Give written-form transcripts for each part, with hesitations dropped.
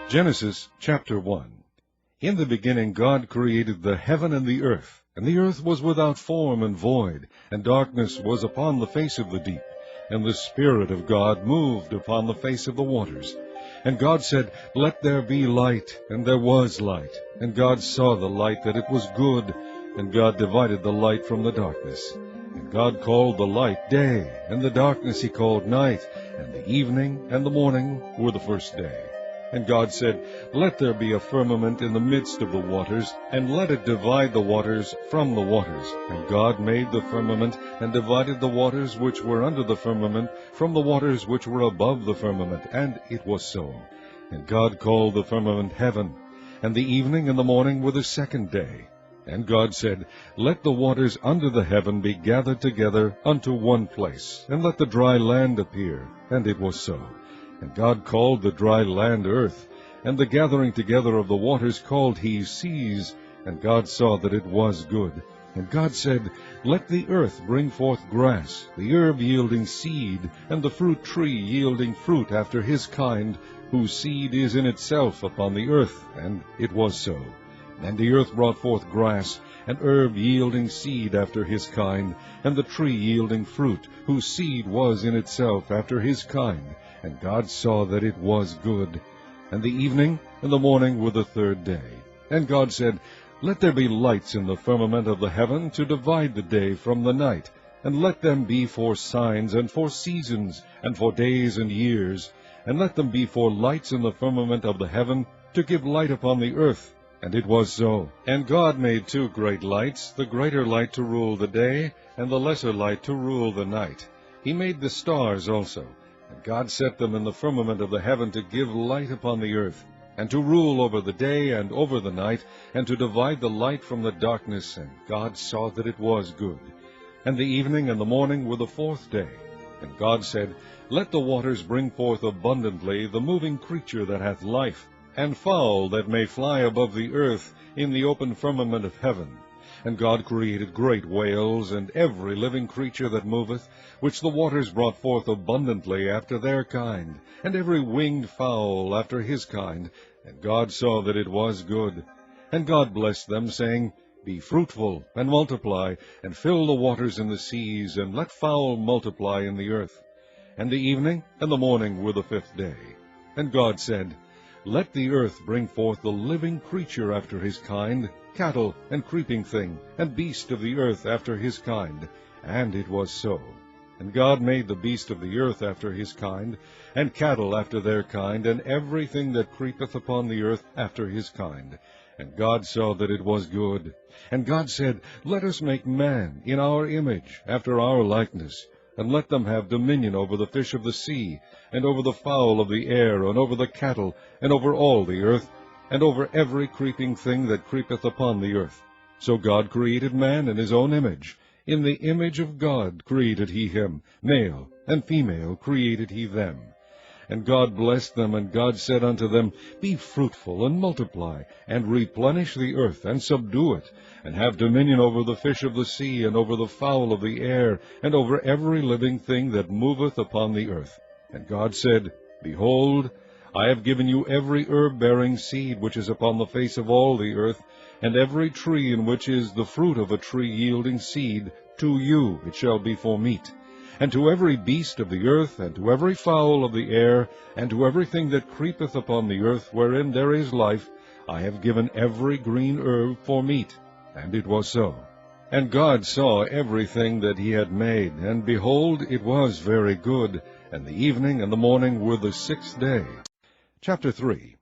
Genesis chapter 1. In the beginning God created the heaven and the earth was without form and void, and darkness was upon the face of the deep, and the Spirit of God moved upon the face of the waters. And God said, Let there be light, and there was light. And God saw the light that it was good, and God divided the light from the darkness. And God called the light day, and the darkness he called night, and the evening and the morning were the first day. And God said, Let there be a firmament in the midst of the waters, and let it divide the waters from the waters. And God made the firmament, and divided the waters which were under the firmament from the waters which were above the firmament. And it was so. And God called the firmament heaven. And the evening and the morning were the second day. And God said, Let the waters under the heaven be gathered together unto one place, and let the dry land appear. And it was so. And God called the dry land earth, and the gathering together of the waters called he seas. And God saw that it was good. And God said, Let the earth bring forth grass, the herb yielding seed, and the fruit tree yielding fruit after his kind, whose seed is in itself upon the earth. And it was so. And the earth brought forth grass, and herb yielding seed after his kind, and the tree yielding fruit, whose seed was in itself after his kind. And God saw that it was good. And the evening and the morning were the third day. And God said, Let there be lights in the firmament of the heaven to divide the day from the night, and let them be for signs, and for seasons, and for days and years, and let them be for lights in the firmament of the heaven, to give light upon the earth. And it was so. And God made two great lights, the greater light to rule the day, and the lesser light to rule the night. He made the stars also. And God set them in the firmament of the heaven to give light upon the earth, and to rule over the day and over the night, and to divide the light from the darkness. And God saw that it was good. And the evening and the morning were the fourth day. And God said, Let the waters bring forth abundantly the moving creature that hath life, and fowl that may fly above the earth in the open firmament of heaven. And God created great whales, and every living creature that moveth, which the waters brought forth abundantly after their kind, and every winged fowl after his kind. And God saw that it was good. And God blessed them, saying, Be fruitful, and multiply, and fill the waters in the seas, and let fowl multiply in the earth. And the evening and the morning were the fifth day. And God said, Let the earth bring forth the living creature after his kind, cattle, and creeping thing, and beast of the earth after his kind. And it was so. And God made the beast of the earth after his kind, and cattle after their kind, and everything that creepeth upon the earth after his kind. And God saw that it was good. And God said, Let us make man in our image, after our likeness, and let them have dominion over the fish of the sea, and over the fowl of the air, and over the cattle, and over all the earth, and over every creeping thing that creepeth upon the earth. So God created man in his own image. In the image of God created he him, male and female created he them. And God blessed them, and God said unto them, Be fruitful, and multiply, and replenish the earth, and subdue it, and have dominion over the fish of the sea, and over the fowl of the air, and over every living thing that moveth upon the earth. And God said, Behold, I have given you every herb-bearing seed which is upon the face of all the earth, and every tree in which is the fruit of a tree yielding seed, to you it shall be for meat. And to every beast of the earth, and to every fowl of the air, and to everything that creepeth upon the earth wherein there is life, I have given every green herb for meat. And it was so. And God saw everything that he had made, and behold, it was very good. And the evening and the morning were the sixth day. Chapter 3.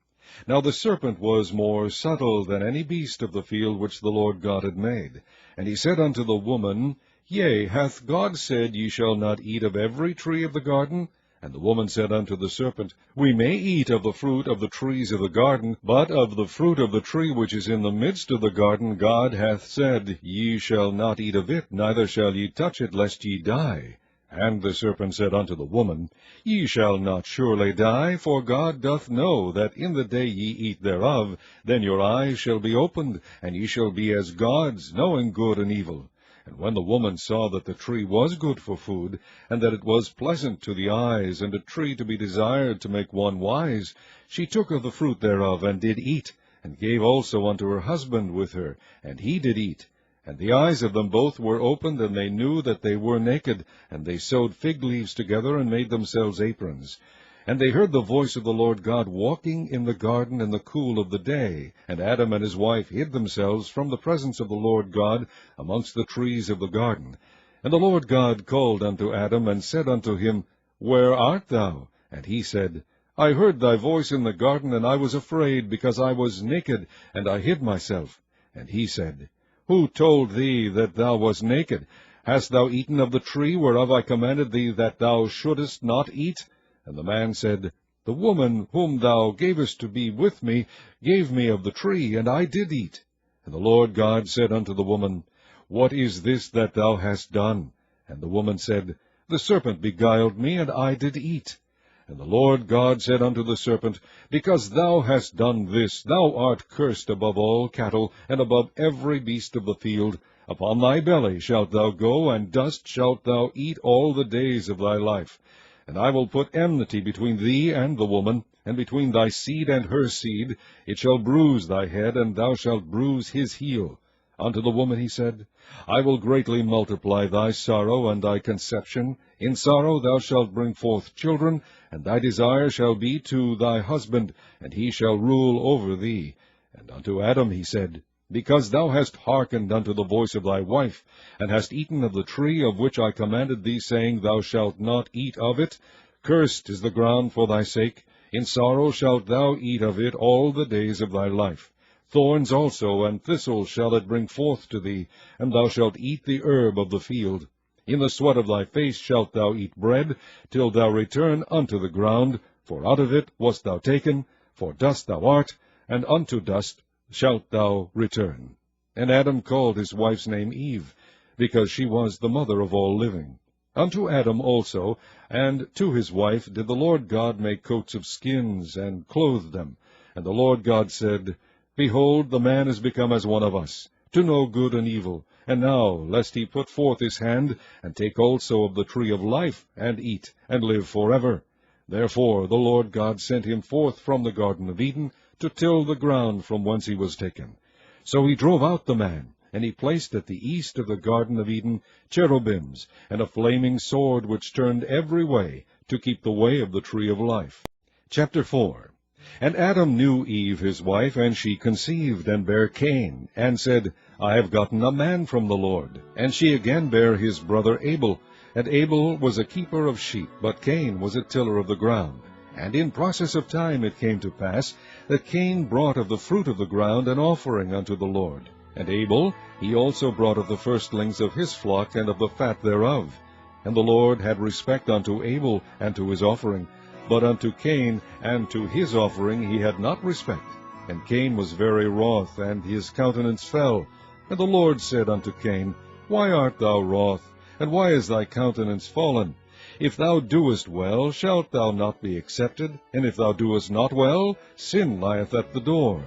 Now the serpent was more subtle than any beast of the field which the Lord God had made. And he said unto the woman, Yea, hath God said, Ye shall not eat of every tree of the garden? And the woman said unto the serpent, We may eat of the fruit of the trees of the garden, but of the fruit of the tree which is in the midst of the garden God hath said, Ye shall not eat of it, neither shall ye touch it, lest ye die. And the serpent said unto the woman, Ye shall not surely die, for God doth know that in the day ye eat thereof, then your eyes shall be opened, and ye shall be as gods, knowing good and evil. And when the woman saw that the tree was good for food, and that it was pleasant to the eyes, and a tree to be desired to make one wise, she took of the fruit thereof, and did eat, and gave also unto her husband with her, and he did eat. And the eyes of them both were opened, and they knew that they were naked, and they sewed fig leaves together, and made themselves aprons. And they heard the voice of the Lord God walking in the garden in the cool of the day. And Adam and his wife hid themselves from the presence of the Lord God amongst the trees of the garden. And the Lord God called unto Adam, and said unto him, Where art thou? And he said, I heard thy voice in the garden, and I was afraid, because I was naked, and I hid myself. And he said, Who told thee that thou wast naked? Hast thou eaten of the tree whereof I commanded thee that thou shouldest not eat? And the man said, The woman whom thou gavest to be with me gave me of the tree, and I did eat. And the Lord God said unto the woman, What is this that thou hast done? And the woman said, The serpent beguiled me, and I did eat. And the Lord God said unto the serpent, Because thou hast done this, thou art cursed above all cattle, and above every beast of the field. Upon thy belly shalt thou go, and dust shalt thou eat all the days of thy life. And I will put enmity between thee and the woman, and between thy seed and her seed. It shall bruise thy head, and thou shalt bruise his heel. Unto the woman he said, I will greatly multiply thy sorrow and thy conception. In sorrow thou shalt bring forth children, and thy desire shall be to thy husband, and he shall rule over thee. And unto Adam he said, Because thou hast hearkened unto the voice of thy wife, and hast eaten of the tree of which I commanded thee, saying, Thou shalt not eat of it, cursed is the ground for thy sake. In sorrow shalt thou eat of it all the days of thy life. Thorns also and thistles shall it bring forth to thee, and thou shalt eat the herb of the field. In the sweat of thy face shalt thou eat bread, till thou return unto the ground, for out of it wast thou taken, for dust thou art, and unto dust shalt thou return. And Adam called his wife's name Eve, because she was the mother of all living. Unto Adam also, and to his wife, did the Lord God make coats of skins, and clothe them. And the Lord God said, Behold, the man is become as one of us, to know good and evil. And now, lest he put forth his hand, and take also of the tree of life, and eat, and live forever. Therefore the Lord God sent him forth from the Garden of Eden, to till the ground from whence he was taken. So he drove out the man, and he placed at the east of the Garden of Eden cherubims, and a flaming sword which turned every way, to keep the way of the tree of life. Chapter 4. And Adam knew Eve his wife, and she conceived, and bare Cain, and said, I have gotten a man from the Lord. And she again bare his brother Abel. And Abel was a keeper of sheep, but Cain was a tiller of the ground. And in process of time it came to pass, that Cain brought of the fruit of the ground an offering unto the Lord. And Abel, he also brought of the firstlings of his flock, and of the fat thereof. And the Lord had respect unto Abel, and to his offering, but unto Cain and to his offering he had not respect. And Cain was very wroth, and his countenance fell. And the Lord said unto Cain, Why art thou wroth, and why is thy countenance fallen? If thou doest well, shalt thou not be accepted? And if thou doest not well, sin lieth at the door.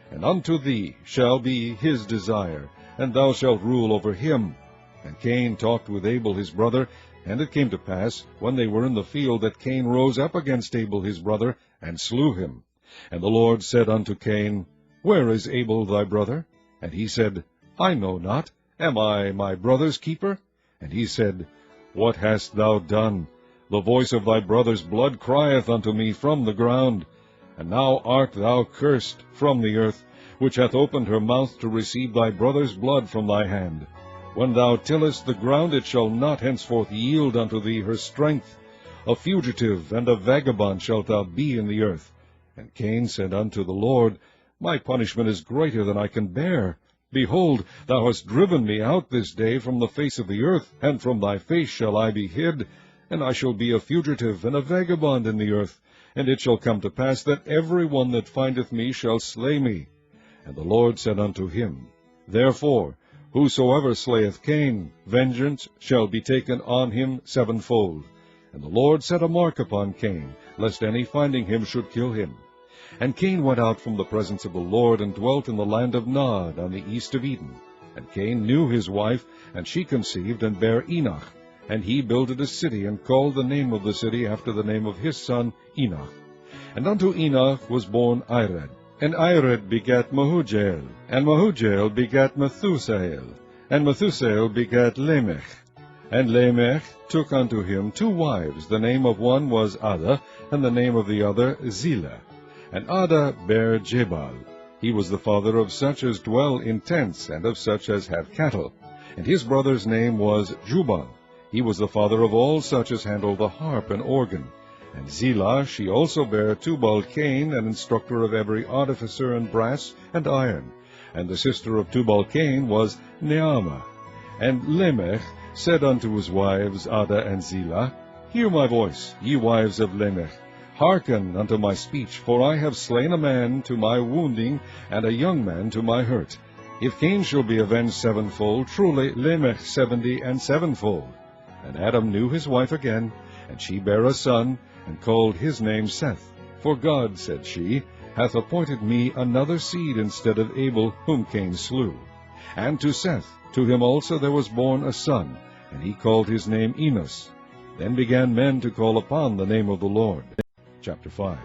And unto thee shall be his desire, and thou shalt rule over him. And Cain talked with Abel his brother. And it came to pass, when they were in the field, that Cain rose up against Abel his brother, and slew him. And the Lord said unto Cain, Where is Abel thy brother? And he said, I know not. Am I my brother's keeper? And he said, What hast thou done? The voice of thy brother's blood crieth unto me from the ground. And now art thou cursed from the earth, which hath opened her mouth to receive thy brother's blood from thy hand. When thou tillest the ground, it shall not henceforth yield unto thee her strength. A fugitive and a vagabond shalt thou be in the earth. And Cain said unto the Lord, My punishment is greater than I can bear. Behold, thou hast driven me out this day from the face of the earth, and from thy face shall I be hid. And I shall be a fugitive and a vagabond in the earth. And it shall come to pass that every one that findeth me shall slay me. And the Lord said unto him, Therefore, Whosoever slayeth Cain, vengeance shall be taken on him sevenfold. And the Lord set a mark upon Cain, lest any finding him should kill him. And Cain went out from the presence of the Lord, and dwelt in the land of Nod, on the east of Eden. And Cain knew his wife, and she conceived, and bare Enoch. And he builded a city, and called the name of the city after the name of his son Enoch. And unto Enoch was born Ired. And Ired begat Mehujael, and Mehujael begat Methusael, and Methusael begat Lamech. And Lamech took unto him 2 wives. The name of one was Ada, and the name of the other Zillah. And Ada bare Jabal. He was the father of such as dwell in tents, and of such as have cattle. And his brother's name was Jubal. He was the father of all such as handle the harp and organ. And Zillah, she also bare Tubal-Cain, an instructor of every artificer in brass and iron. And the sister of Tubal-Cain was Naamah. And Lamech said unto his wives Ada and Zillah, Hear my voice, ye wives of Lamech. Hearken unto my speech, for I have slain a man to my wounding, and a young man to my hurt. If Cain shall be avenged sevenfold, truly Lamech 70 and sevenfold. And Adam knew his wife again, and she bare a son, and called his name Seth. For God, said she, hath appointed me another seed instead of Abel, whom Cain slew. And to Seth, to him also there was born a son, and he called his name Enos. Then began men to call upon the name of the Lord. Chapter 5.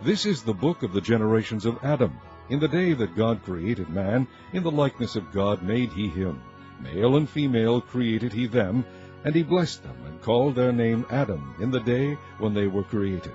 This is the book of the generations of Adam. In the day that God created man, in the likeness of God made he him. Male and female created he them, and he blessed them, and called their name Adam, in the day when they were created.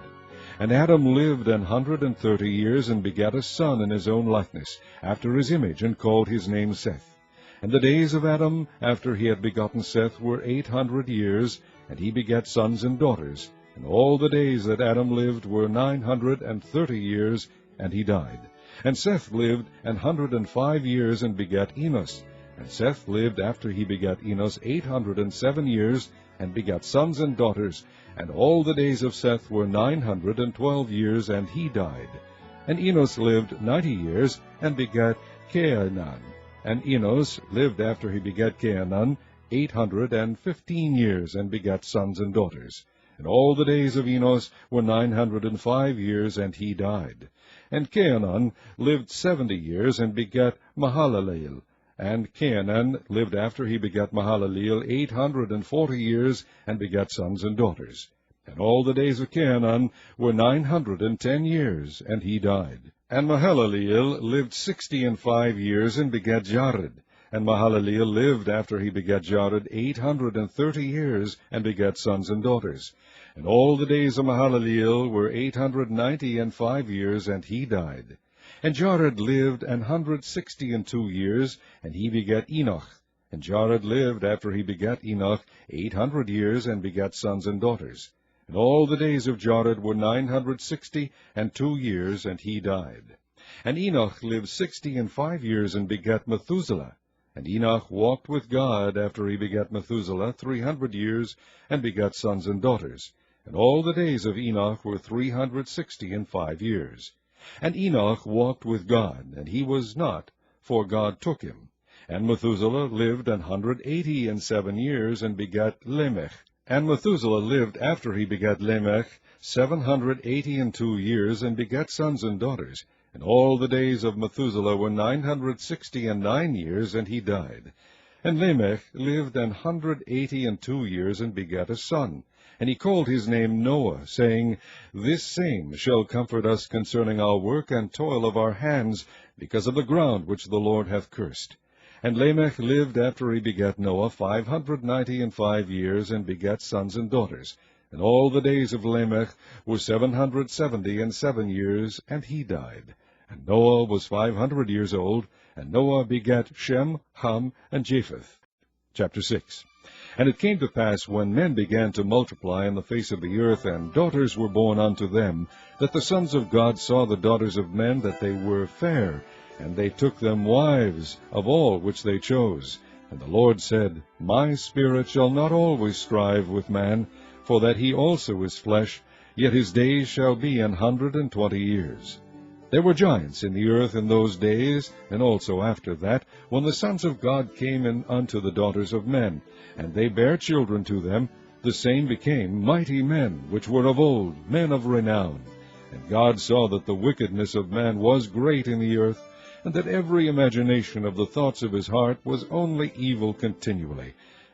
And Adam lived 130 years, and begat a son in his own likeness, after his image, and called his name Seth. And the days of Adam, after he had begotten Seth, were 800 years, and he begat sons and daughters. And all the days that Adam lived were 930 years, and he died. And Seth lived 105 years, and begat Enos. And Seth lived after he begat Enos 807 years, and begat sons and daughters. And all the days of Seth were 912 years, and he died. And Enos lived 90 years, and begat Cainan. And Enos lived after he begat Cainan 815 years, and begat sons and daughters. And all the days of Enos were 905 years, and he died. And Cainan lived 70 years, and begat Mahalaleel. And Cainan lived after he begat Mahalaleel 840 years, and begat sons and daughters. And all the days of Cainan were 910 years, and he died. And Mahalaleel lived 65 years, and begat Jared. And Mahalaleel lived after he begat Jared 830 years, and begat sons and daughters. And all the days of Mahalaleel were 895 years, and he died. And Jared lived 162 years, and he begat Enoch. And Jared lived after he begat Enoch 800 years, and begat sons and daughters. And all the days of Jared were 962 years, and he died. And Enoch lived 65 years, and begat Methuselah. And Enoch walked with God after he begat Methuselah 300 years, and begat sons and daughters. And all the days of Enoch were 365 years. And Enoch walked with God, and he was not, for God took him. And Methuselah lived 187 years, and begat Lamech. And Methuselah lived after he begat Lamech 782 years, and begat sons and daughters. And all the days of Methuselah were 969 years, and he died. And Lamech lived 182 years, and begat a son. And he called his name Noah, saying, This same shall comfort us concerning our work and toil of our hands, because of the ground which the Lord hath cursed. And Lamech lived after he begat Noah 595 years, and begat sons and daughters. And all the days of Lamech were 777 years, and he died. And Noah was 500 years old, and Noah begat Shem, Ham, and Japheth. Chapter 6. And it came to pass, when men began to multiply in the face of the earth, and daughters were born unto them, that the sons of God saw the daughters of men, that they were fair, and they took them wives of all which they chose. And the Lord said, My spirit shall not always strive with man, for that he also is flesh, yet his days shall be 120 years. There were giants in the earth in those days, and also after that, when the sons of God came in unto the daughters of men, and they bare children to them. The same became mighty men, which were of old, men of renown. And God saw that the wickedness of man was great in the earth, and that every imagination of the thoughts of his heart was only evil continually.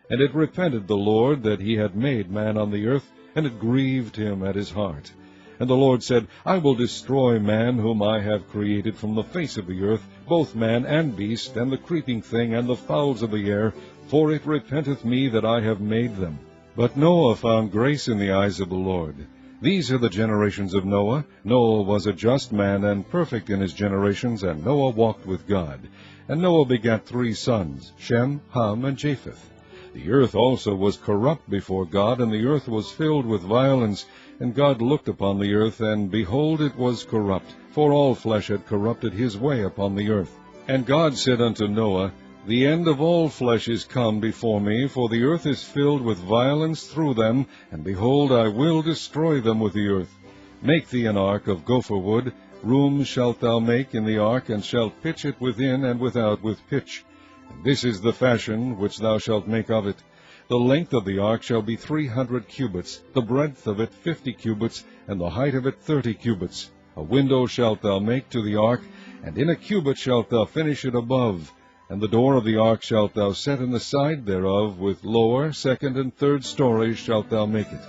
And it repented the Lord that he had made man on the earth, and it grieved him at his heart. And the Lord said, I will destroy man whom I have created from the face of the earth, both man and beast, and the creeping thing, and the fowls of the air, for it repenteth me that I have made them. But Noah found grace in the eyes of the Lord. These are the generations of Noah. Noah was a just man, and perfect in his generations, and Noah walked with God. And Noah begat 3 sons, Shem, Ham, and Japheth. The earth also was corrupt before God, and the earth was filled with violence. And God looked upon the earth, and behold, it was corrupt, for all flesh had corrupted his way upon the earth. And God said unto Noah, The end of all flesh is come before me, for the earth is filled with violence through them, and behold, I will destroy them with the earth. Make thee an ark of gopher wood. Rooms shalt thou make in the ark, and shalt pitch it within and without with pitch. And this is the fashion which thou shalt make of it. The length of the ark shall be 300 cubits, the breadth of it 50 cubits, and the height of it 30 cubits. A window shalt thou make to the ark, and in a cubit shalt thou finish it above. And the door of the ark shalt thou set in the side thereof, with lower, second, and third stories shalt thou make it.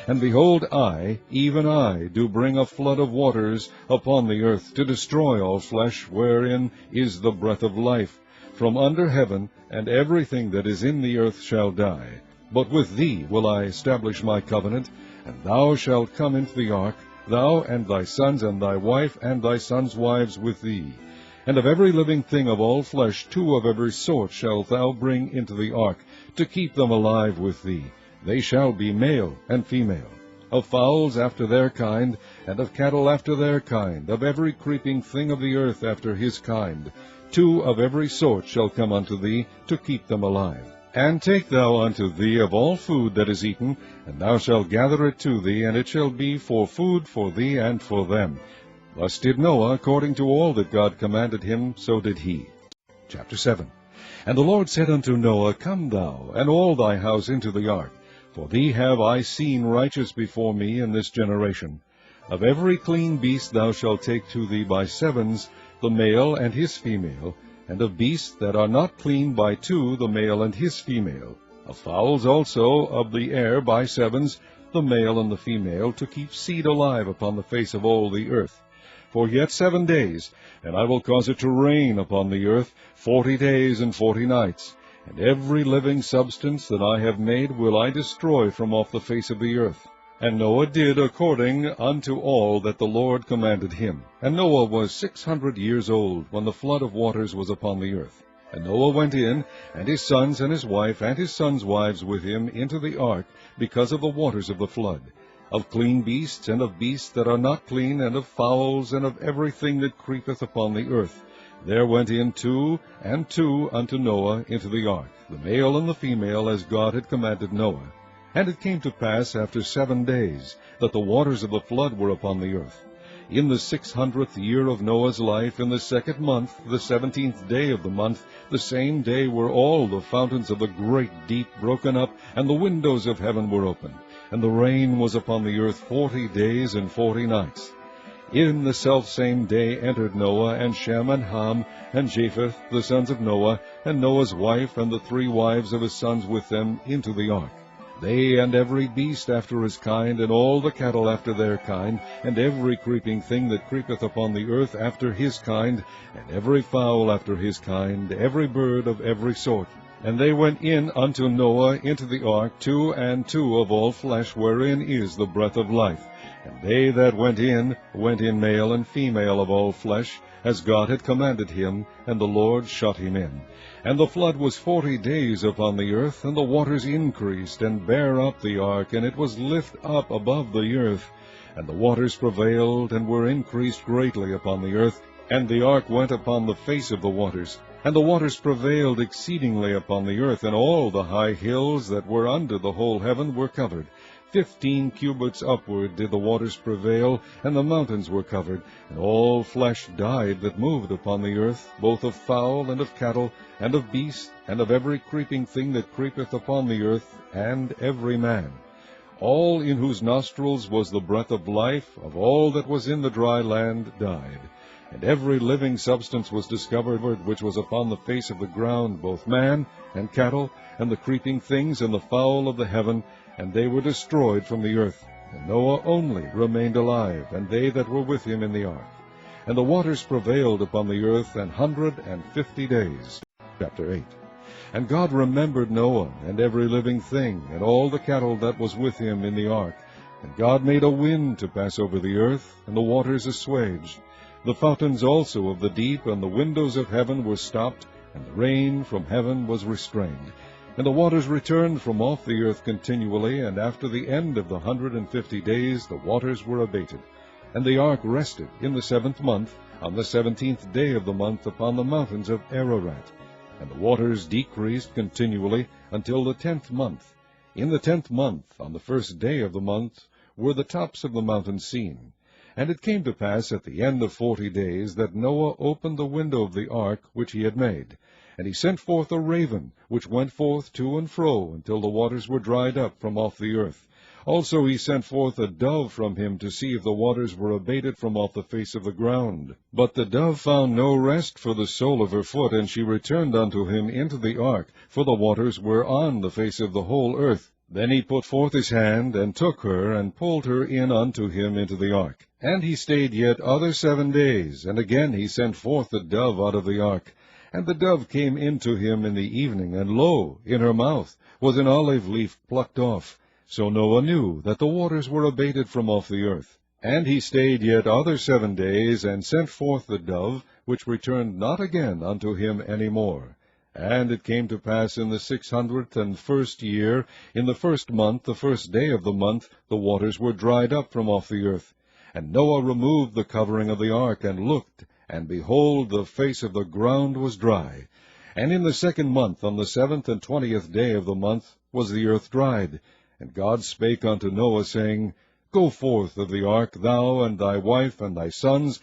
And behold, I, even I, do bring a flood of waters upon the earth, to destroy all flesh, wherein is the breath of life, from under heaven, and everything that is in the earth shall die. But with thee will I establish my covenant, and thou shalt come into the ark, thou and thy sons and thy wife and thy sons' wives with thee. And of every living thing of all flesh 2 of every sort shalt thou bring into the ark, to keep them alive with thee. They shall be male and female. Of fowls after their kind, and of cattle after their kind, of every creeping thing of the earth after his kind. 2 of every sort shall come unto thee, to keep them alive. And take thou unto thee of all food that is eaten, and thou shalt gather it to thee, and it shall be for food for thee and for them. Thus did Noah, according to all that God commanded him, so did he. Chapter 7. And the Lord said unto Noah, Come thou, and all thy house into the ark, for thee have I seen righteous before me in this generation. Of every clean beast thou shalt take to thee by 7s, the male and his female, and of beasts that are not clean by 2, the male and his female. Of fowls also of the air by 7s, the male and the female, to keep seed alive upon the face of all the earth. For yet 7 days, and I will cause it to rain upon the earth 40 days and 40 nights. And every living substance that I have made will I destroy from off the face of the earth. And Noah did according unto all that the Lord commanded him. And Noah was 600 years old, when the flood of waters was upon the earth. And Noah went in, and his sons and his wife and his sons' wives with him into the ark, because of the waters of the flood. Of clean beasts, and of beasts that are not clean, and of fowls, and of everything that creepeth upon the earth. There went in 2 and 2 unto Noah into the ark, the male and the female, as God had commanded Noah. And it came to pass after 7 days, that the waters of the flood were upon the earth. In the 600th year of Noah's life, in the 2nd month, the 17th day of the month, the same day were all the fountains of the great deep broken up, and the windows of heaven were opened. And the rain was upon the earth 40 days and 40 nights. In the selfsame day entered Noah, and Shem, and Ham, and Japheth, the sons of Noah, and Noah's wife, and the 3 wives of his sons with them, into the ark. They and every beast after his kind, and all the cattle after their kind, and every creeping thing that creepeth upon the earth after his kind, and every fowl after his kind, every bird of every sort. And they went in unto Noah into the ark, 2 and 2 of all flesh, wherein is the breath of life. And they that went in male and female of all flesh, as God had commanded him, and the Lord shut him in. And the flood was 40 days upon the earth, and the waters increased, and bare up the ark, and it was lift up above the earth. And the waters prevailed, and were increased greatly upon the earth, and the ark went upon the face of the waters. And the waters prevailed exceedingly upon the earth, and all the high hills that were under the whole heaven were covered. 15 cubits upward did the waters prevail, and the mountains were covered, and all flesh died that moved upon the earth, both of fowl and of cattle, and of beast, and of every creeping thing that creepeth upon the earth, and every man. All in whose nostrils was the breath of life, of all that was in the dry land, died. And every living substance was discovered which was upon the face of the ground, both man and cattle, and the creeping things, and the fowl of the heaven, and they were destroyed from the earth. And Noah only remained alive, and they that were with him in the ark. And the waters prevailed upon the earth 150 days. Chapter 8. And God remembered Noah, and every living thing, and all the cattle that was with him in the ark. And God made a wind to pass over the earth, and the waters assuaged. The fountains also of the deep and the windows of heaven were stopped, and the rain from heaven was restrained. And the waters returned from off the earth continually, and after the end of the 150 days the waters were abated. And the ark rested in the 7th month, on the 17th day of the month, upon the mountains of Ararat. And the waters decreased continually until the 10th month. In the 10th month, on the 1st day of the month, were the tops of the mountains seen. And it came to pass at the end of 40 days that Noah opened the window of the ark which he had made. And he sent forth a raven, which went forth to and fro, until the waters were dried up from off the earth. Also he sent forth a dove from him to see if the waters were abated from off the face of the ground. But the dove found no rest for the sole of her foot, and she returned unto him into the ark, for the waters were on the face of the whole earth. Then he put forth his hand, and took her, and pulled her in unto him into the ark. And he stayed yet other 7 days, and again he sent forth the dove out of the ark. And the dove came in to him in the evening, and lo, in her mouth was an olive leaf plucked off. So Noah knew that the waters were abated from off the earth. And he stayed yet other 7 days, and sent forth the dove, which returned not again unto him any more. And it came to pass in the 601st year, in the 1st month, the 1st day of the month, the waters were dried up from off the earth. And Noah removed the covering of the ark, and looked, and behold, the face of the ground was dry. And in the 2nd month, on the 7th and 20th day of the month, was the earth dried. And God spake unto Noah, saying, Go forth of the ark, thou, and thy wife, and thy sons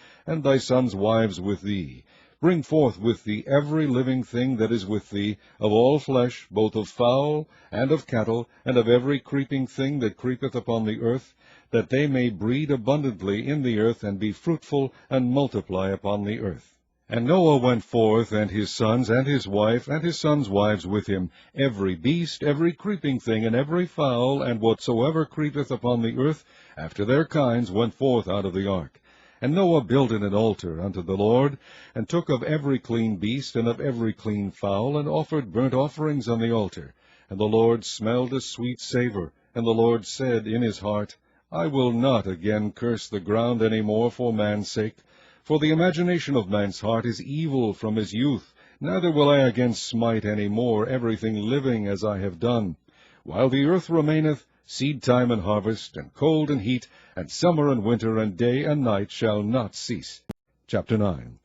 wives with thee. Bring forth with thee every living thing that is with thee, of all flesh, both of fowl, and of cattle, and of every creeping thing that creepeth upon the earth, that they may breed abundantly in the earth, and be fruitful, and multiply upon the earth. And Noah went forth, and his sons, and his wife, and his sons' wives with him, every beast, every creeping thing, and every fowl, and whatsoever creepeth upon the earth, after their kinds, went forth out of the ark. And Noah builded an altar unto the Lord, and took of every clean beast, and of every clean fowl, and offered burnt offerings on the altar. And the Lord smelled a sweet savour. And the Lord said in his heart, I will not again curse the ground any more for man's sake. For the imagination of man's heart is evil from his youth, neither will I again smite any more everything living as I have done. While the earth remaineth, seed time and harvest, and cold and heat, and summer and winter, and day and night shall not cease. Chapter 9.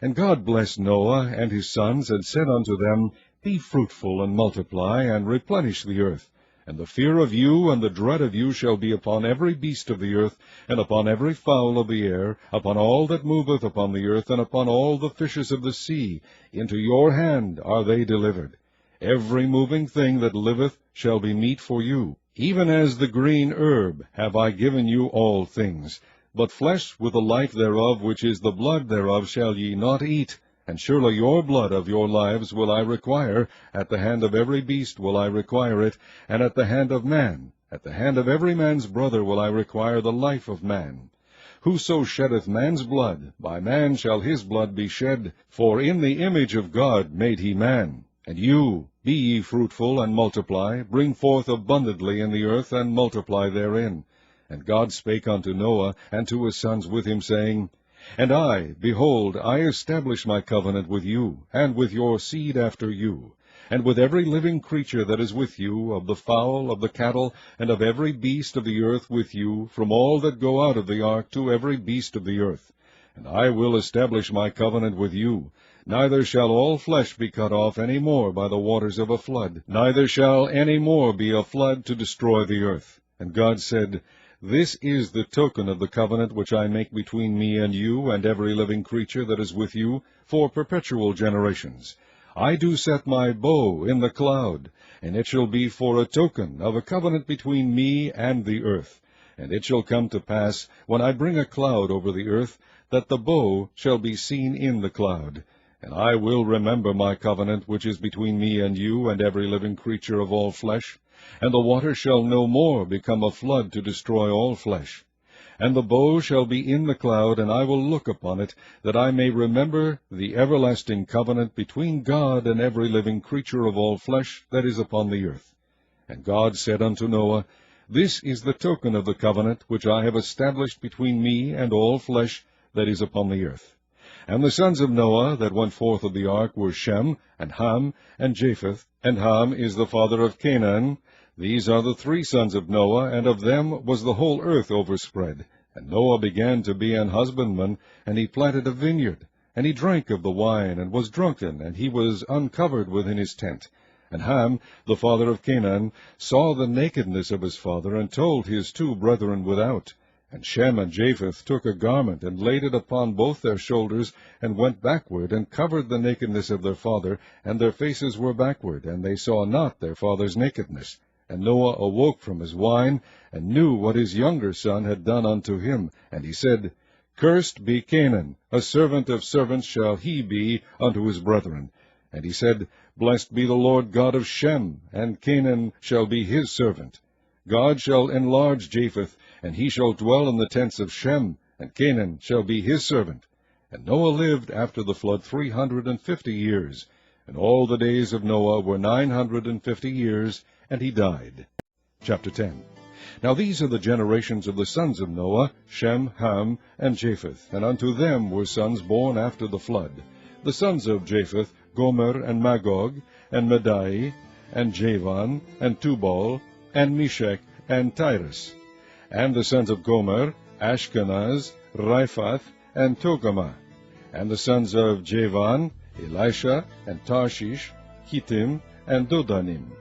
And God blessed Noah and his sons, and said unto them, Be fruitful, and multiply, and replenish the earth. And the fear of you and the dread of you shall be upon every beast of the earth, and upon every fowl of the air, upon all that moveth upon the earth, and upon all the fishes of the sea. Into your hand are they delivered. Every moving thing that liveth shall be meat for you. Even as the green herb have I given you all things. But flesh with the life thereof, which is the blood thereof, shall ye not eat. And surely your blood of your lives will I require, at the hand of every beast will I require it, and at the hand of man, at the hand of every man's brother will I require the life of man. Whoso sheddeth man's blood, by man shall his blood be shed, for in the image of God made he man. And you, be ye fruitful, and multiply, bring forth abundantly in the earth, and multiply therein. And God spake unto Noah, and to his sons with him, saying, And I, behold, I establish my covenant with you, and with your seed after you, and with every living creature that is with you, of the fowl, of the cattle, and of every beast of the earth with you, from all that go out of the ark to every beast of the earth. And I will establish my covenant with you. Neither shall all flesh be cut off any more by the waters of a flood, neither shall any more be a flood to destroy the earth. And God said, This is the token of the covenant which I make between me and you and every living creature that is with you for perpetual generations. I do set my bow in the cloud, and it shall be for a token of a covenant between me and the earth. And it shall come to pass, when I bring a cloud over the earth, that the bow shall be seen in the cloud. And I will remember my covenant which is between me and you and every living creature of all flesh. And the water shall no more become a flood to destroy all flesh. And the bow shall be in the cloud, and I will look upon it, that I may remember the everlasting covenant between God and every living creature of all flesh that is upon the earth. And God said unto Noah, This is the token of the covenant which I have established between me and all flesh that is upon the earth. And the sons of Noah that went forth of the ark were Shem, and Ham, and Japheth. And Ham is the father of Canaan. These are the 3 sons of Noah, and of them was the whole earth overspread. And Noah began to be an husbandman, and he planted a vineyard. And he drank of the wine, and was drunken, and he was uncovered within his tent. And Ham, the father of Canaan, saw the nakedness of his father, and told his 2 brethren without. And Shem and Japheth took a garment, and laid it upon both their shoulders, and went backward, and covered the nakedness of their father, and their faces were backward, and they saw not their father's nakedness. And Noah awoke from his wine, and knew what his younger son had done unto him. And he said, Cursed be Canaan, a servant of servants shall he be unto his brethren. And he said, Blessed be the Lord God of Shem, and Canaan shall be his servant. God shall enlarge Japheth, and he shall dwell in the tents of Shem, and Canaan shall be his servant. And Noah lived after the flood 350 years, and all the days of Noah were 950 years, and he died. Chapter 10. Now these are the generations of the sons of Noah, Shem, Ham, and Japheth, and unto them were sons born after the flood. The sons of Japheth, Gomer, and Magog, and Madai, and Javan, and Tubal, and Meshech, and Tyrus. And the sons of Gomer, Ashkenaz, Riphath, and Togarmah. And the sons of Javan, Elisha, and Tarshish, Kittim, and Dodanim.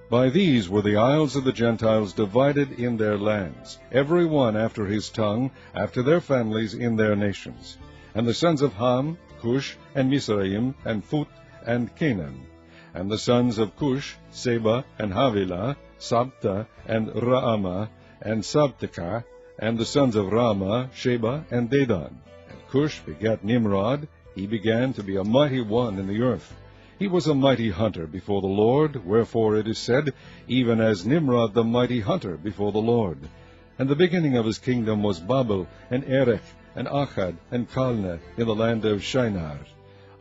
By these were the isles of the Gentiles divided in their lands, every one after his tongue, after their families in their nations. And the sons of Ham, Cush, and Mizraim, and Phut, and Canaan. And the sons of Cush, Seba, and Havilah, Sabta, and Raamah, and Sabteka. And the sons of Raamah, Sheba, and Dedan. And Cush begat Nimrod. He began to be a mighty one in the earth. He was a mighty hunter before the Lord, wherefore it is said, Even as Nimrod the mighty hunter before the Lord. And the beginning of his kingdom was Babel, and Erech, and Akkad, and Calneh, in the land of Shinar.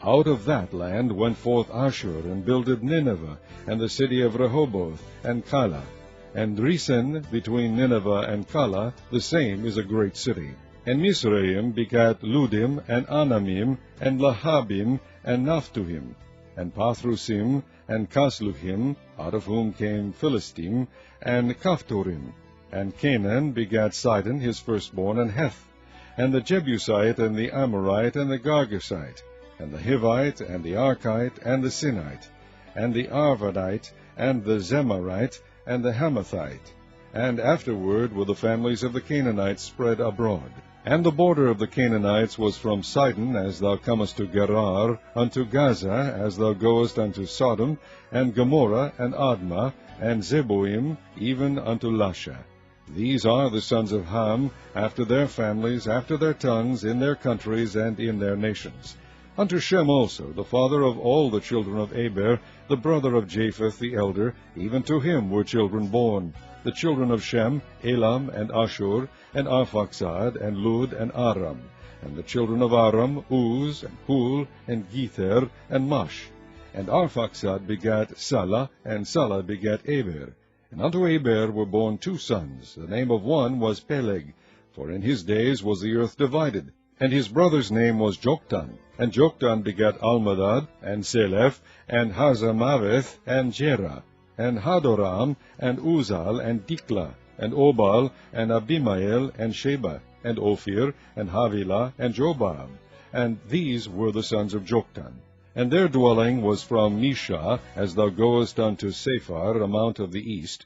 Out of that land went forth Ashur, and builded Nineveh, and the city of Rehoboth, and Calah. And Resen, between Nineveh and Calah, the same is a great city. And Mizraim begat Ludim, and Anamim, and Lahabim, and Naphtuhim, and Pathrusim, and Casluhim, out of whom came Philistim, and Caphtorim. And Canaan begat Sidon his firstborn, and Heth, and the Jebusite, and the Amorite, and the Girgashite, and the Hivite, and the Archite, and the Sinite, and the Arvadite, and the Zemarite, and the Hamathite. And afterward were the families of the Canaanites spread abroad. And the border of the Canaanites was from Sidon, as thou comest to Gerar, unto Gaza, as thou goest unto Sodom, and Gomorrah, and Admah, and Zeboim, even unto Lasha. These are the sons of Ham, after their families, after their tongues, in their countries, and in their nations. Unto Shem also, the father of all the children of Eber, the brother of Japheth the elder, even to him were children born. The children of Shem, Elam, and Ashur, and Arphaxad, and Lud, and Aram. And the children of Aram, Uz, and Hul, and Gether, and Mash. And Arphaxad begat Salah, and Salah begat Eber. And unto Eber were born 2 sons. The name of one was Peleg, for in his days was the earth divided. And his brother's name was Joktan. And Joktan begat Almadad, and Seleph, and Hazamaveth, and Jerah, and Hadoram, and Uzal, and Dikla, and Obal, and Abimael, and Sheba, and Ophir, and Havilah, and Jobab. And these were the sons of Joktan. And their dwelling was from Misha, as thou goest unto Sephar, a mount of the east.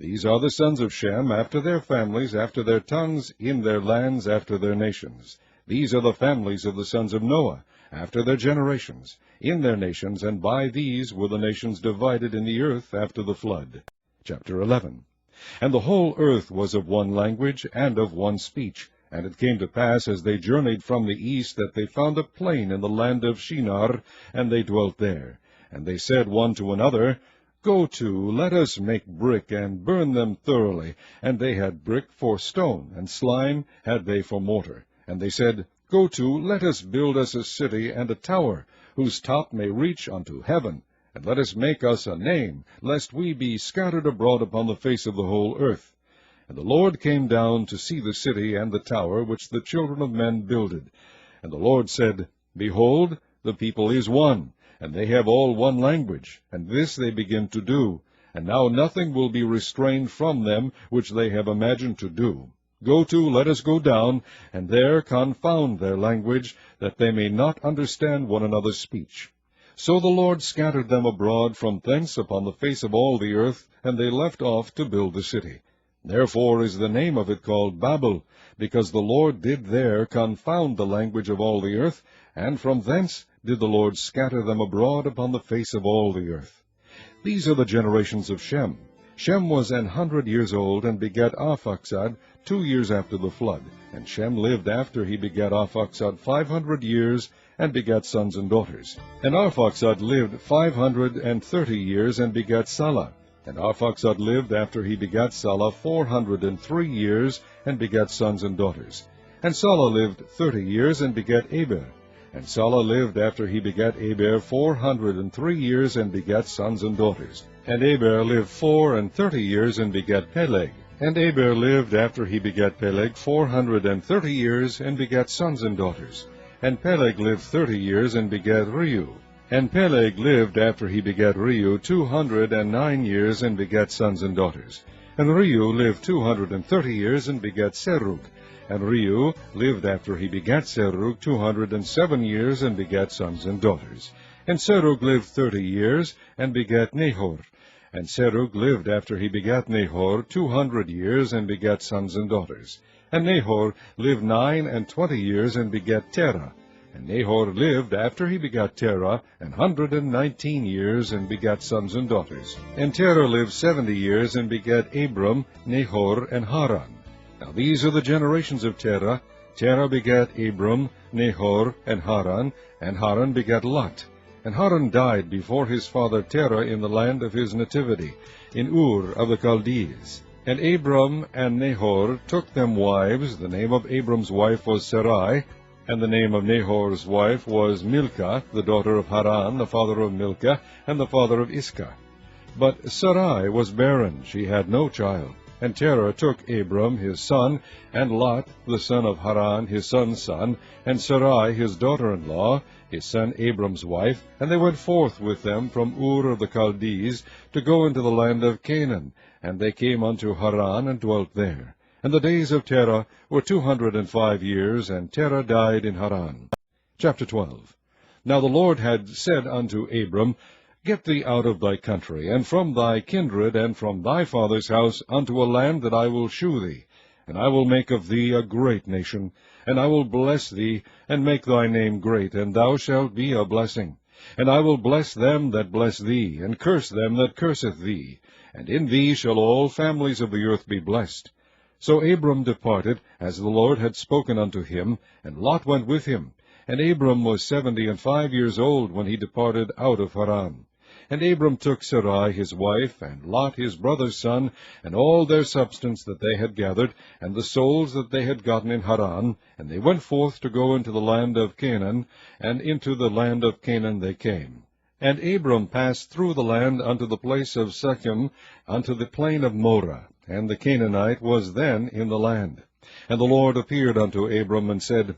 These are the sons of Shem, after their families, after their tongues, in their lands, after their nations. These are the families of the sons of Noah, after their generations, in their nations, and by these were the nations divided in the earth after the flood. Chapter 11. And the whole earth was of one language and of one speech. And it came to pass, as they journeyed from the east, that they found a plain in the land of Shinar, and they dwelt there. And they said one to another, Go to, let us make brick, and burn them thoroughly. And they had brick for stone, and slime had they for mortar. And they said, Go to, let us build us a city and a tower, whose top may reach unto heaven. And let us make us a name, lest we be scattered abroad upon the face of the whole earth. And the Lord came down to see the city and the tower which the children of men builded. And the Lord said, Behold, the people is one, and they have all one language, and this they begin to do. And now nothing will be restrained from them which they have imagined to do. Go to, let us go down, and there confound their language, that they may not understand one another's speech. So the Lord scattered them abroad from thence upon the face of all the earth, and they left off to build the city. Therefore is the name of it called Babel, because the Lord did there confound the language of all the earth, and from thence did the Lord scatter them abroad upon the face of all the earth. These are the generations of Shem. Shem was 100 years old, and begat Arphaxad 2 years after the flood. And Shem lived after he begat Arphaxad 500 years, and begat sons and daughters. And Arphaxad lived 530 years, and begat Salah. And Arphaxad lived after he begat Salah 403 years, and begat sons and daughters. And Salah lived 30 years, and begat Eber. And Salah lived after he begat Eber 403 years, and begat sons and daughters. And Eber lived 34 years, and begat Peleg. And Eber lived after he begat Peleg 430 years, and begat sons and daughters. And Peleg lived 30 years, and begat Reu. And Peleg lived after he begat Reu 209 years, and begat sons and daughters. And Reu lived 230 years, and begat Serug. And Reu lived after he begat Serug 207 years, and begat sons and daughters. And Serug lived 30 years, and begat Nahor. And Serug lived after he begat Nahor 200 years, and begat sons and daughters. And Nahor lived 29 years, and begat Terah. And Nahor lived after he begat Terah 119 years, and begat sons and daughters. And Terah lived 70 years, and begat Abram, Nahor, and Haran. Now these are the generations of Terah. Terah begat Abram, Nahor, and Haran begat Lot. And Haran died before his father Terah in the land of his nativity, in Ur of the Chaldees. And Abram and Nahor took them wives. The name of Abram's wife was Sarai, and the name of Nahor's wife was Milcah, the daughter of Haran, the father of Milcah, and the father of Iscah. But Sarai was barren, she had no child. And Terah took Abram his son, and Lot the son of Haran his son's son, and Sarai his daughter-in-law, his son Abram's wife, and they went forth with them from Ur of the Chaldees, to go into the land of Canaan. And they came unto Haran, and dwelt there. And the days of Terah were 205 years, and Terah died in Haran. Chapter 12. Now the Lord had said unto Abram, Get thee out of thy country, and from thy kindred, and from thy father's house, unto a land that I will shew thee. And I will make of thee a great nation, and I will bless thee, and make thy name great, and thou shalt be a blessing. And I will bless them that bless thee, and curse them that curseth thee. And in thee shall all families of the earth be blessed. So Abram departed, as the Lord had spoken unto him, and Lot went with him. And Abram was 75 years old when he departed out of Haran. And Abram took Sarai his wife, and Lot his brother's son, and all their substance that they had gathered, and the souls that they had gotten in Haran, and they went forth to go into the land of Canaan, and into the land of Canaan they came. And Abram passed through the land unto the place of Shechem, unto the plain of Moreh, and the Canaanite was then in the land. And the Lord appeared unto Abram, and said,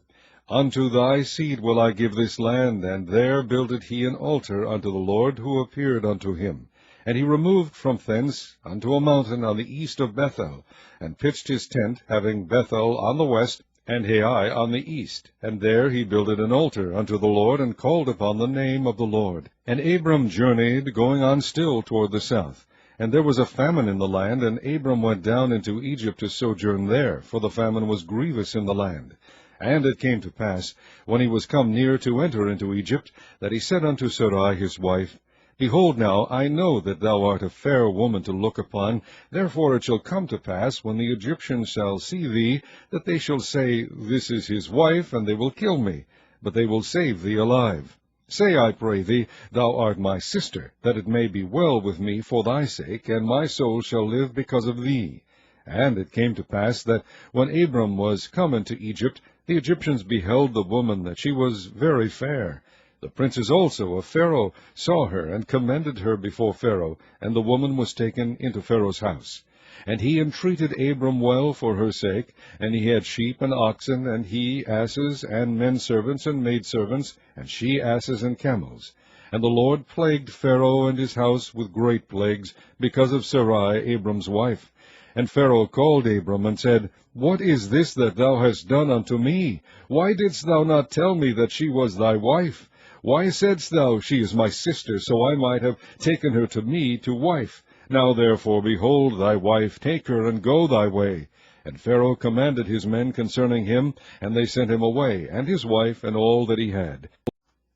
Unto thy seed will I give this land. And there builded he an altar unto the Lord, who appeared unto him. And he removed from thence unto a mountain on the east of Bethel, and pitched his tent, having Bethel on the west, and Hai on the east. And there he builded an altar unto the Lord, and called upon the name of the Lord. And Abram journeyed, going on still toward the south. And there was a famine in the land, and Abram went down into Egypt to sojourn there, for the famine was grievous in the land. And it came to pass, when he was come near to enter into Egypt, that he said unto Sarai his wife, Behold now, I know that thou art a fair woman to look upon. Therefore it shall come to pass, when the Egyptians shall see thee, that they shall say, This is his wife, and they will kill me, but they will save thee alive. Say, I pray thee, Thou art my sister, that it may be well with me for thy sake, and my soul shall live because of thee. And it came to pass, that when Abram was come into Egypt, the Egyptians beheld the woman, that she was very fair. The princes also of Pharaoh saw her, and commended her before Pharaoh, and the woman was taken into Pharaoh's house. And he entreated Abram well for her sake, and he had sheep and oxen, and he asses, and men servants and maidservants, and she asses and camels. And the Lord plagued Pharaoh and his house with great plagues, because of Sarai Abram's wife. And Pharaoh called Abram, and said, What is this that thou hast done unto me? Why didst thou not tell me that she was thy wife? Why saidst thou, She is my sister, so I might have taken her to me to wife? Now therefore, behold thy wife, take her, and go thy way. And Pharaoh commanded his men concerning him, and they sent him away, and his wife, and all that he had.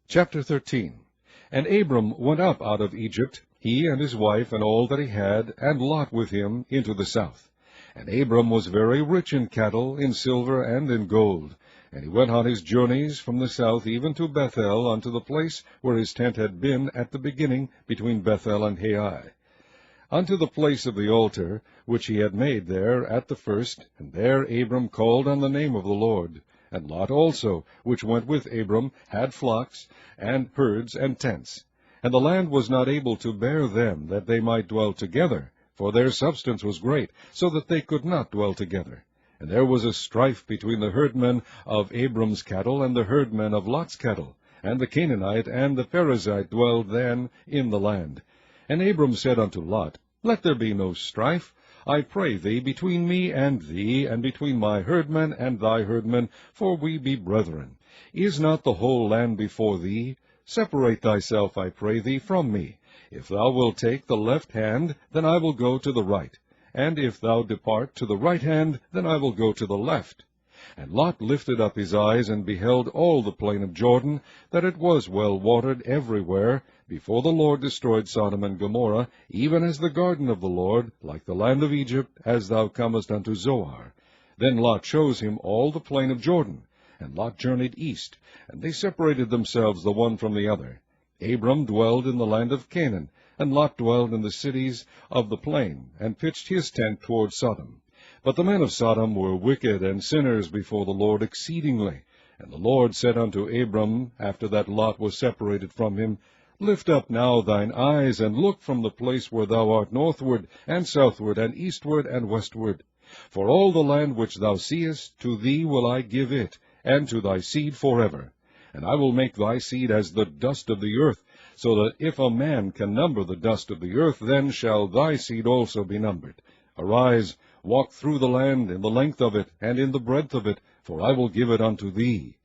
Chapter 13. And Abram went up out of Egypt, he and his wife, and all that he had, and Lot with him, into the south. And Abram was very rich in cattle, in silver, and in gold. And he went on his journeys from the south even to Bethel, unto the place where his tent had been at the beginning, between Bethel and Hai, unto the place of the altar, which he had made there at the first, and there Abram called on the name of the Lord. And Lot also, which went with Abram, had flocks, and herds, and tents. And the land was not able to bear them, that they might dwell together, for their substance was great, so that they could not dwell together. And there was a strife between the herdmen of Abram's cattle and the herdmen of Lot's cattle. And the Canaanite and the Perizzite dwelled then in the land. And Abram said unto Lot, Let there be no strife, I pray thee, between me and thee, and between my herdmen and thy herdmen, for we be brethren. Is not the whole land before thee? Separate thyself, I pray thee, from me. If thou wilt take the left hand, then I will go to the right. And if thou depart to the right hand, then I will go to the left. And Lot lifted up his eyes, and beheld all the plain of Jordan, that it was well watered everywhere, before the Lord destroyed Sodom and Gomorrah, even as the garden of the Lord, like the land of Egypt, as thou comest unto Zoar. Then Lot chose him all the plain of Jordan. And Lot journeyed east, and they separated themselves the one from the other. Abram dwelled in the land of Canaan, and Lot dwelled in the cities of the plain, and pitched his tent toward Sodom. But the men of Sodom were wicked and sinners before the Lord exceedingly. And the Lord said unto Abram, after that Lot was separated from him, Lift up now thine eyes, and look from the place where thou art northward, and southward, and eastward, and westward. For all the land which thou seest, to thee will I give it, and to thy seed forever. And I will make thy seed as the dust of the earth, so that if a man can number the dust of the earth, then shall thy seed also be numbered. Arise, walk through the land, in the length of it, and in the breadth of it, for I will give it unto thee.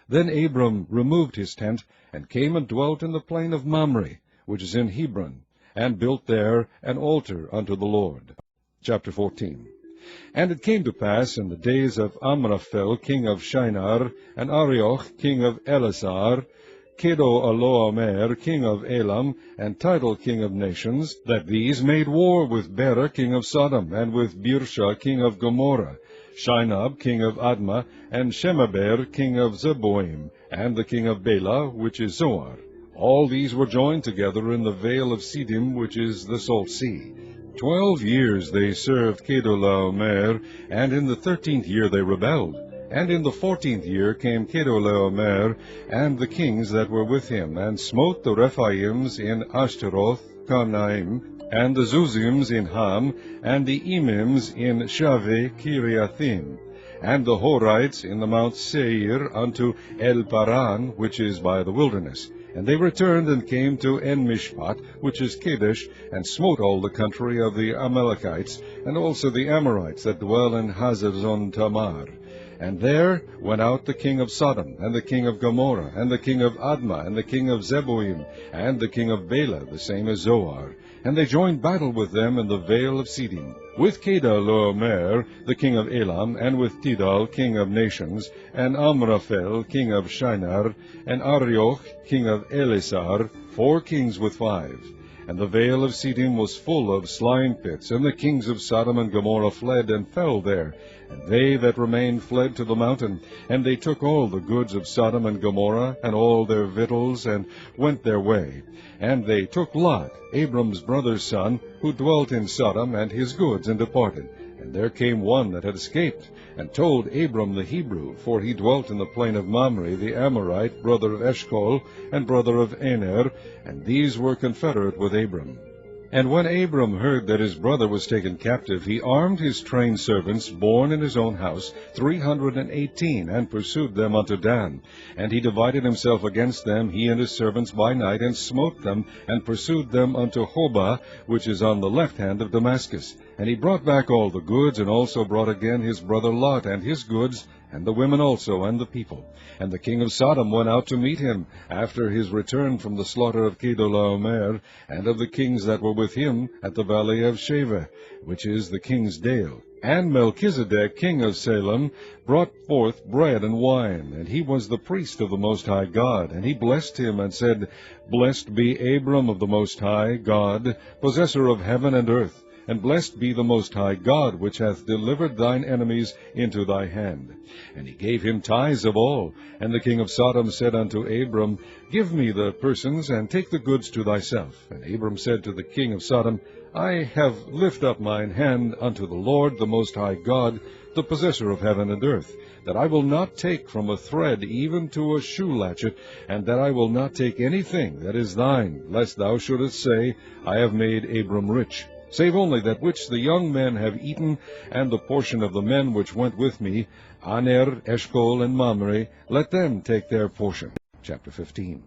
Then Abram removed his tent, and came and dwelt in the plain of Mamre, which is in Hebron, and built there an altar unto the Lord. Chapter 14. And it came to pass in the days of Amraphel king of Shinar, and Arioch king of Elasar, Kedorlaomer king of Elam, and Tidal king of nations, that these made war with Bera king of Sodom, and with Birsha king of Gomorrah, Shinab king of Admah, and Shemaber king of Zeboim, and the king of Bela, which is Zoar. All these were joined together in the vale of Siddim, which is the salt sea. 12 years they served Kedorlaomer, and in the 13th year they rebelled. And in the 14th year came Kedorlaomer, and the kings that were with him, and smote the Rephaims in Ashtaroth, Karnaim, and the Zuzims in Ham, and the Emims in Shaveh Kiriathim, and the Horites in the Mount Seir unto El-Paran, which is by the wilderness. And they returned and came to En-Mishpat, which is Kadesh, and smote all the country of the Amalekites, and also the Amorites that dwell in Hazazon Tamar. And there went out the king of Sodom, and the king of Gomorrah, and the king of Admah, and the king of Zeboim, and the king of Bela, the same as Zoar. And they joined battle with them in the vale of Siddim, with Kedorlaomer, the king of Elam, and with Tidal, king of nations, and Amraphel, king of Shinar, and Arioch, king of Elisar, 4 kings with 5. And the vale of Siddim was full of slime pits, and the kings of Sodom and Gomorrah fled and fell there. And they that remained fled to the mountain. And they took all the goods of Sodom and Gomorrah, and all their victuals, and went their way. And they took Lot, Abram's brother's son, who dwelt in Sodom, and his goods, and departed. And there came one that had escaped, and told Abram the Hebrew, for he dwelt in the plain of Mamre, the Amorite, brother of Eshcol, and brother of Aner, and these were confederate with Abram. And when Abram heard that his brother was taken captive, he armed his trained servants, born in his own house, 318, and pursued them unto Dan. And he divided himself against them, he and his servants, by night, and smote them, and pursued them unto Hobah, which is on the left hand of Damascus. And he brought back all the goods, and also brought again his brother Lot, and his goods, and the women also, and the people. And the king of Sodom went out to meet him, after his return from the slaughter of Kedorlaomer, and of the kings that were with him, at the valley of Shaveh, which is the king's dale. And Melchizedek, king of Salem, brought forth bread and wine, and he was the priest of the Most High God. And he blessed him, and said, Blessed be Abram of the Most High God, possessor of heaven and earth. And blessed be the Most High God, which hath delivered thine enemies into thy hand. And he gave him tithes of all. And the king of Sodom said unto Abram, Give me the persons, and take the goods to thyself. And Abram said to the king of Sodom, I have lift up mine hand unto the Lord, the Most High God, the possessor of heaven and earth, that I will not take from a thread even to a shoe latchet, and that I will not take anything that is thine, lest thou shouldest say, I have made Abram rich. Save only that which the young men have eaten, and the portion of the men which went with me, Aner, Eshcol, and Mamre, let them take their portion. Chapter 15.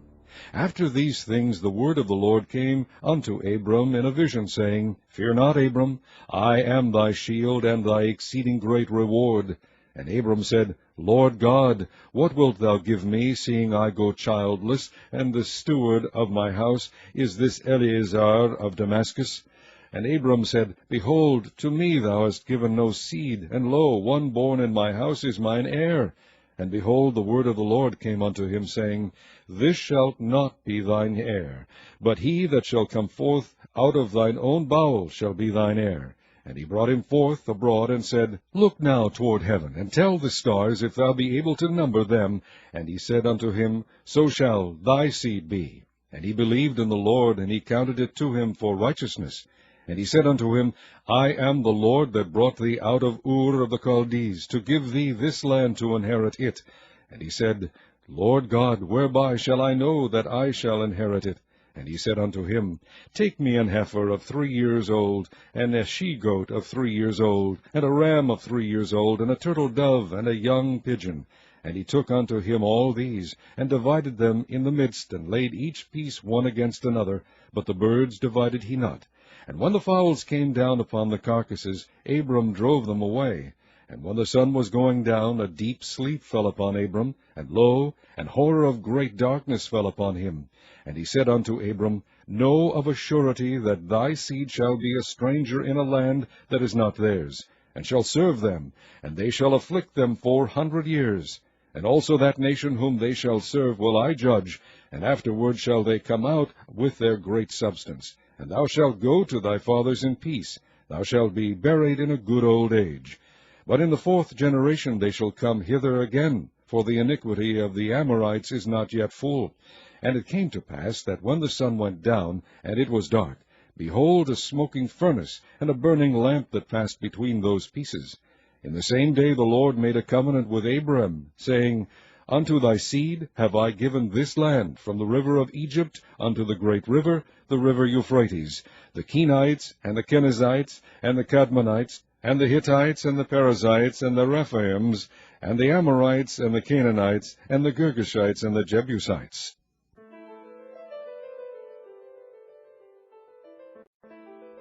After these things the word of the Lord came unto Abram in a vision, saying, Fear not, Abram, I am thy shield, and thy exceeding great reward. And Abram said, Lord God, what wilt thou give me, seeing I go childless, and the steward of my house is this Eleazar of Damascus? And Abram said, Behold, to me thou hast given no seed, and lo, one born in my house is mine heir. And behold, the word of the Lord came unto him, saying, This shalt not be thine heir, but he that shall come forth out of thine own bowels shall be thine heir. And he brought him forth abroad, and said, Look now toward heaven, and tell the stars, if thou be able to number them. And he said unto him, So shall thy seed be. And he believed in the Lord, and he counted it to him for righteousness. And he said unto him, I am the Lord that brought thee out of Ur of the Chaldees, to give thee this land to inherit it. And he said, Lord God, whereby shall I know that I shall inherit it? And he said unto him, Take me an heifer of 3 years old, and a she-goat of 3 years old, and a ram of 3 years old, and a turtle-dove, and a young pigeon. And he took unto him all these, and divided them in the midst, and laid each piece one against another, but the birds divided he not. And when the fowls came down upon the carcasses, Abram drove them away. And when the sun was going down, a deep sleep fell upon Abram, and lo, an horror of great darkness fell upon him. And he said unto Abram, Know of a surety that thy seed shall be a stranger in a land that is not theirs, and shall serve them, and they shall afflict them 400 years. And also that nation whom they shall serve will I judge, and afterward shall they come out with their great substance. And thou shalt go to thy fathers in peace. Thou shalt be buried in a good old age. But in the 4th generation they shall come hither again, for the iniquity of the Amorites is not yet full. And it came to pass that when the sun went down, and it was dark, behold, a smoking furnace, and a burning lamp that passed between those pieces. In the same day the Lord made a covenant with Abram, saying, Unto thy seed have I given this land, from the river of Egypt unto the great river, the river Euphrates, the Kenites, and the Kenizzites, and the Kadmonites, and the Hittites, and the Perizzites, and the Rephaims, and the Amorites, and the Canaanites, and the Girgashites, and the Jebusites.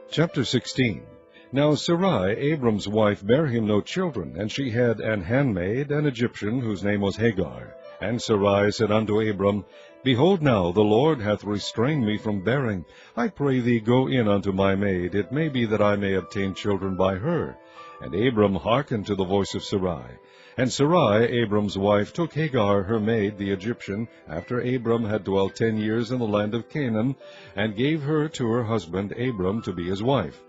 Chapter 16. Now Sarai, Abram's wife, bare him no children, and she had an handmaid, an Egyptian, whose name was Hagar. And Sarai said unto Abram, Behold now, the Lord hath restrained me from bearing. I pray thee, go in unto my maid. It may be that I may obtain children by her. And Abram hearkened to the voice of Sarai. And Sarai, Abram's wife, took Hagar her maid, the Egyptian, after Abram had dwelt 10 years in the land of Canaan, and gave her to her husband Abram to be his wife.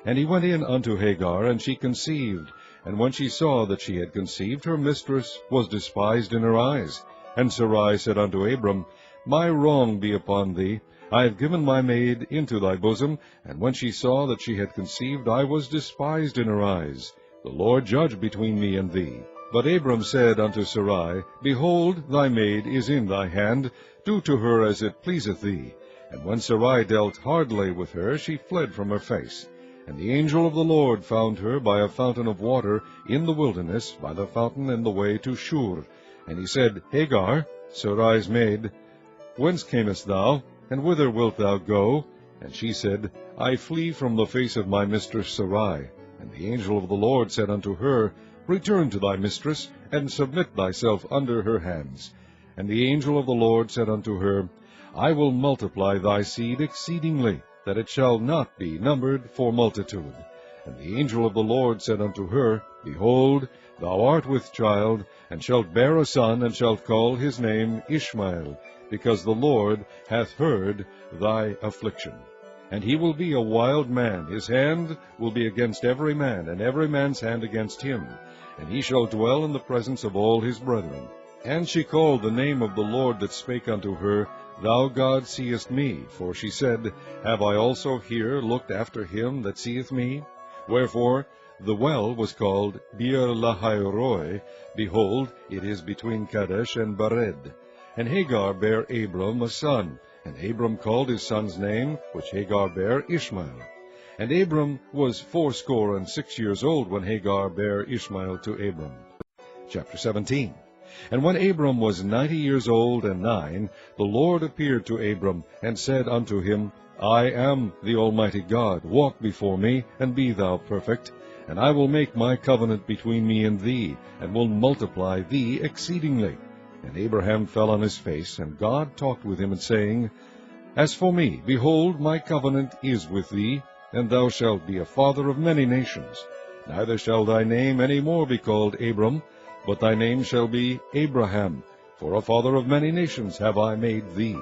And he went in unto Hagar, and she conceived. And when she saw that she had conceived, her mistress was despised in her eyes. And Sarai said unto Abram, My wrong be upon thee. I have given my maid into thy bosom, and when she saw that she had conceived, I was despised in her eyes. The Lord judge between me and thee. But Abram said unto Sarai, Behold, thy maid is in thy hand. Do to her as it pleaseth thee. And when Sarai dealt hardly with her, she fled from her face. And the angel of the Lord found her by a fountain of water in the wilderness, by the fountain in the way to Shur. And he said, Hagar, Sarai's maid, whence camest thou, and whither wilt thou go? And she said, I flee from the face of my mistress Sarai. And the angel of the Lord said unto her, Return to thy mistress, and submit thyself under her hands. And the angel of the Lord said unto her, I will multiply thy seed exceedingly, that it shall not be numbered for multitude. And the angel of the Lord said unto her, Behold, thou art with child, and shalt bear a son, and shalt call his name Ishmael, because the Lord hath heard thy affliction. And he will be a wild man, his hand will be against every man, and every man's hand against him. And he shall dwell in the presence of all his brethren. And she called the name of the Lord that spake unto her, Thou God seest me. For she said, Have I also here looked after him that seeth me? Wherefore the well was called Beer Lahairoi. Behold, it is between Kadesh and Bered. And Hagar bare Abram a son, and Abram called his son's name, which Hagar bare, Ishmael. And Abram was 86 years old when Hagar bare Ishmael to Abram. Chapter 17. And when Abram was 90 years old and 9, the Lord appeared to Abram, and said unto him, I am the Almighty God. Walk before me, and be thou perfect. And I will make my covenant between me and thee, and will multiply thee exceedingly. And Abraham fell on his face, and God talked with him, saying, As for me, behold, my covenant is with thee, and thou shalt be a father of many nations. Neither shall thy name any more be called Abram, but thy name shall be Abraham, for a father of many nations have I made thee.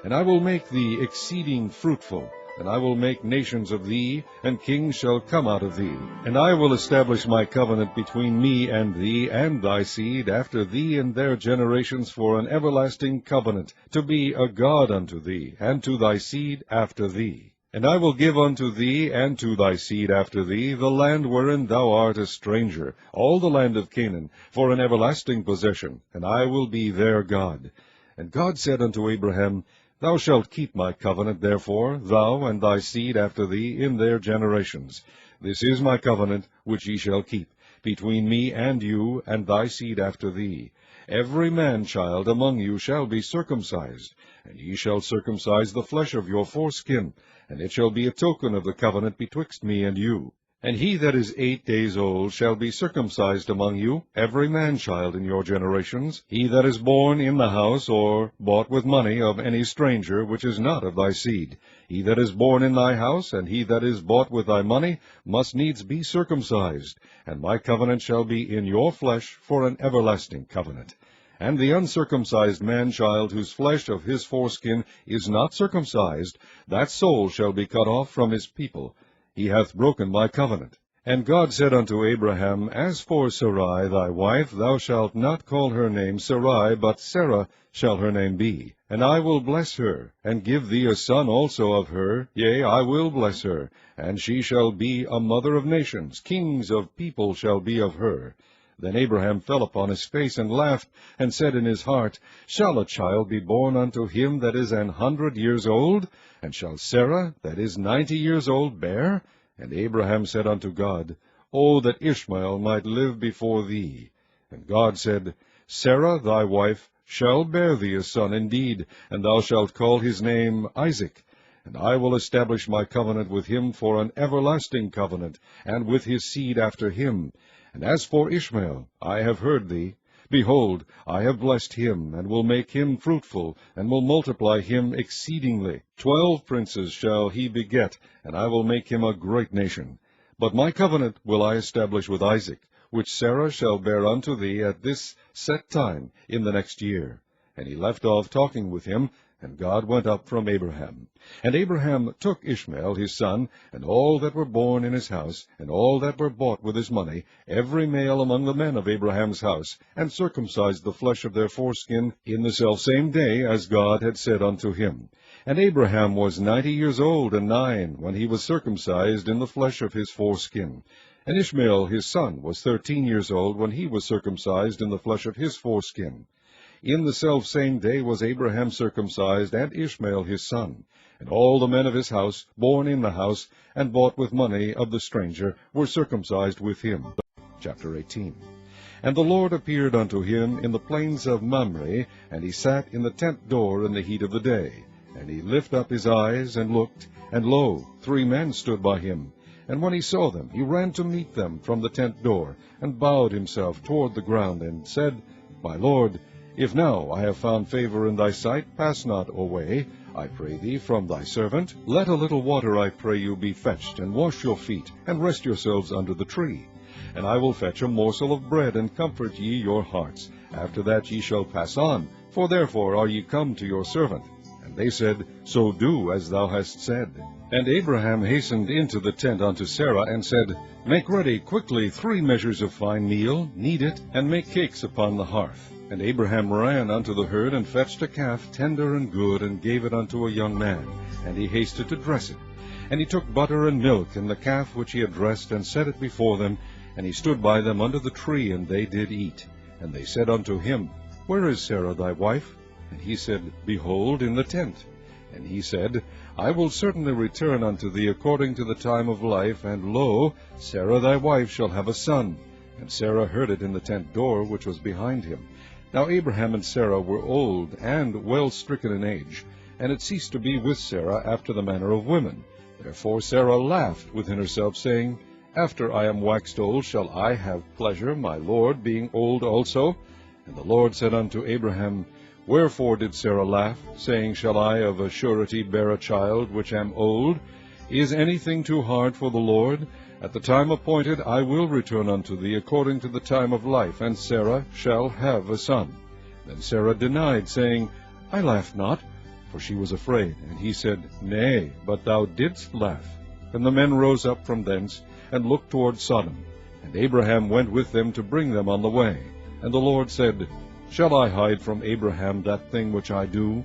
And I will make thee exceeding fruitful, and I will make nations of thee, and kings shall come out of thee. And I will establish my covenant between me and thee, and thy seed after thee in their generations, for an everlasting covenant, to be a God unto thee, and to thy seed after thee. And I will give unto thee, and to thy seed after thee, the land wherein thou art a stranger, all the land of Canaan, for an everlasting possession, and I will be their God. And God said unto Abraham, Thou shalt keep my covenant, therefore, thou and thy seed after thee in their generations. This is my covenant which ye shall keep, between me and you, and thy seed after thee. Every man-child among you shall be circumcised, and ye shall circumcise the flesh of your foreskin, and it shall be a token of the covenant betwixt me and you. And he that is 8 days old shall be circumcised among you, every man-child in your generations, he that is born in the house, or bought with money of any stranger, which is not of thy seed. He that is born in thy house, and he that is bought with thy money, must needs be circumcised. And my covenant shall be in your flesh for an everlasting covenant. And the uncircumcised man-child, whose flesh of his foreskin is not circumcised, that soul shall be cut off from his people. He hath broken my covenant. And God said unto Abraham, As for Sarai thy wife, thou shalt not call her name Sarai, but Sarah shall her name be. And I will bless her, and give thee a son also of her. Yea, I will bless her, and she shall be a mother of nations. Kings of people shall be of her. Then Abraham fell upon his face, and laughed, and said in his heart, Shall a child be born unto him that is 100 years old? And shall Sarah, that is 90 years old, bear? And Abraham said unto God, O that Ishmael might live before thee. And God said, Sarah thy wife shall bear thee a son indeed, and thou shalt call his name Isaac. And I will establish my covenant with him for an everlasting covenant, and with his seed after him. And as for Ishmael, I have heard thee. Behold, I have blessed him, and will make him fruitful, and will multiply him exceedingly. 12 princes shall he beget, and I will make him a great nation. But my covenant will I establish with Isaac, which Sarah shall bear unto thee at this set time in the next year. And he left off talking with him, and God went up from Abraham. And Abraham took Ishmael his son, and all that were born in his house, and all that were bought with his money, every male among the men of Abraham's house, and circumcised the flesh of their foreskin in the selfsame day, as God had said unto him. And Abraham was 90 years old and 9, when he was circumcised in the flesh of his foreskin. And Ishmael his son was 13 years old, when he was circumcised in the flesh of his foreskin. In the selfsame day was Abraham circumcised, and Ishmael his son. And all the men of his house, born in the house, and bought with money of the stranger, were circumcised with him. Chapter 18. And the Lord appeared unto him in the plains of Mamre, and he sat in the tent door in the heat of the day. And he lifted up his eyes, and looked, and lo, 3 men stood by him. And when he saw them, he ran to meet them from the tent door, and bowed himself toward the ground, and said, My Lord, if now I have found favor in thy sight, pass not away, I pray thee, from thy servant. Let a little water, I pray you, be fetched, and wash your feet, and rest yourselves under the tree. And I will fetch a morsel of bread, and comfort ye your hearts. After that ye shall pass on, for therefore are ye come to your servant. And they said, So do as thou hast said. And Abraham hastened into the tent unto Sarah, and said, Make ready quickly 3 measures of fine meal, knead it, and make cakes upon the hearth. And Abraham ran unto the herd, and fetched a calf tender and good, and gave it unto a young man, and he hasted to dress it. And he took butter and milk, and the calf which he had dressed, and set it before them. And he stood by them under the tree, and they did eat. And they said unto him, Where is Sarah thy wife? And he said, Behold, in the tent. And he said, I will certainly return unto thee according to the time of life, and lo, Sarah thy wife shall have a son. And Sarah heard it in the tent door which was behind him. Now Abraham and Sarah were old, and well stricken in age, and it ceased to be with Sarah after the manner of women. Therefore Sarah laughed within herself, saying, After I am waxed old shall I have pleasure, my Lord being old also? And the Lord said unto Abraham, Wherefore did Sarah laugh, saying, Shall I of a surety bear a child, which am old? Is anything too hard for the Lord? At the time appointed I will return unto thee according to the time of life, and Sarah shall have a son. Then Sarah denied, saying, I laughed not, for she was afraid. And he said, Nay, but thou didst laugh. And the men rose up from thence, and looked toward Sodom. And Abraham went with them to bring them on the way. And the Lord said, Shall I hide from Abraham that thing which I do?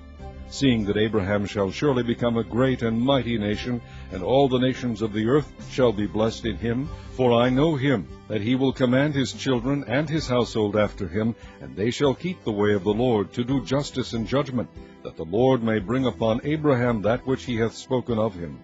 Seeing that Abraham shall surely become a great and mighty nation, and all the nations of the earth shall be blessed in him. For I know him, that he will command his children and his household after him, and they shall keep the way of the Lord, to do justice and judgment, that the Lord may bring upon Abraham that which he hath spoken of him.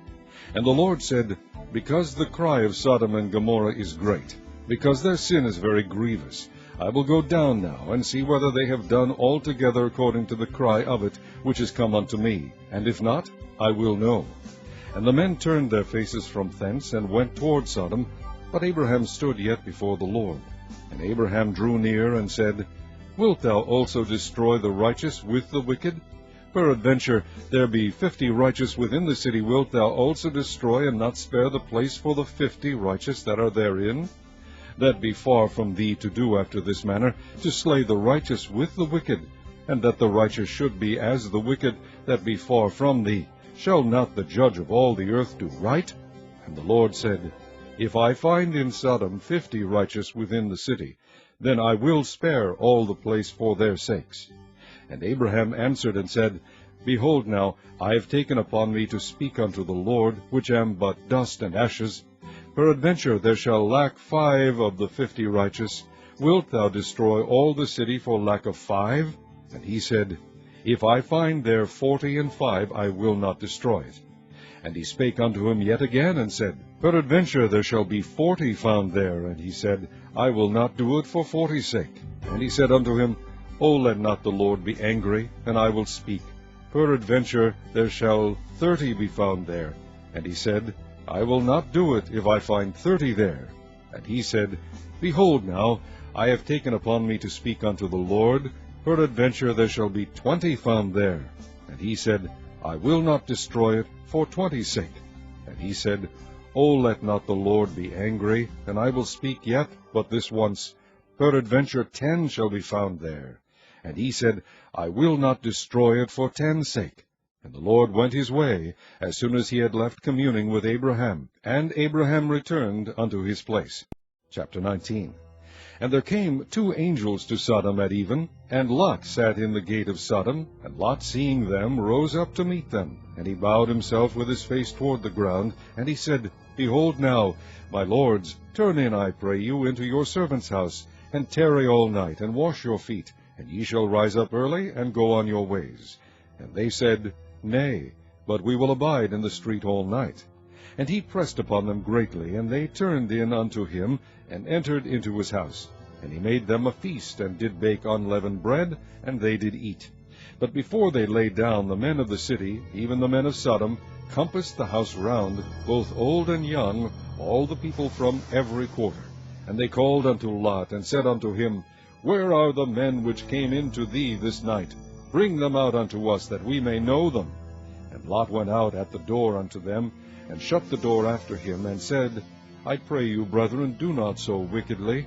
And the Lord said, Because the cry of Sodom and Gomorrah is great, because their sin is very grievous, I will go down now, and see whether they have done altogether according to the cry of it, which is come unto me. And if not, I will know. And the men turned their faces from thence, and went toward Sodom. But Abraham stood yet before the Lord. And Abraham drew near, and said, Wilt thou also destroy the righteous with the wicked? Peradventure there be 50 righteous within the city. Wilt thou also destroy, and not spare the place for the 50 righteous that are therein? That be far from thee to do after this manner, to slay the righteous with the wicked, and that the righteous should be as the wicked, that be far from thee. Shall not the judge of all the earth do right? And the Lord said, If I find in Sodom 50 righteous within the city, then I will spare all the place for their sakes. And Abraham answered and said, Behold now, I have taken upon me to speak unto the Lord, which am but dust and ashes. Peradventure there shall lack 5 of the 50 righteous. Wilt thou destroy all the city for lack of 5? And he said, If I find there 40 and 5, I will not destroy it. And he spake unto him yet again, and said, Peradventure there shall be 40 found there. And he said, I will not do it for 40's sake. And he said unto him, O let not the Lord be angry, and I will speak. Peradventure there shall 30 be found there. And he said, I will not do it, if I find 30 there. And he said, Behold now, I have taken upon me to speak unto the Lord. Peradventure there shall be 20 found there. And he said, I will not destroy it for 20's sake. And he said, O let not the Lord be angry, and I will speak yet but this once. Peradventure 10 shall be found there. And he said, I will not destroy it for 10's sake. And the Lord went his way, as soon as he had left communing with Abraham. And Abraham returned unto his place. Chapter 19. And there came 2 angels to Sodom at even, and Lot sat in the gate of Sodom. And Lot, seeing them, rose up to meet them. And he bowed himself with his face toward the ground. And he said, Behold now, my lords, turn in, I pray you, into your servant's house, and tarry all night, and wash your feet, and ye shall rise up early, and go on your ways. And they said, Nay, but we will abide in the street all night. And he pressed upon them greatly, and they turned in unto him, and entered into his house. And he made them a feast, and did bake unleavened bread, and they did eat. But before they lay down, the men of the city, even the men of Sodom, compassed the house round, both old and young, all the people from every quarter. And they called unto Lot, and said unto him, Where are the men which came in to thee this night? Bring them out unto us, that we may know them. And Lot went out at the door unto them, and shut the door after him, and said, I pray you, brethren, do not so wickedly.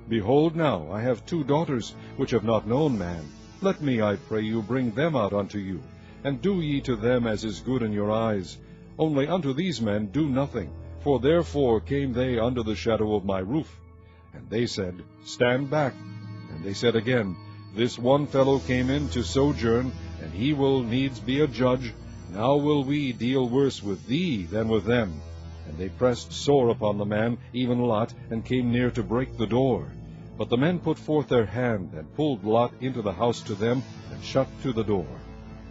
Behold now, I have 2 daughters, which have not known man. Let me, I pray you, bring them out unto you, and do ye to them as is good in your eyes. Only unto these men do nothing, for therefore came they under the shadow of my roof. And they said, Stand back. And they said again, This one fellow came in to sojourn, and he will needs be a judge. Now will we deal worse with thee than with them. And they pressed sore upon the man, even Lot, and came near to break the door. But the men put forth their hand, and pulled Lot into the house to them, and shut to the door.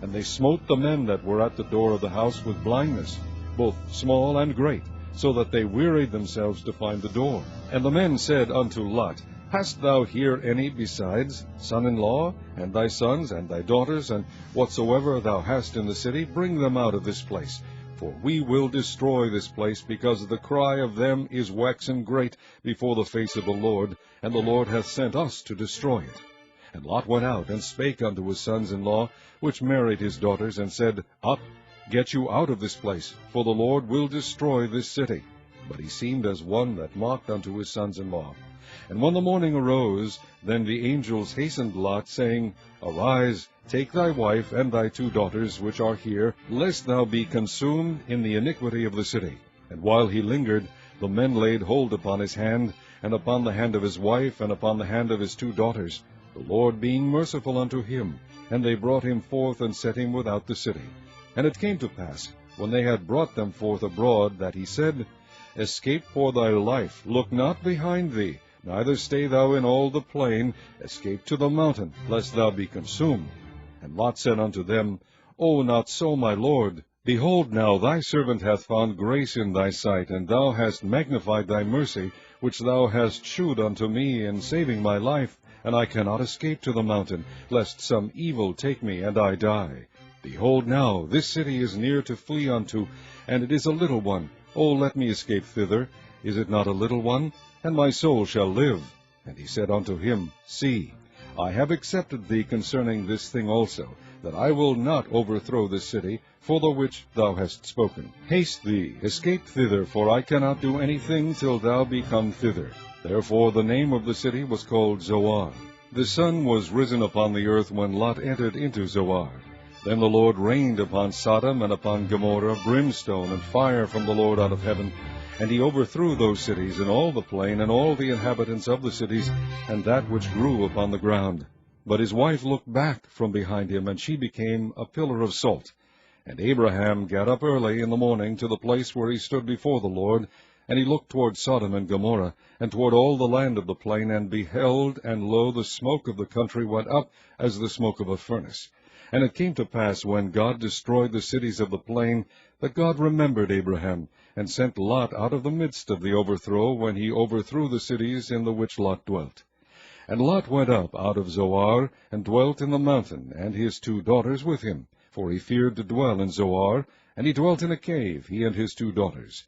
And they smote the men that were at the door of the house with blindness, both small and great, so that they wearied themselves to find the door. And the men said unto Lot, Hast thou here any besides, son-in-law, and thy sons, and thy daughters, and whatsoever thou hast in the city? Bring them out of this place. For we will destroy this place, because the cry of them is waxen great before the face of the Lord, and the Lord hath sent us to destroy it. And Lot went out, and spake unto his sons-in-law, which married his daughters, and said, Up, get you out of this place, for the Lord will destroy this city. But he seemed as one that mocked unto his sons-in-law. And when the morning arose, then the angels hastened Lot, saying, Arise, take thy wife and thy 2 daughters which are here, lest thou be consumed in the iniquity of the city. And while he lingered, the men laid hold upon his hand, and upon the hand of his wife, and upon the hand of his 2 daughters, the Lord being merciful unto him. And they brought him forth, and set him without the city. And it came to pass, when they had brought them forth abroad, that he said, Escape for thy life, look not behind thee, neither stay thou in all the plain, escape to the mountain, lest thou be consumed. And Lot said unto them, O, not so, my lord. Behold now, thy servant hath found grace in thy sight, and thou hast magnified thy mercy, which thou hast shewed unto me in saving my life, and I cannot escape to the mountain, lest some evil take me, and I die. Behold now, this city is near to flee unto, and it is a little one. O, let me escape thither. Is it not a little one? And my soul shall live. And he said unto him, See, I have accepted thee concerning this thing also, that I will not overthrow this city, for the which thou hast spoken. Haste thee, escape thither, for I cannot do anything till thou be come thither. Therefore the name of the city was called Zoar. The sun was risen upon the earth when Lot entered into Zoar. Then the Lord rained upon Sodom and upon Gomorrah brimstone and fire from the Lord out of heaven, and he overthrew those cities, and all the plain, and all the inhabitants of the cities, and that which grew upon the ground. But his wife looked back from behind him, and she became a pillar of salt. And Abraham got up early in the morning to the place where he stood before the Lord, and he looked toward Sodom and Gomorrah, and toward all the land of the plain, and beheld, and lo, the smoke of the country went up as the smoke of a furnace. And it came to pass, when God destroyed the cities of the plain, that God remembered Abraham, and sent Lot out of the midst of the overthrow, when he overthrew the cities in the which Lot dwelt. And Lot went up out of Zoar, and dwelt in the mountain, and his 2 daughters with him, for he feared to dwell in Zoar, and he dwelt in a cave, he and his 2 daughters.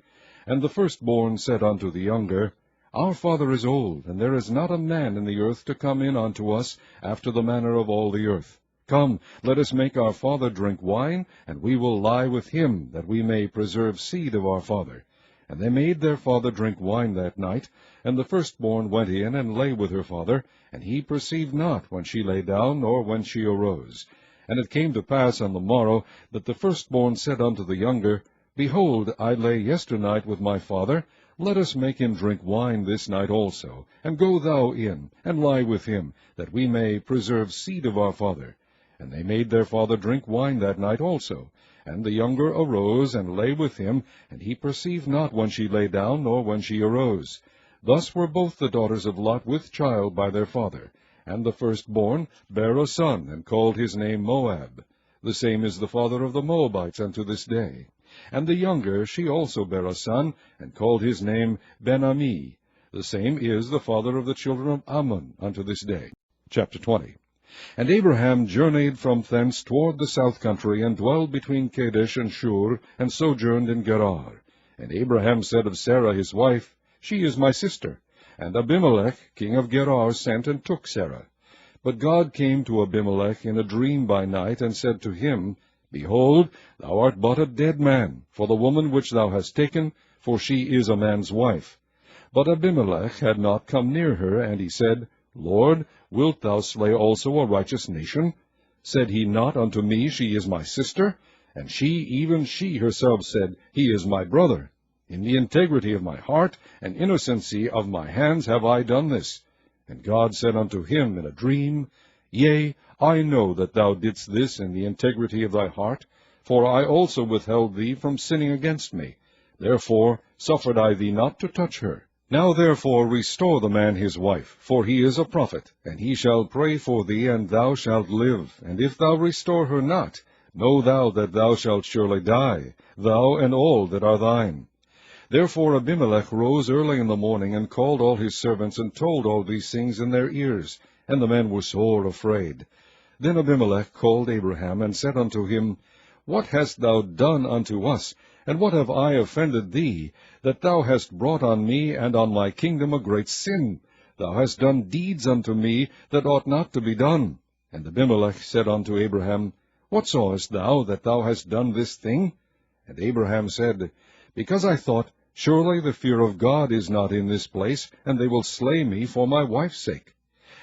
And the firstborn said unto the younger, Our father is old, and there is not a man in the earth to come in unto us after the manner of all the earth. Come, let us make our father drink wine, and we will lie with him, that we may preserve seed of our father. And they made their father drink wine that night, and the firstborn went in and lay with her father, and he perceived not when she lay down, nor when she arose. And it came to pass on the morrow, that the firstborn said unto the younger, Behold, I lay yesternight with my father, let us make him drink wine this night also, and go thou in, and lie with him, that we may preserve seed of our father. And they made their father drink wine that night also. And the younger arose, and lay with him, and he perceived not when she lay down, nor when she arose. Thus were both the daughters of Lot with child by their father. And the firstborn bare a son, and called his name Moab. The same is the father of the Moabites unto this day. And the younger, she also bare a son, and called his name Ben-Ammi. The same is the father of the children of Ammon unto this day. Chapter 20. And Abraham journeyed from thence toward the south country, and dwelled between Kadesh and Shur, and sojourned in Gerar. And Abraham said of Sarah his wife, She is my sister. And Abimelech king of Gerar sent and took Sarah. But God came to Abimelech in a dream by night, and said to him, Behold, thou art but a dead man, for the woman which thou hast taken, for she is a man's wife. But Abimelech had not come near her, and he said, Lord, wilt thou slay also a righteous nation? Said he not unto me, She is my sister? And she, even she herself, said, He is my brother. In the integrity of my heart and innocency of my hands have I done this. And God said unto him in a dream, Yea, I know that thou didst this in the integrity of thy heart, for I also withheld thee from sinning against me. Therefore suffered I thee not to touch her. Now therefore restore the man his wife, for he is a prophet, and he shall pray for thee, and thou shalt live. And if thou restore her not, know thou that thou shalt surely die, thou and all that are thine. Therefore Abimelech rose early in the morning, and called all his servants, and told all these things in their ears. And the men were sore afraid. Then Abimelech called Abraham, and said unto him, What hast thou done unto us, and what have I offended thee, that thou hast brought on me and on my kingdom a great sin? Thou hast done deeds unto me that ought not to be done. And Abimelech said unto Abraham, What sawest thou that thou hast done this thing? And Abraham said, Because I thought, Surely the fear of God is not in this place, and they will slay me for my wife's sake.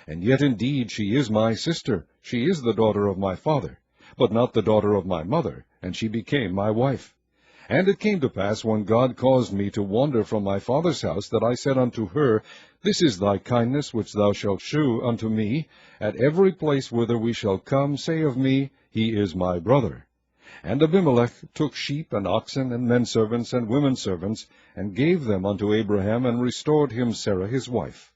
And yet indeed she is my sister, she is the daughter of my father, but not the daughter of my mother, and she became my wife. And it came to pass, when God caused me to wander from my father's house, that I said unto her, This is thy kindness which thou shalt shew unto me. At every place whither we shall come, say of me, He is my brother. And Abimelech took sheep and oxen, and men servants and women servants, and gave them unto Abraham, and restored him Sarah his wife.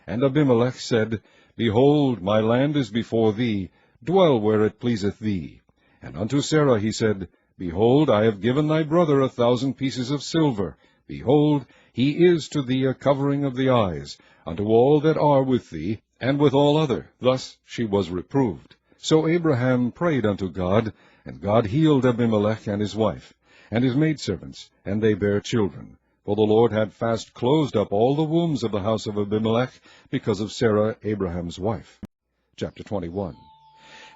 And Abimelech said, Behold, my land is before thee, dwell where it pleaseth thee. And unto Sarah he said, Behold, I have given thy brother 1,000 pieces of silver. Behold, he is to thee a covering of the eyes, unto all that are with thee, and with all other. Thus she was reproved. So Abraham prayed unto God, and God healed Abimelech and his wife, and his maidservants, and they bare children. For the Lord had fast closed up all the wombs of the house of Abimelech, because of Sarah Abraham's wife. Chapter 21.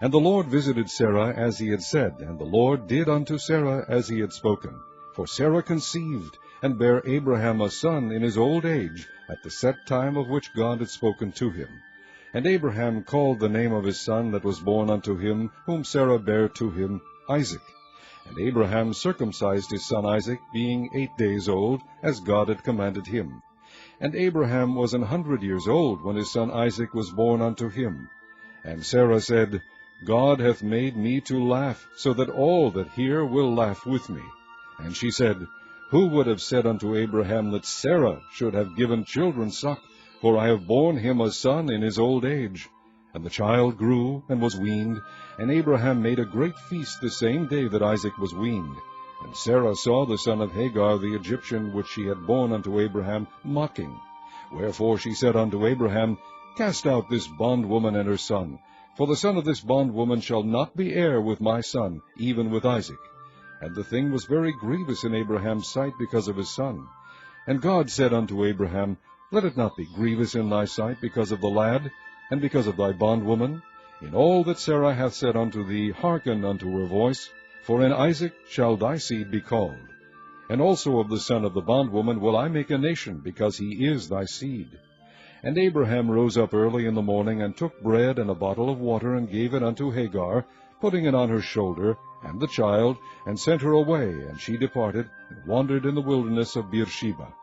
And the Lord visited Sarah as he had said, and the Lord did unto Sarah as he had spoken. For Sarah conceived, and bare Abraham a son in his old age, at the set time of which God had spoken to him. And Abraham called the name of his son that was born unto him, whom Sarah bare to him, Isaac. And Abraham circumcised his son Isaac, being 8 days old, as God had commanded him. And Abraham was 100 years old when his son Isaac was born unto him. And Sarah said, God hath made me to laugh, so that all that hear will laugh with me. And she said, Who would have said unto Abraham that Sarah should have given children suck? For I have borne him a son in his old age. And the child grew, and was weaned, and Abraham made a great feast the same day that Isaac was weaned. And Sarah saw the son of Hagar the Egyptian, which she had borne unto Abraham, mocking. Wherefore she said unto Abraham, Cast out this bondwoman and her son, For the son of this bondwoman shall not be heir with my son, even with Isaac. And the thing was very grievous in Abraham's sight because of his son. And God said unto Abraham, Let it not be grievous in thy sight because of the lad, and because of thy bondwoman. In all that Sarah hath said unto thee, hearken unto her voice, for in Isaac shall thy seed be called. And also of the son of the bondwoman will I make a nation, because he is thy seed. And Abraham rose up early in the morning, and took bread and a bottle of water, and gave it unto Hagar, putting it on her shoulder, and the child, and sent her away, and she departed, and wandered in the wilderness of Beersheba.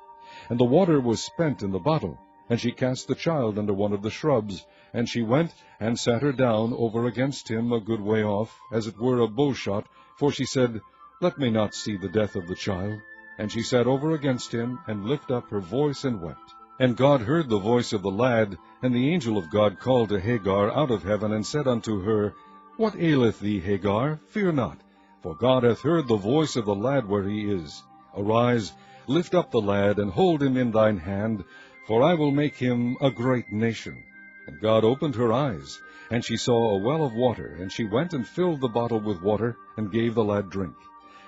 And the water was spent in the bottle, and she cast the child under one of the shrubs, and she went and sat her down over against him a good way off, as it were a bowshot, for she said, Let me not see the death of the child. And she sat over against him, and lifted up her voice, and wept. And God heard the voice of the lad, and the angel of God called to Hagar out of heaven, and said unto her, What aileth thee, Hagar? Fear not, for God hath heard the voice of the lad where he is. Arise, lift up the lad, and hold him in thine hand, for I will make him a great nation. And God opened her eyes, and she saw a well of water, and she went and filled the bottle with water, and gave the lad drink.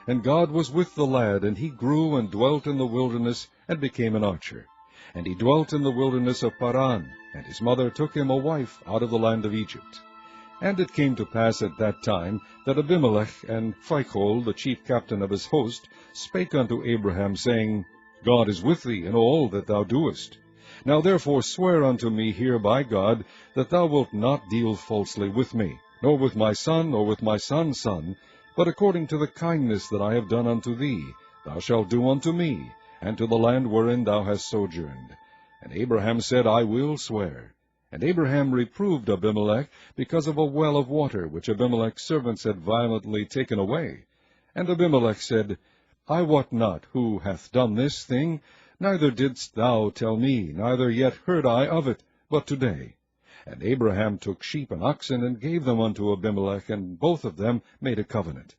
And God was with the lad, and he grew and dwelt in the wilderness, and became an archer. And he dwelt in the wilderness of Paran, and his mother took him a wife out of the land of Egypt. And it came to pass at that time that Abimelech and Phicol, the chief captain of his host, spake unto Abraham, saying, God is with thee in all that thou doest. Now therefore swear unto me here by God, that thou wilt not deal falsely with me, nor with my son, nor with my son's son, but according to the kindness that I have done unto thee, thou shalt do unto me, and to the land wherein thou hast sojourned. And Abraham said, I will swear. And Abraham reproved Abimelech because of a well of water, which Abimelech's servants had violently taken away. And Abimelech said, I wot not who hath done this thing, neither didst thou tell me, neither yet heard I of it, but today. And Abraham took sheep and oxen, and gave them unto Abimelech, and both of them made a covenant.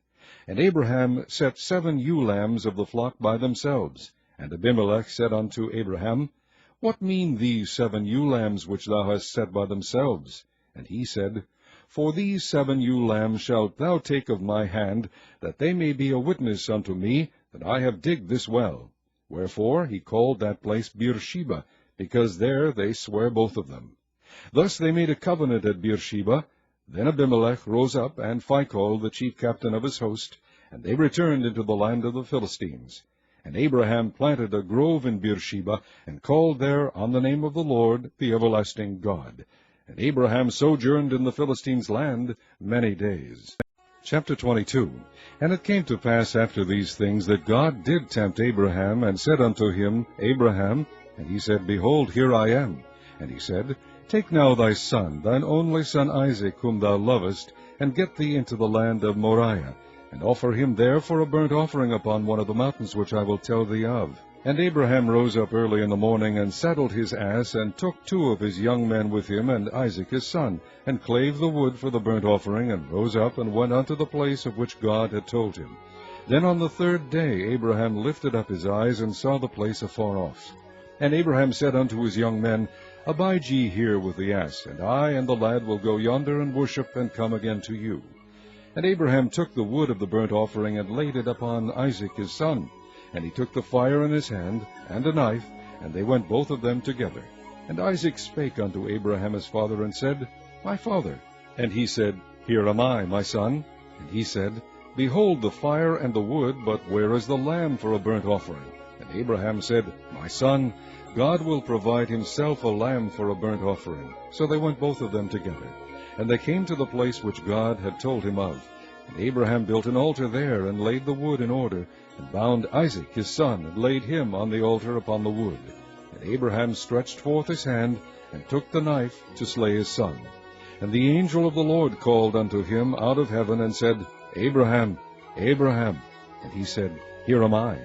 And Abraham set 7 ewe lambs of the flock by themselves. And Abimelech said unto Abraham, What mean these 7 ewe lambs which thou hast set by themselves? And he said, For these 7 ewe lambs shalt thou take of my hand, that they may be a witness unto me that I have digged this well. Wherefore he called that place Beersheba, because there they sware both of them. Thus they made a covenant at Beersheba. Then Abimelech rose up, and Phicol, the chief captain of his host, and they returned into the land of the Philistines. And Abraham planted a grove in Beersheba, and called there on the name of the Lord, the everlasting God. And Abraham sojourned in the Philistines' land many days. Chapter 22. And it came to pass after these things, that God did tempt Abraham, and said unto him, Abraham. And he said, Behold, here I am. And he said, Take now thy son, thine only son Isaac, whom thou lovest, and get thee into the land of Moriah, and offer him there for a burnt offering upon one of the mountains which I will tell thee of. And Abraham rose up early in the morning, and saddled his ass, and took 2 of his young men with him, and Isaac his son, and clave the wood for the burnt offering, and rose up, and went unto the place of which God had told him. Then on the 3rd day Abraham lifted up his eyes, and saw the place afar off. And Abraham said unto his young men, Abide ye here with the ass, and I and the lad will go yonder and worship, and come again to you. And Abraham took the wood of the burnt offering, and laid it upon Isaac his son. And he took the fire in his hand, and a knife, and they went both of them together. And Isaac spake unto Abraham his father, and said, My father. And he said, Here am I, my son. And he said, Behold the fire and the wood, but where is the lamb for a burnt offering? And Abraham said, My son, God will provide himself a lamb for a burnt offering. So they went both of them together. And they came to the place which God had told him of. And Abraham built an altar there, and laid the wood in order, and bound Isaac his son, and laid him on the altar upon the wood. And Abraham stretched forth his hand, and took the knife to slay his son. And the angel of the Lord called unto him out of heaven, and said, Abraham, Abraham. And he said, Here am I.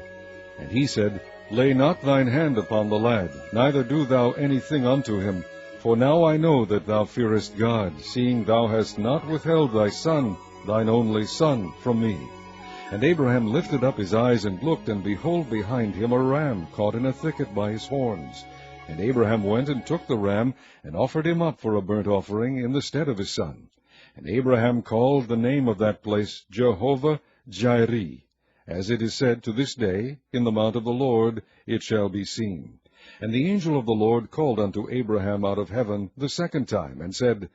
And he said, Lay not thine hand upon the lad, neither do thou anything unto him. For now I know that thou fearest God, seeing thou hast not withheld thy son, thine only son, from me. And Abraham lifted up his eyes, and looked, and behold behind him a ram caught in a thicket by his horns. And Abraham went and took the ram, and offered him up for a burnt offering in the stead of his son. And Abraham called the name of that place Jehovah-Jireh. As it is said to this day, In the mount of the Lord it shall be seen. And the angel of the Lord called unto Abraham out of heaven the second time, and said,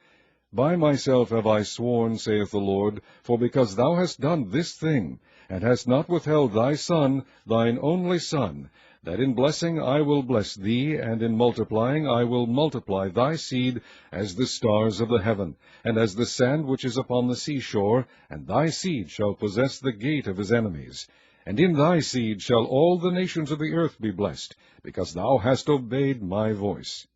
By myself have I sworn, saith the Lord, for because thou hast done this thing, and hast not withheld thy son, thine only son, that in blessing I will bless thee, and in multiplying I will multiply thy seed as the stars of the heaven, and as the sand which is upon the seashore, and thy seed shall possess the gate of his enemies. And in thy seed shall all the nations of the earth be blessed, because thou hast obeyed my voice.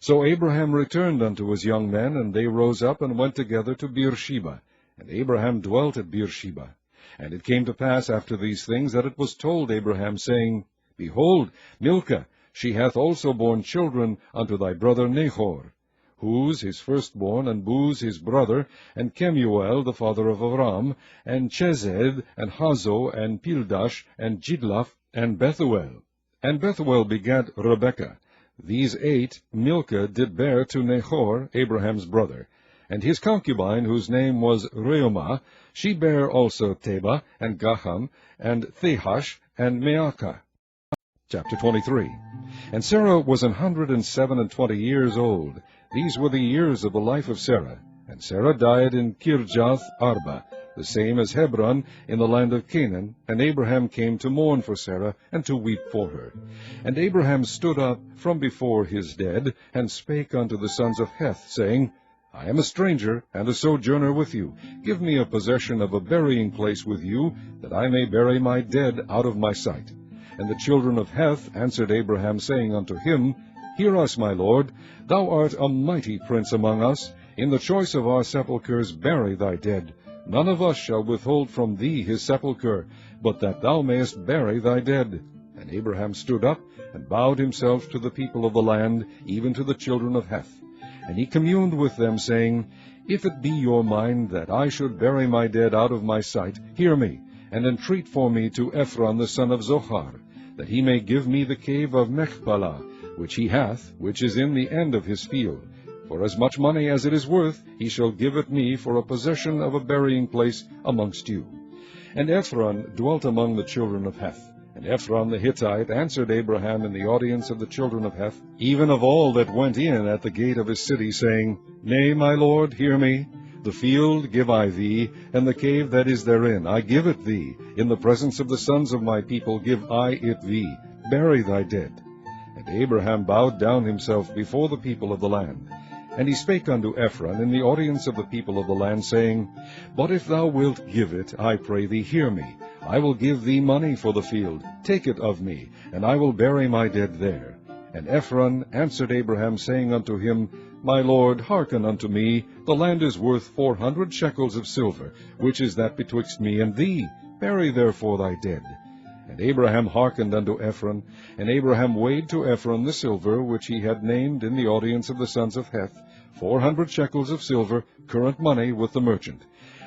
So Abraham returned unto his young men, and they rose up and went together to Beersheba. And Abraham dwelt at Beersheba. And it came to pass after these things, that it was told Abraham, saying, Behold, Milcah, she hath also borne children unto thy brother Nahor, Huz his firstborn, and Buz his brother, and Kemuel the father of Aram, and Chesed, and Hazo, and Pildash, and Jidlaph, and Bethuel. And Bethuel begat Rebekah. These 8 Milcah did bear to Nahor, Abraham's brother. And his concubine, whose name was Reumah, she bare also Teba, and Gaham, and Thehash, and Maacah. Chapter 23. And Sarah was 127 years old. These were the years of the life of Sarah. And Sarah died in Kirjath Arba, the same as Hebron, in the land of Canaan. And Abraham came to mourn for Sarah, and to weep for her. And Abraham stood up from before his dead, and spake unto the sons of Heth, saying, I am a stranger, and a sojourner with you. Give me a possession of a burying place with you, that I may bury my dead out of my sight. And the children of Heth answered Abraham, saying unto him, Hear us, my lord, thou art a mighty prince among us. In the choice of our sepulchres bury thy dead. None of us shall withhold from thee his sepulchre, but that thou mayest bury thy dead. And Abraham stood up, and bowed himself to the people of the land, even to the children of Heth. And he communed with them, saying, If it be your mind that I should bury my dead out of my sight, hear me, and entreat for me to Ephron the son of Zohar, that he may give me the cave of Machpelah, which he hath, which is in the end of his field. For as much money as it is worth, he shall give it me for a possession of a burying place amongst you. And Ephron dwelt among the children of Heth. And Ephron the Hittite answered Abraham in the audience of the children of Heth, even of all that went in at the gate of his city, saying, Nay, my lord, hear me. The field give I thee, and the cave that is therein, I give it thee. In the presence of the sons of my people give I it thee. Bury thy dead. And Abraham bowed down himself before the people of the land. And he spake unto Ephron in the audience of the people of the land, saying, But if thou wilt give it, I pray thee, hear me. I will give thee money for the field. Take it of me, and I will bury my dead there. And Ephron answered Abraham, saying unto him, My lord, hearken unto me. The land is worth 400 shekels of silver, which is that betwixt me and thee. Bury therefore thy dead. And Abraham hearkened unto Ephron, and Abraham weighed to Ephron the silver which he had named in the audience of the sons of Heth, 400 shekels of silver, current money with the merchant.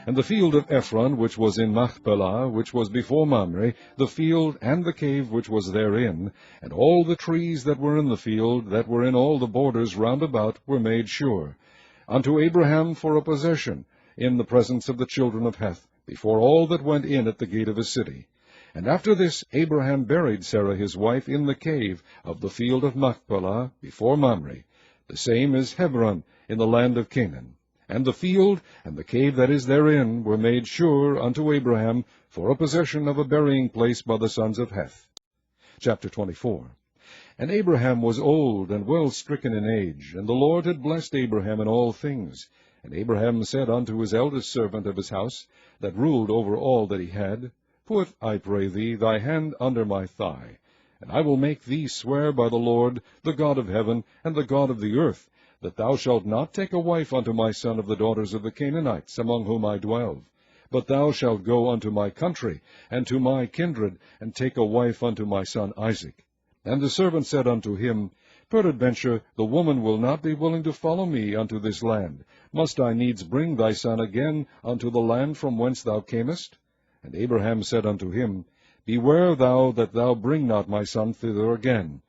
And the field of Ephron, which was in Machpelah, which was before Mamre, the field and the cave which was therein, and all the trees that were in the field, that were in all the borders round about, were made sure, unto Abraham for a possession, in the presence of the children of Heth, before all that went in at the gate of his city. And after this Abraham buried Sarah his wife in the cave of the field of Machpelah, before Mamre. The same is Hebron, in the land of Canaan. And the field and the cave that is therein were made sure unto Abraham for a possession of a burying place by the sons of Heth. Chapter 24. And Abraham was old and well stricken in age, and the Lord had blessed Abraham in all things. And Abraham said unto his eldest servant of his house, that ruled over all that he had, Put, I pray thee, thy hand under my thigh, and I will make thee swear by the Lord, the God of heaven, and the God of the earth, that thou shalt not take a wife unto my son of the daughters of the Canaanites, among whom I dwell. But thou shalt go unto my country, and to my kindred, and take a wife unto my son Isaac. And the servant said unto him, Peradventure the woman will not be willing to follow me unto this land. Must I needs bring thy son again unto the land from whence thou camest? And Abraham said unto him, Beware thou that thou bring not my son thither again.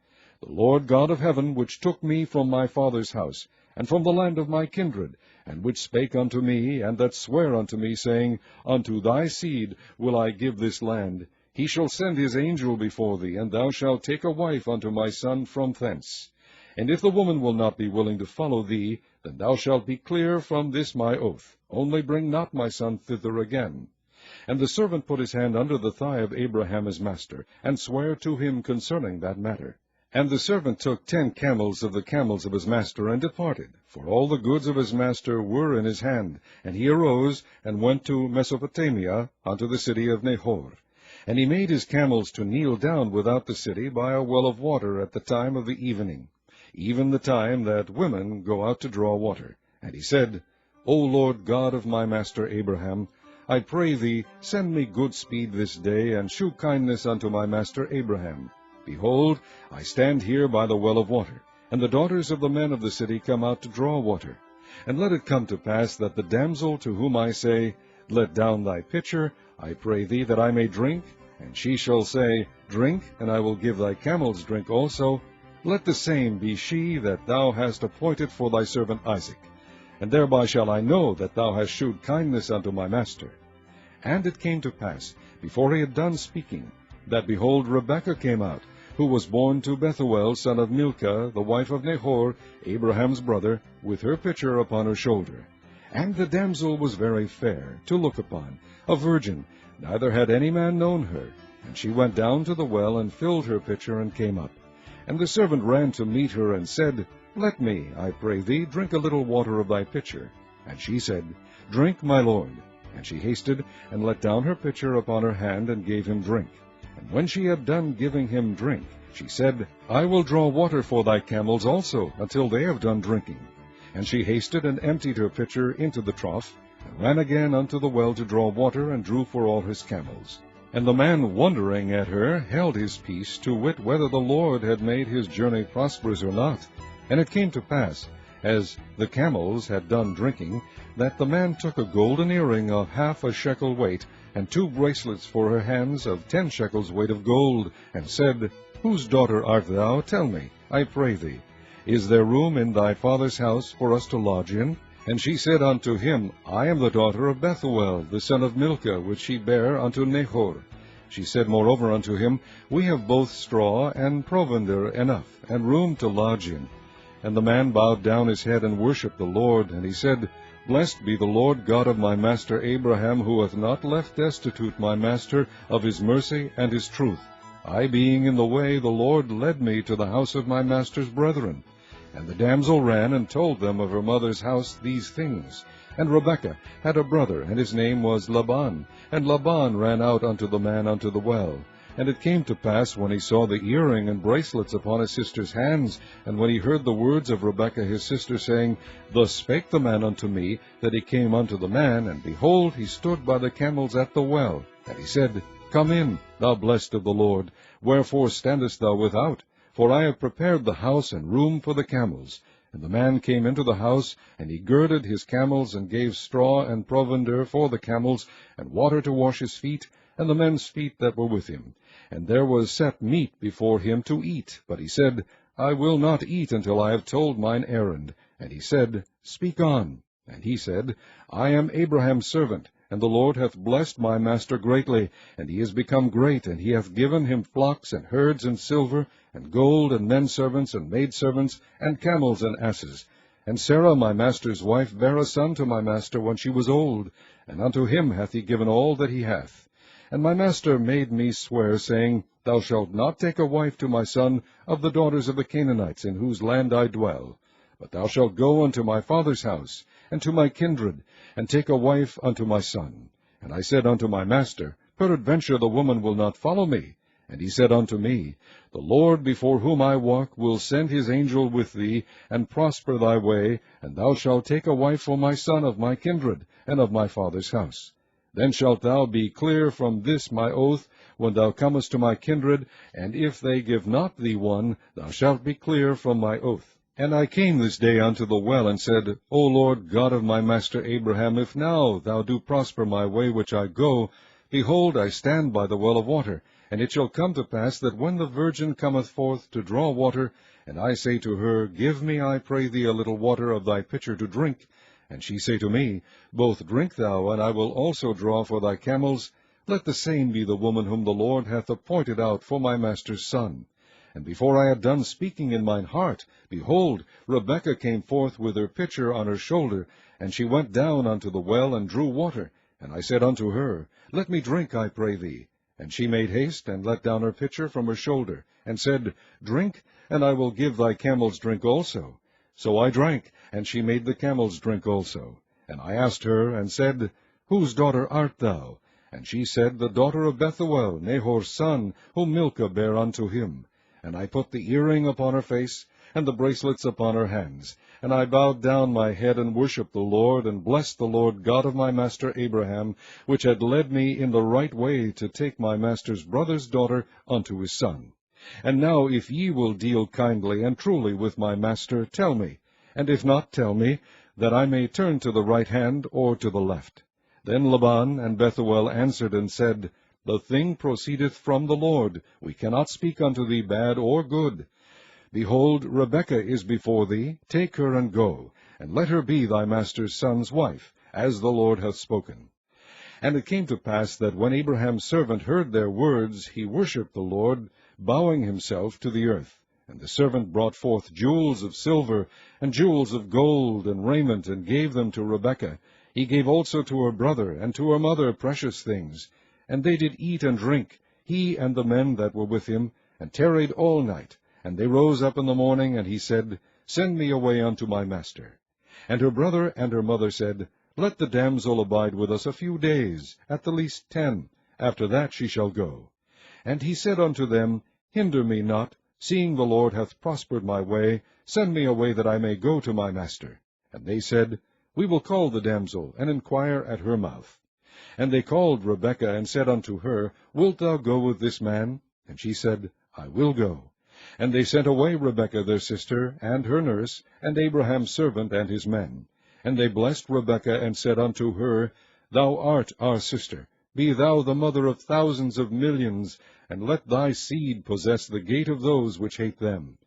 the Lord God of heaven, which took me from my father's house, and from the land of my kindred, and which spake unto me, and that sware unto me, saying, Unto thy seed will I give this land. He shall send his angel before thee, and thou shalt take a wife unto my son from thence. And if the woman will not be willing to follow thee, then thou shalt be clear from this my oath. Only bring not my son thither again. And the servant put his hand under the thigh of Abraham his master, and sware to him concerning that matter. And the servant took 10 camels of the camels of his master, and departed, for all the goods of his master were in his hand. And he arose, and went to Mesopotamia, unto the city of Nahor. And he made his camels to kneel down without the city by a well of water at the time of the evening, even the time that women go out to draw water. And he said, O Lord God of my master Abraham, I pray thee, send me good speed this day, and shew kindness unto my master Abraham. Behold, I stand here by the well of water, and the daughters of the men of the city come out to draw water. And let it come to pass that the damsel to whom I say, Let down thy pitcher, I pray thee, that I may drink, and she shall say, Drink, and I will give thy camels drink also, let the same be she that thou hast appointed for thy servant Isaac. And thereby shall I know that thou hast shewed kindness unto my master. And it came to pass, before he had done speaking, that, behold, Rebekah came out, who was born to Bethuel, son of Milcah, the wife of Nahor, Abraham's brother, with her pitcher upon her shoulder. And the damsel was very fair to look upon, a virgin, neither had any man known her. And she went down to the well, and filled her pitcher, and came up. And the servant ran to meet her, and said, Let me, I pray thee, drink a little water of thy pitcher. And she said, Drink, my lord. And she hasted, and let down her pitcher upon her hand, and gave him drink. And when she had done giving him drink, she said, I will draw water for thy camels also, until they have done drinking. And she hasted, and emptied her pitcher into the trough, and ran again unto the well to draw water, and drew for all his camels. And the man, wondering at her, held his peace, to wit whether the Lord had made his journey prosperous or not. And it came to pass, as the camels had done drinking, that the man took a golden earring of 1/2 shekel weight, and 2 bracelets for her hands of 10 shekels weight of gold, and said, Whose daughter art thou? Tell me, I pray thee. Is there room in thy father's house for us to lodge in? And she said unto him, I am the daughter of Bethuel, the son of Milcah, which she bare unto Nahor. She said moreover unto him, We have both straw and provender enough, and room to lodge in. And the man bowed down his head, and worshipped the Lord. And he said, Blessed be the Lord God of my master Abraham, who hath not left destitute my master of his mercy and his truth. I being in the way, the Lord led me to the house of my master's brethren. And the damsel ran, and told them of her mother's house these things. And Rebekah had a brother, and his name was Laban. And Laban ran out unto the man unto the well. And it came to pass, when he saw the earring and bracelets upon his sister's hands, and when he heard the words of Rebekah his sister, saying, Thus spake the man unto me, that he came unto the man, and behold, he stood by the camels at the well. And he said, Come in, thou blessed of the Lord. Wherefore standest thou without? For I have prepared the house and room for the camels. And the man came into the house, and he girded his camels, and gave straw and provender for the camels, and water to wash his feet, and the men's feet that were with him. And there was set meat before him to eat. But he said, I will not eat until I have told mine errand. And he said, Speak on. And he said, I am Abraham's servant, and the Lord hath blessed my master greatly, and he is become great, and he hath given him flocks and herds and silver, and gold, and men servants, and maidservants, and camels and asses. And Sarah my master's wife bare a son to my master when she was old, and unto him hath he given all that he hath. And my master made me swear, saying, Thou shalt not take a wife to my son of the daughters of the Canaanites, in whose land I dwell. But thou shalt go unto my father's house, and to my kindred, and take a wife unto my son. And I said unto my master, Peradventure the woman will not follow me. And he said unto me, The Lord before whom I walk will send his angel with thee, and prosper thy way, and thou shalt take a wife for my son of my kindred, and of my father's house. Then shalt thou be clear from this my oath, when thou comest to my kindred, and if they give not thee one, thou shalt be clear from my oath. And I came this day unto the well, and said, O Lord God of my master Abraham, if now thou do prosper my way which I go, behold, I stand by the well of water, And it shall come to pass that when the virgin cometh forth to draw water, and I say to her, Give me, I pray thee, a little water of thy pitcher to drink, and she say to me, Both drink thou, and I will also draw for thy camels, let the same be the woman whom the Lord hath appointed out for my master's son. And before I had done speaking in mine heart, behold, Rebekah came forth with her pitcher on her shoulder, and she went down unto the well, and drew water. And I said unto her, Let me drink, I pray thee. And she made haste, and let down her pitcher from her shoulder, and said, Drink, and I will give thy camels drink also. So I drank, and she made the camels drink also. And I asked her, and said, Whose daughter art thou? And she said, The daughter of Bethuel, Nahor's son, whom Milcah bare unto him. And I put the earring upon her face, and the bracelets upon her hands. And I bowed down my head, and worshipped the Lord, and blessed the Lord God of my master Abraham, which had led me in the right way to take my master's brother's daughter unto his son. And now if ye will deal kindly and truly with my master, tell me, and if not, tell me, that I may turn to the right hand or to the left. Then Laban and Bethuel answered and said, The thing proceedeth from the Lord. We cannot speak unto thee bad or good. Behold, Rebekah is before thee. Take her and go, and let her be thy master's son's wife, as the Lord hath spoken. And it came to pass that when Abraham's servant heard their words, he worshipped the Lord, bowing himself to the earth. And the servant brought forth jewels of silver, and jewels of gold, and raiment, and gave them to Rebekah. He gave also to her brother and to her mother precious things. And they did eat and drink, he and the men that were with him, and tarried all night. And they rose up in the morning, and he said, Send me away unto my master. And her brother and her mother said, Let the damsel abide with us a few days, at the least 10. After that she shall go. And he said unto them, Hinder me not, seeing the Lord hath prospered my way. Send me away that I may go to my master. And they said, We will call the damsel, and inquire at her mouth. And they called Rebekah, and said unto her, Wilt thou go with this man? And she said, I will go. And they sent away Rebekah their sister, and her nurse, and Abraham's servant, and his men. And they blessed Rebekah, and said unto her, Thou art our sister. Be thou the mother of thousands of millions, and let thy seed possess the gate of those which hate them.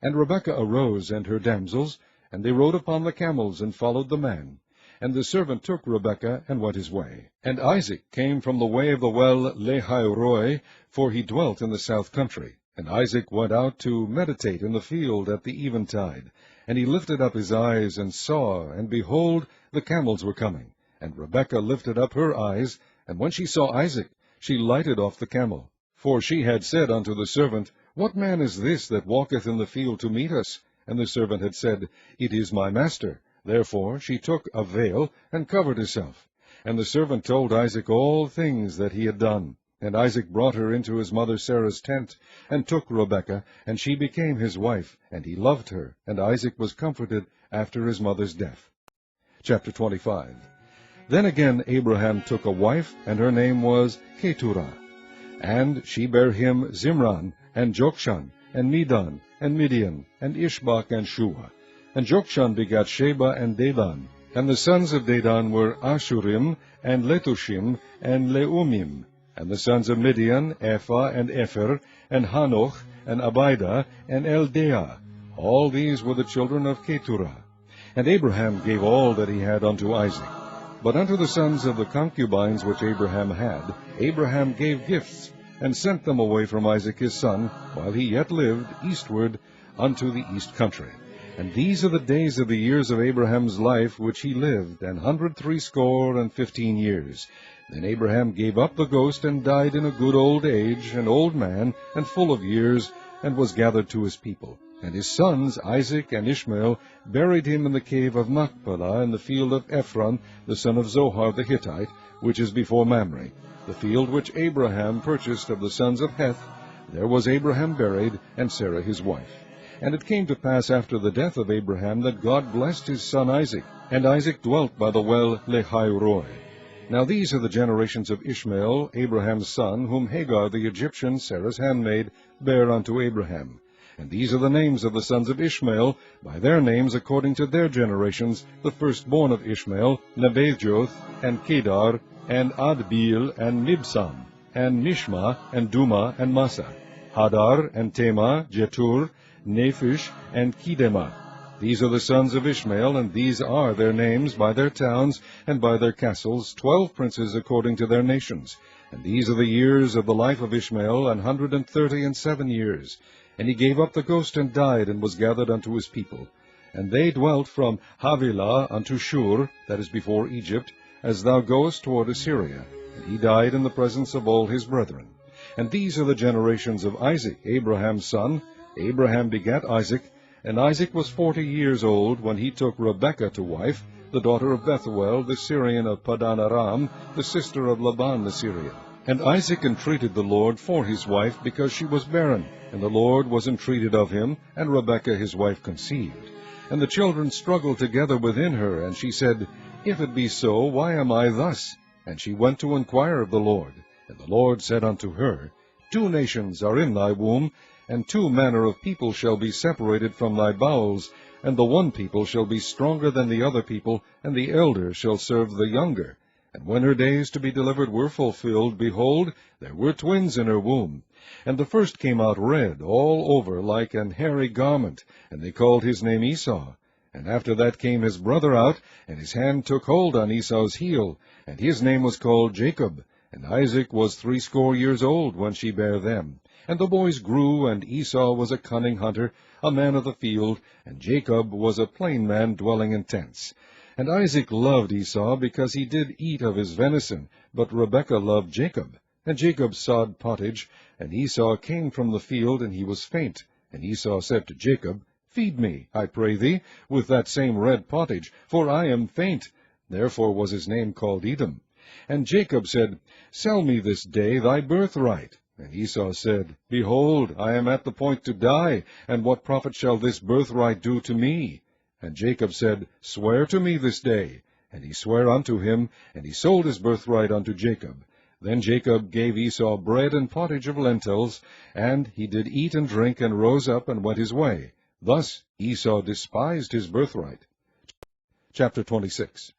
And Rebekah arose, and her damsels, and they rode upon the camels, and followed the man. And the servant took Rebekah, and went his way. And Isaac came from the way of the well Lahairoi, for he dwelt in the south country. And Isaac went out to meditate in the field at the eventide. And he lifted up his eyes, and saw, and behold, the camels were coming. And Rebekah lifted up her eyes, and when she saw Isaac, she lighted off the camel. For she had said unto the servant, What man is this that walketh in the field to meet us? And the servant had said, It is my master. Therefore she took a veil, and covered herself. And the servant told Isaac all things that he had done. And Isaac brought her into his mother Sarah's tent, and took Rebekah, and she became his wife, and he loved her, and Isaac was comforted after his mother's death. Chapter 25. Then again Abraham took a wife, and her name was Keturah. And she bare him Zimran, and Jokshan, and Medan, and Midian, and Ishbak, and Shua. And Jokshan begat Sheba and Dedan. And the sons of Dedan were Ashurim, and Letushim, and Leumim. And the sons of Midian, Ephah, and Epher, and Hanoch, and Abidah, and Eldeah. All these were the children of Keturah. And Abraham gave all that he had unto Isaac. But unto the sons of the concubines which Abraham had, Abraham gave gifts, and sent them away from Isaac his son, while he yet lived, eastward unto the east country. And these are the days of the years of Abraham's life which he lived, 160 years. Then Abraham gave up the ghost, and died in a good old age, an old man, and full of years, and was gathered to his people. And his sons, Isaac and Ishmael, buried him in the cave of Machpelah, in the field of Ephron, the son of Zohar the Hittite, which is before Mamre, the field which Abraham purchased of the sons of Heth. There was Abraham buried, and Sarah his wife. And it came to pass after the death of Abraham that God blessed his son Isaac, and Isaac dwelt by the well Lahairoi. Now these are the generations of Ishmael, Abraham's son, whom Hagar the Egyptian, Sarah's handmaid, bare unto Abraham. And these are the names of the sons of Ishmael, by their names according to their generations, the firstborn of Ishmael, Nebajoth, and Kedar, and Adbeel, and Mibsam. and Mishma, and Duma, and Massa, Hadar, and Tema, Jetur, Nephish, and Kedemah. These are the sons of Ishmael, and these are their names by their towns and by their castles, 12 princes according to their nations. And these are the years of the life of Ishmael, 137 years. And he gave up the ghost and died, and was gathered unto his people. And they dwelt from Havilah unto Shur, that is before Egypt, as thou goest toward Assyria. And he died in the presence of all his brethren. And these are the generations of Isaac, Abraham's son. Abraham begat Isaac, and Isaac was 40 years old when he took Rebekah to wife, the daughter of Bethuel, the Syrian of Padan Aram, the sister of Laban the Syrian. And Isaac entreated the Lord for his wife, because she was barren. And the Lord was entreated of him, and Rebekah his wife conceived. And the children struggled together within her, and she said, If it be so, why am I thus? And she went to inquire of the Lord. And the Lord said unto her, 2 nations are in thy womb, and 2 manner of people shall be separated from thy bowels, and the one people shall be stronger than the other people, and the elder shall serve the younger. And when her days to be delivered were fulfilled, behold, there were twins in her womb. And the first came out red all over like an hairy garment, and they called his name Esau. And after that came his brother out, and his hand took hold on Esau's heel, and his name was called Jacob. And Isaac was 80 years old when she bare them. And the boys grew, and Esau was a cunning hunter, a man of the field, and Jacob was a plain man dwelling in tents. And Isaac loved Esau, because he did eat of his venison, but Rebekah loved Jacob. And Jacob sawed pottage, and Esau came from the field, and he was faint. And Esau said to Jacob, Feed me, I pray thee, with that same red pottage, for I am faint. Therefore was his name called Edom. And Jacob said, Sell me this day thy birthright. And Esau said, Behold, I am at the point to die, and what profit shall this birthright do to me? And Jacob said, Swear to me this day. And he sware unto him, and he sold his birthright unto Jacob. Then Jacob gave Esau bread and pottage of lentils, and he did eat and drink, and rose up and went his way. Thus Esau despised his birthright. Chapter 26.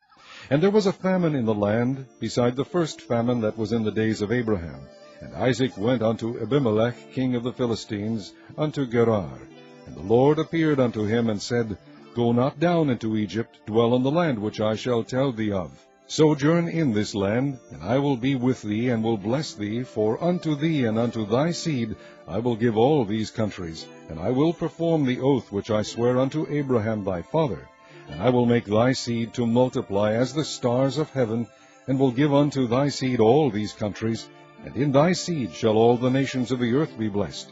And there was a famine in the land, beside the first famine that was in the days of Abraham. And Isaac went unto Abimelech, king of the Philistines, unto Gerar. And the Lord appeared unto him, and said, Go not down into Egypt, dwell in the land which I shall tell thee of. Sojourn in this land, and I will be with thee, and will bless thee, for unto thee and unto thy seed I will give all these countries, and I will perform the oath which I sware unto Abraham thy father. And I will make thy seed to multiply as the stars of heaven, and will give unto thy seed all these countries, and in thy seed shall all the nations of the earth be blessed.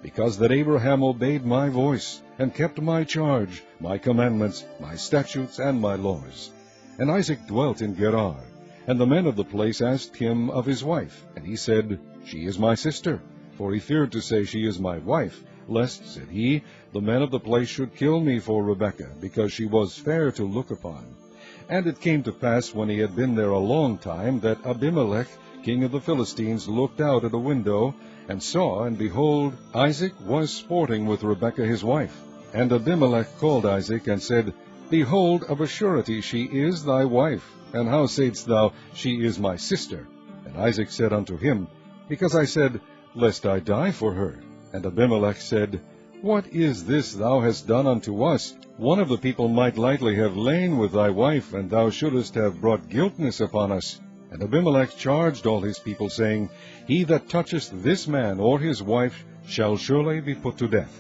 Because that Abraham obeyed my voice, and kept my charge, my commandments, my statutes, and my laws. And Isaac dwelt in Gerar. And the men of the place asked him of his wife. And he said, She is my sister. For he feared to say, She is my wife, lest, said he, the men of the place should kill me for Rebekah, because she was fair to look upon. And it came to pass, when he had been there a long time, that Abimelech, king of the Philistines, looked out at a window, and saw, and behold, Isaac was sporting with Rebekah his wife. And Abimelech called Isaac, and said, Behold, of a surety she is thy wife. And how saidst thou, She is my sister? And Isaac said unto him, Because I said, Lest I die for her. And Abimelech said, What is this thou hast done unto us? One of the people might lightly have lain with thy wife, and thou shouldest have brought guiltness upon us. And Abimelech charged all his people, saying, He that toucheth this man or his wife shall surely be put to death.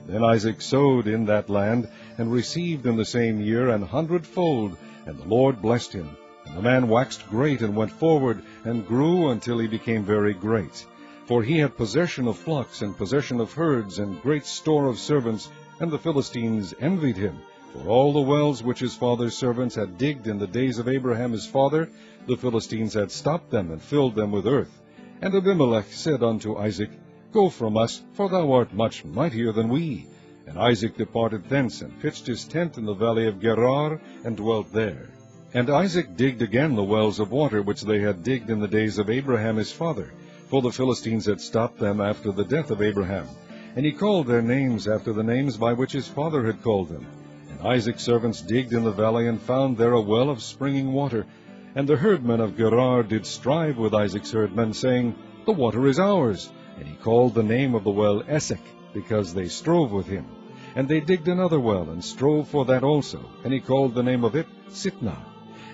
Then Isaac sowed in that land, and received in the same year 100-fold, and the Lord blessed him. And the man waxed great, and went forward, and grew until he became very great. For he had possession of flocks, and possession of herds, and great store of servants, and the Philistines envied him. For all the wells which his father's servants had digged in the days of Abraham his father, the Philistines had stopped them, and filled them with earth. And Abimelech said unto Isaac, Go from us, for thou art much mightier than we. And Isaac departed thence, and pitched his tent in the valley of Gerar, and dwelt there. And Isaac digged again the wells of water which they had digged in the days of Abraham his father, for the Philistines had stopped them after the death of Abraham. And he called their names after the names by which his father had called them. And Isaac's servants digged in the valley, and found there a well of springing water. And the herdmen of Gerar did strive with Isaac's herdmen, saying, The water is ours. And he called the name of the well Esek, because they strove with him. And they digged another well, and strove for that also, and he called the name of it Sitnah.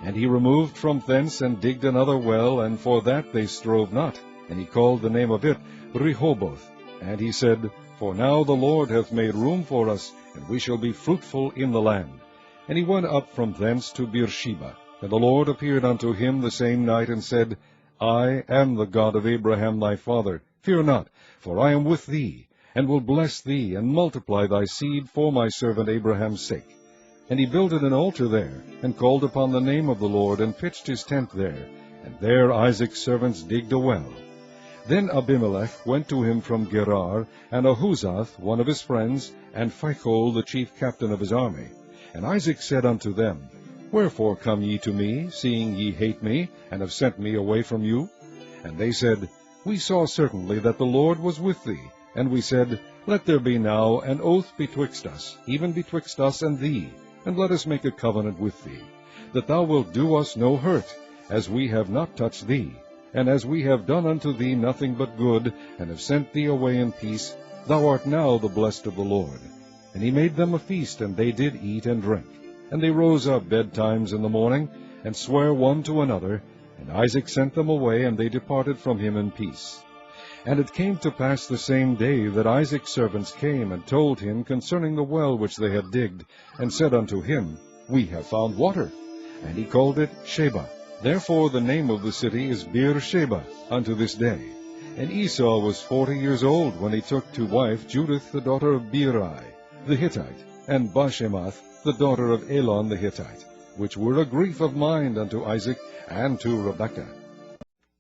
And he removed from thence, and digged another well, and for that they strove not, and he called the name of it Rehoboth. And he said, For now the Lord hath made room for us, and we shall be fruitful in the land. And he went up from thence to Beersheba. And the Lord appeared unto him the same night, and said, I am the God of Abraham thy father. Fear not, for I am with thee, and will bless thee, and multiply thy seed for my servant Abraham's sake. And he builded an altar there, and called upon the name of the Lord, and pitched his tent there. And there Isaac's servants digged a well. Then Abimelech went to him from Gerar, and Ahuzath, one of his friends, and Phicol, the chief captain of his army. And Isaac said unto them, Wherefore come ye to me, seeing ye hate me, and have sent me away from you? And they said, We saw certainly that the Lord was with thee. And we said, Let there be now an oath betwixt us, even betwixt us and thee, and let us make a covenant with thee, that thou wilt do us no hurt, as we have not touched thee. And as we have done unto thee nothing but good, and have sent thee away in peace, thou art now the blessed of the Lord. And he made them a feast, and they did eat and drink. And they rose up betimes in the morning, and sware one to another. And Isaac sent them away, and they departed from him in peace. And it came to pass the same day that Isaac's servants came and told him concerning the well which they had digged, and said unto him, We have found water. And he called it Sheba. Therefore the name of the city is Beersheba unto this day. And Esau was 40 years old when he took to wife Judith the daughter of Beeri the Hittite, and Bashemath the daughter of Elon the Hittite, which were a grief of mind unto Isaac and to Rebekah.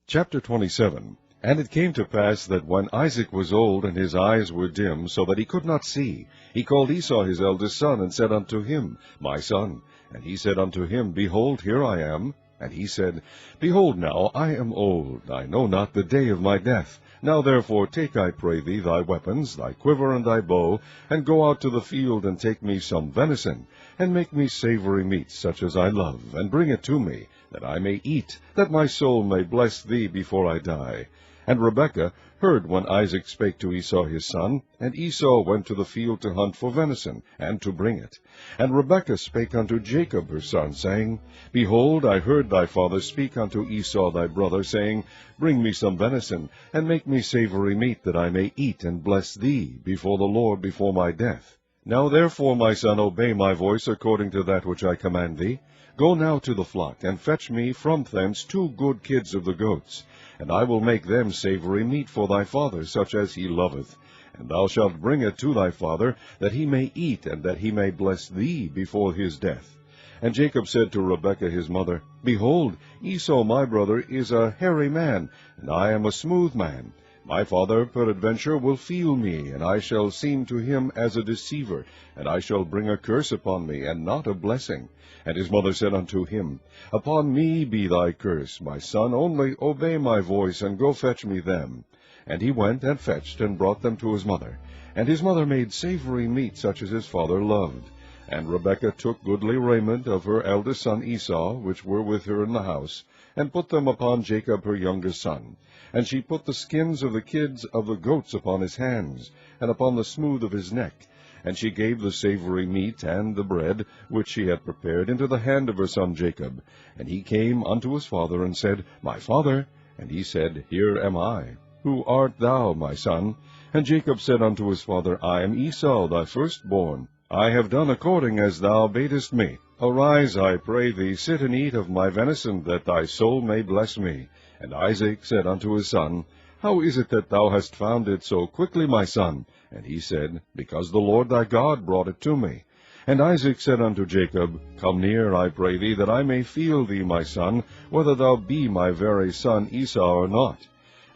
Chapter 27. And it came to pass that when Isaac was old, and his eyes were dim, so that he could not see, he called Esau his eldest son, and said unto him, My son. And he said unto him, Behold, here I am. And he said, Behold now, I am old, I know not the day of my death. Now therefore take, I pray thee, thy weapons, thy quiver and thy bow, and go out to the field, and take me some venison, and make me savory meat, such as I love, and bring it to me, that I may eat, that my soul may bless thee before I die. And Rebekah heard when Isaac spake to Esau his son, and Esau went to the field to hunt for venison, and to bring it. And Rebekah spake unto Jacob her son, saying, Behold, I heard thy father speak unto Esau thy brother, saying, Bring me some venison, and make me savory meat, that I may eat and bless thee before the Lord before my death. Now therefore, my son, obey my voice according to that which I command thee. Go now to the flock, and fetch me from thence 2 good kids of the goats. And I will make them savory meat for thy father, such as he loveth. And thou shalt bring it to thy father, that he may eat, and that he may bless thee before his death. And Jacob said to Rebekah his mother, Behold, Esau my brother is a hairy man, and I am a smooth man. My father peradventure will feel me, and I shall seem to him as a deceiver, and I shall bring a curse upon me, and not a blessing. And his mother said unto him, Upon me be thy curse, my son, only obey my voice, and go fetch me them. And he went and fetched, and brought them to his mother. And his mother made savory meat, such as his father loved. And Rebekah took goodly raiment of her eldest son Esau, which were with her in the house, and put them upon Jacob her youngest son. And she put the skins of the kids of the goats upon his hands, and upon the smooth of his neck. And she gave the savory meat and the bread, which she had prepared, into the hand of her son Jacob. And he came unto his father, and said, My father. And he said, Here am I. Who art thou, my son? And Jacob said unto his father, I am Esau, thy firstborn. I have done according as thou badest me. Arise, I pray thee, sit and eat of my venison, that thy soul may bless me. And Isaac said unto his son, How is it that thou hast found it so quickly, my son? And he said, Because the Lord thy God brought it to me. And Isaac said unto Jacob, Come near, I pray thee, that I may feel thee, my son, whether thou be my very son Esau or not.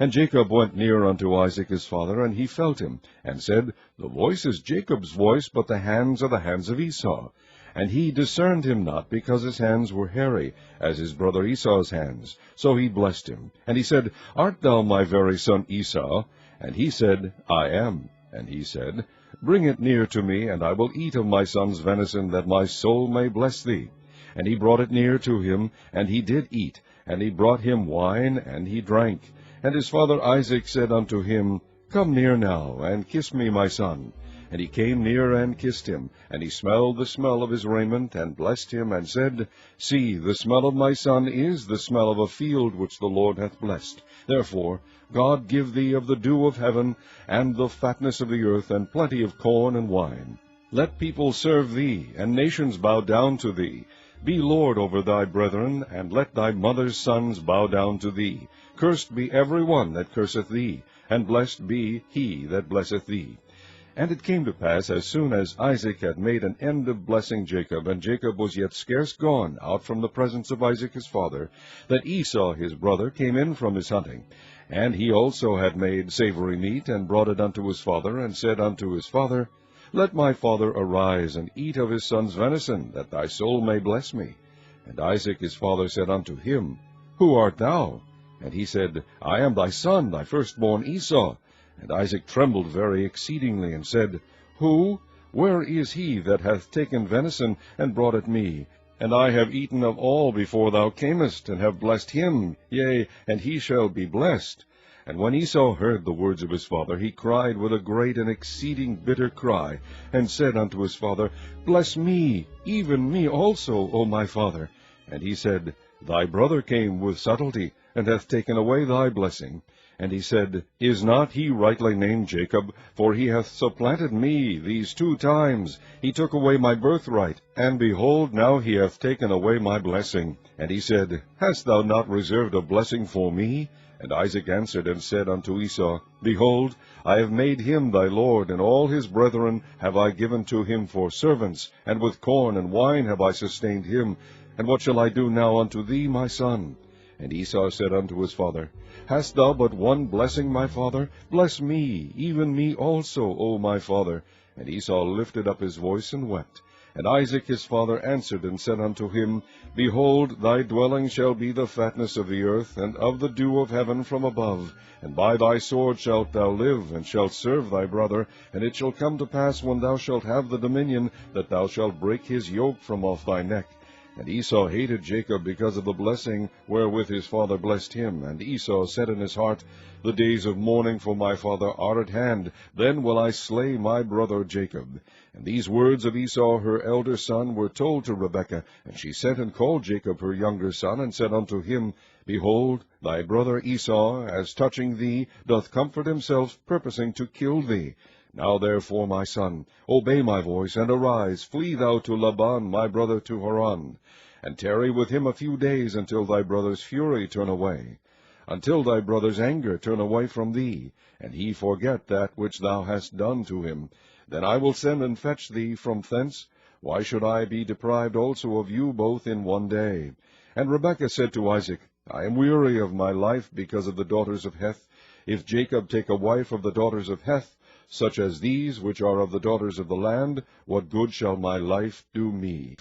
And Jacob went near unto Isaac his father, and he felt him, and said, The voice is Jacob's voice, but the hands are the hands of Esau. And he discerned him not, because his hands were hairy, as his brother Esau's hands. So he blessed him. And he said, Art thou my very son Esau? And he said, I am. And he said, Bring it near to me, and I will eat of my son's venison, that my soul may bless thee. And he brought it near to him, and he did eat. And he brought him wine, and he drank. And his father Isaac said unto him, Come near now, and kiss me, my son. And he came near and kissed him, and he smelled the smell of his raiment, and blessed him, and said, See, the smell of my son is the smell of a field which the Lord hath blessed. Therefore God give thee of the dew of heaven, and the fatness of the earth, and plenty of corn and wine. Let people serve thee, and nations bow down to thee. Be Lord over thy brethren, and let thy mother's sons bow down to thee. Cursed be every one that curseth thee, and blessed be he that blesseth thee. And it came to pass, as soon as Isaac had made an end of blessing Jacob, and Jacob was yet scarce gone out from the presence of Isaac his father, that Esau his brother came in from his hunting. And he also had made savory meat, and brought it unto his father, and said unto his father, Let my father arise, and eat of his son's venison, that thy soul may bless me. And Isaac his father said unto him, Who art thou? And he said, I am thy son, thy firstborn Esau. And Isaac trembled very exceedingly, and said, Who? Where is he that hath taken venison, and brought it me? And I have eaten of all before thou camest, and have blessed him, yea, and he shall be blessed. And when Esau heard the words of his father, he cried with a great and exceeding bitter cry, and said unto his father, Bless me, even me also, O my father. And he said, Thy brother came with subtlety, and hath taken away thy blessing. And he said, Is not he rightly named Jacob? For he hath supplanted me these 2 times. He took away my birthright, and behold, now he hath taken away my blessing. And he said, Hast thou not reserved a blessing for me? And Isaac answered and said unto Esau, Behold, I have made him thy lord, and all his brethren have I given to him for servants, and with corn and wine have I sustained him. And what shall I do now unto thee, my son? And Esau said unto his father, Hast thou but one blessing, my father? Bless me, even me also, O my father. And Esau lifted up his voice and wept. And Isaac his father answered and said unto him, Behold, thy dwelling shall be the fatness of the earth, and of the dew of heaven from above. And by thy sword shalt thou live, and shalt serve thy brother. And it shall come to pass, when thou shalt have the dominion, that thou shalt break his yoke from off thy neck. And Esau hated Jacob because of the blessing wherewith his father blessed him. And Esau said in his heart, The days of mourning for my father are at hand. Then will I slay my brother Jacob. And these words of Esau her elder son were told to Rebekah. And she sent and called Jacob her younger son, and said unto him, Behold, thy brother Esau, as touching thee, doth comfort himself, purposing to kill thee. Now therefore, my son, obey my voice, and arise, flee thou to Laban my brother to Haran, and tarry with him a few days, until thy brother's fury turn away, until thy brother's anger turn away from thee, and he forget that which thou hast done to him. Then I will send and fetch thee from thence. Why should I be deprived also of you both in one day? And Rebekah said to Isaac, I am weary of my life because of the daughters of Heth. If Jacob take a wife of the daughters of Heth, such as these, which are of the daughters of the land, what good shall my life do me?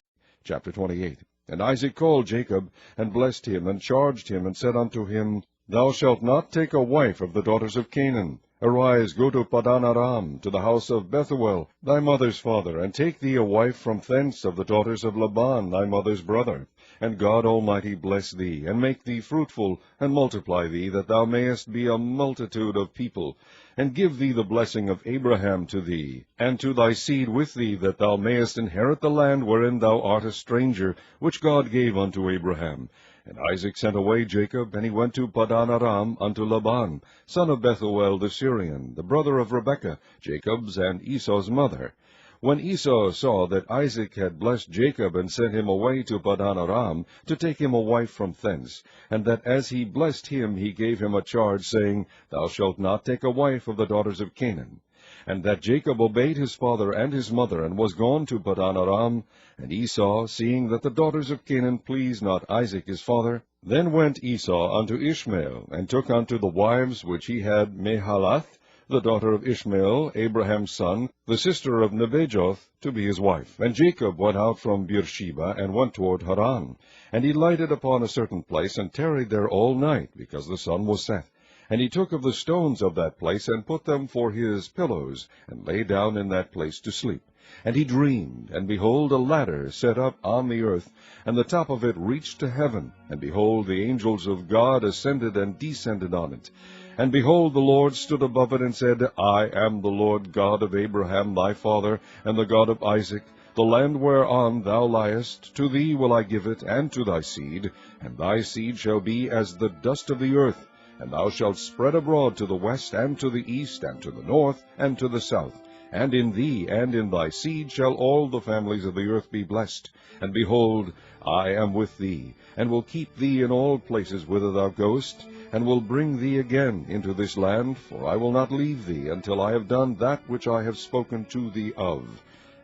Chapter 28. And Isaac called Jacob, and blessed him, and charged him, and said unto him, Thou shalt not take a wife of the daughters of Canaan. Arise, go to Padan Aram, to the house of Bethuel, thy mother's father, and take thee a wife from thence of the daughters of Laban, thy mother's brother. And God Almighty bless thee, and make thee fruitful, and multiply thee, that thou mayest be a multitude of people, and give thee the blessing of Abraham to thee, and to thy seed with thee, that thou mayest inherit the land wherein thou art a stranger, which God gave unto Abraham. And Isaac sent away Jacob, and he went to Padan Aram unto Laban, son of Bethuel the Syrian, the brother of Rebekah, Jacob's and Esau's mother. When Esau saw that Isaac had blessed Jacob, and sent him away to Padan Aram, to take him a wife from thence, and that as he blessed him he gave him a charge, saying, Thou shalt not take a wife of the daughters of Canaan. And that Jacob obeyed his father and his mother, and was gone to Padan Aram. And Esau, seeing that the daughters of Canaan pleased not Isaac his father, then went Esau unto Ishmael, and took unto the wives which he had Mahalath, the daughter of Ishmael, Abraham's son, the sister of Nebajoth, to be his wife. And Jacob went out from Beersheba, and went toward Haran. And he lighted upon a certain place, and tarried there all night, because the sun was set. And he took of the stones of that place, and put them for his pillows, and lay down in that place to sleep. And he dreamed, and behold, a ladder set up on the earth, and the top of it reached to heaven. And behold, the angels of God ascended and descended on it. And behold, the Lord stood above it, and said, I am the Lord God of Abraham thy father, and the God of Isaac. The land whereon thou liest, to thee will I give it, and to thy seed, and thy seed shall be as the dust of the earth. And thou shalt spread abroad to the west, and to the east, and to the north, and to the south. And in thee and in thy seed shall all the families of the earth be blessed. And behold, I am with thee, and will keep thee in all places whither thou goest, and will bring thee again into this land, for I will not leave thee until I have done that which I have spoken to thee of.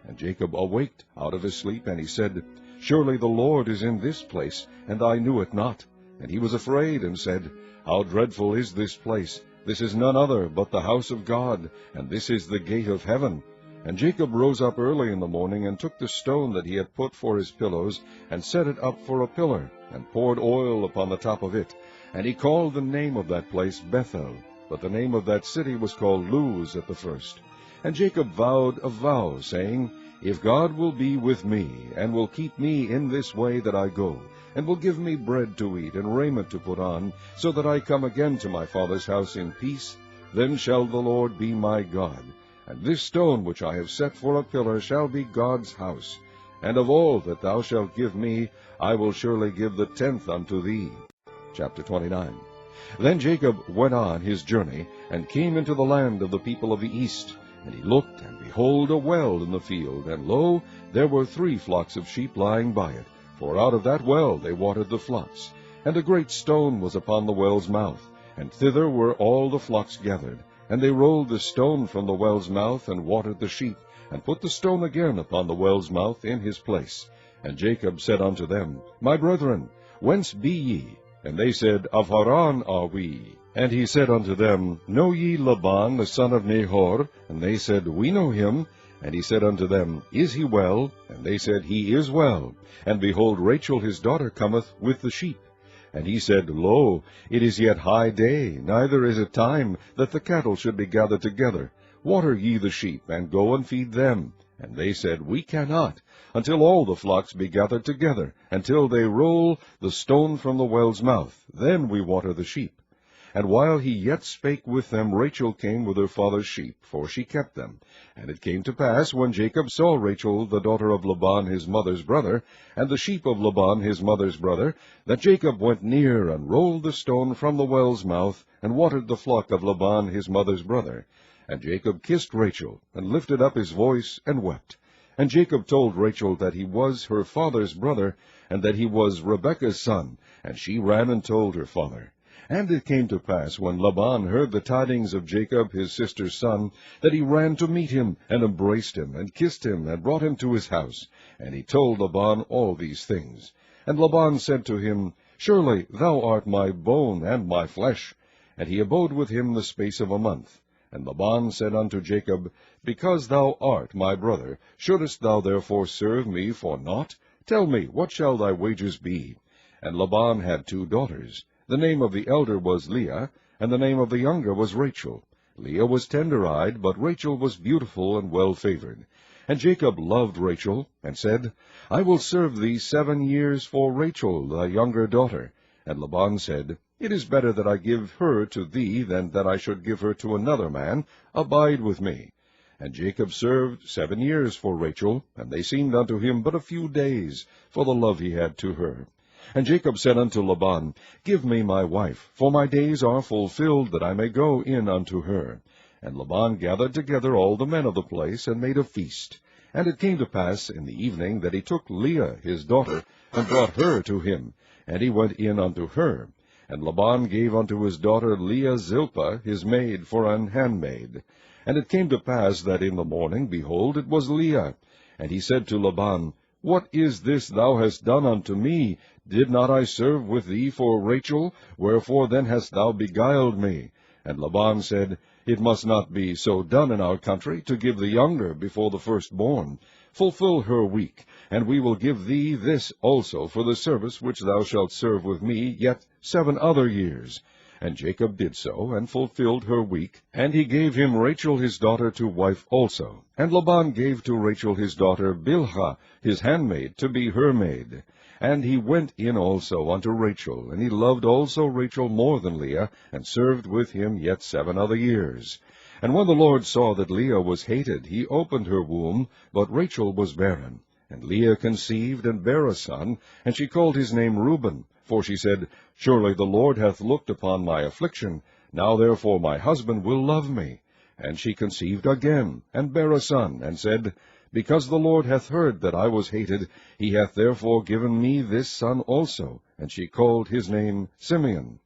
And Jacob awaked out of his sleep, and he said, Surely the Lord is in this place, and I knew it not. And he was afraid, and said, How dreadful is this place! This is none other but the house of God, and this is the gate of heaven. And Jacob rose up early in the morning, and took the stone that he had put for his pillows, and set it up for a pillar, and poured oil upon the top of it. And he called the name of that place Bethel, but the name of that city was called Luz at the first. And Jacob vowed a vow, saying, If God will be with me, and will keep me in this way that I go, and will give me bread to eat, and raiment to put on, so that I come again to my father's house in peace, then shall the Lord be my God. And this stone which I have set for a pillar shall be God's house. And of all that thou shalt give me, I will surely give the 10th unto thee. Chapter 29. Then Jacob went on his journey, and came into the land of the people of the east. And he looked, and behold, a well in the field, and lo, there were 3 flocks of sheep lying by it. For out of that well they watered the flocks. And a great stone was upon the well's mouth, and thither were all the flocks gathered. And they rolled the stone from the well's mouth, and watered the sheep, and put the stone again upon the well's mouth in his place. And Jacob said unto them, My brethren, whence be ye? And they said, Of Haran are we. And he said unto them, Know ye Laban the son of Nahor? And they said, We know him. And he said unto them, Is he well? And they said, He is well. And behold, Rachel his daughter cometh with the sheep. And he said, Lo, it is yet high day, neither is it time that the cattle should be gathered together. Water ye the sheep, and go and feed them. And they said, We cannot, until all the flocks be gathered together, until they roll the stone from the well's mouth. Then we water the sheep. And while he yet spake with them, Rachel came with her father's sheep, for she kept them. And it came to pass, when Jacob saw Rachel, the daughter of Laban his mother's brother, and the sheep of Laban his mother's brother, that Jacob went near, and rolled the stone from the well's mouth, and watered the flock of Laban his mother's brother. And Jacob kissed Rachel, and lifted up his voice, and wept. And Jacob told Rachel that he was her father's brother, and that he was Rebekah's son. And she ran and told her father. And it came to pass, when Laban heard the tidings of Jacob his sister's son, that he ran to meet him, and embraced him, and kissed him, and brought him to his house. And he told Laban all these things. And Laban said to him, Surely thou art my bone and my flesh. And he abode with him the space of a month. And Laban said unto Jacob, Because thou art my brother, shouldest thou therefore serve me for naught? Tell me, what shall thy wages be? And Laban had 2 daughters. The name of the elder was Leah, and the name of the younger was Rachel. Leah was tender-eyed, but Rachel was beautiful and well-favored. And Jacob loved Rachel, and said, I will serve thee 7 years for Rachel, thy younger daughter. And Laban said, It is better that I give her to thee than that I should give her to another man. Abide with me. And Jacob served 7 years for Rachel, and they seemed unto him but a few days, for the love he had to her. And Jacob said unto Laban, Give me my wife, for my days are fulfilled, that I may go in unto her. And Laban gathered together all the men of the place, and made a feast. And it came to pass in the evening that he took Leah his daughter, and brought her to him, and he went in unto her. And Laban gave unto his daughter Leah Zilpah his maid for an handmaid. And it came to pass that in the morning, behold, it was Leah. And he said to Laban, What is this thou hast done unto me? Did not I serve with thee for Rachel? Wherefore then hast thou beguiled me? And Laban said, It must not be so done in our country, to give the younger before the firstborn. Fulfill her week, and we will give thee this also for the service which thou shalt serve with me yet 7 other years. And Jacob did so, and fulfilled her week, and he gave him Rachel his daughter to wife also. And Laban gave to Rachel his daughter Bilhah his handmaid to be her maid. And he went in also unto Rachel, and he loved also Rachel more than Leah, and served with him yet 7 other years. And when the Lord saw that Leah was hated, he opened her womb, but Rachel was barren. And Leah conceived, and bare a son, and she called his name Reuben. For she said, Surely the Lord hath looked upon my affliction, now therefore my husband will love me. And she conceived again, and bare a son, and said, Because the Lord hath heard that I was hated, he hath therefore given me this son also. And she called his name Simeon.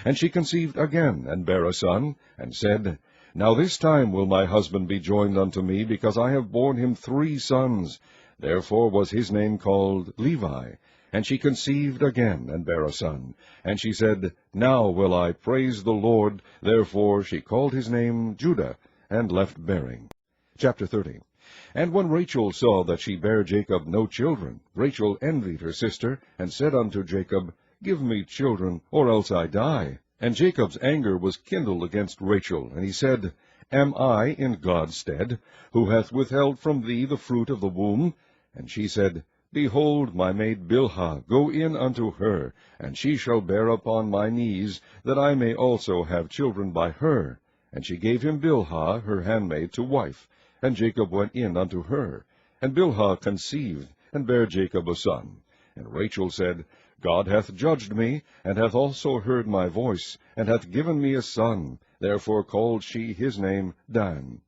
And she conceived again, and bare a son, and said, Now this time will my husband be joined unto me, because I have borne him 3 sons. Therefore was his name called Levi. And she conceived again, and bare a son. And she said, Now will I praise the Lord. Therefore she called his name Judah, and left bearing. Chapter 30. And when Rachel saw that she bare Jacob no children, Rachel envied her sister, and said unto Jacob, Give me children, or else I die. And Jacob's anger was kindled against Rachel, and he said, Am I in God's stead, who hath withheld from thee the fruit of the womb? And she said, Behold, my maid Bilhah, go in unto her, and she shall bear upon my knees, that I may also have children by her. And she gave him Bilhah, her handmaid, to wife. And Jacob went in unto her. And Bilhah conceived, and bare Jacob a son. And Rachel said, God hath judged me, and hath also heard my voice, and hath given me a son. Therefore called she his name Dan.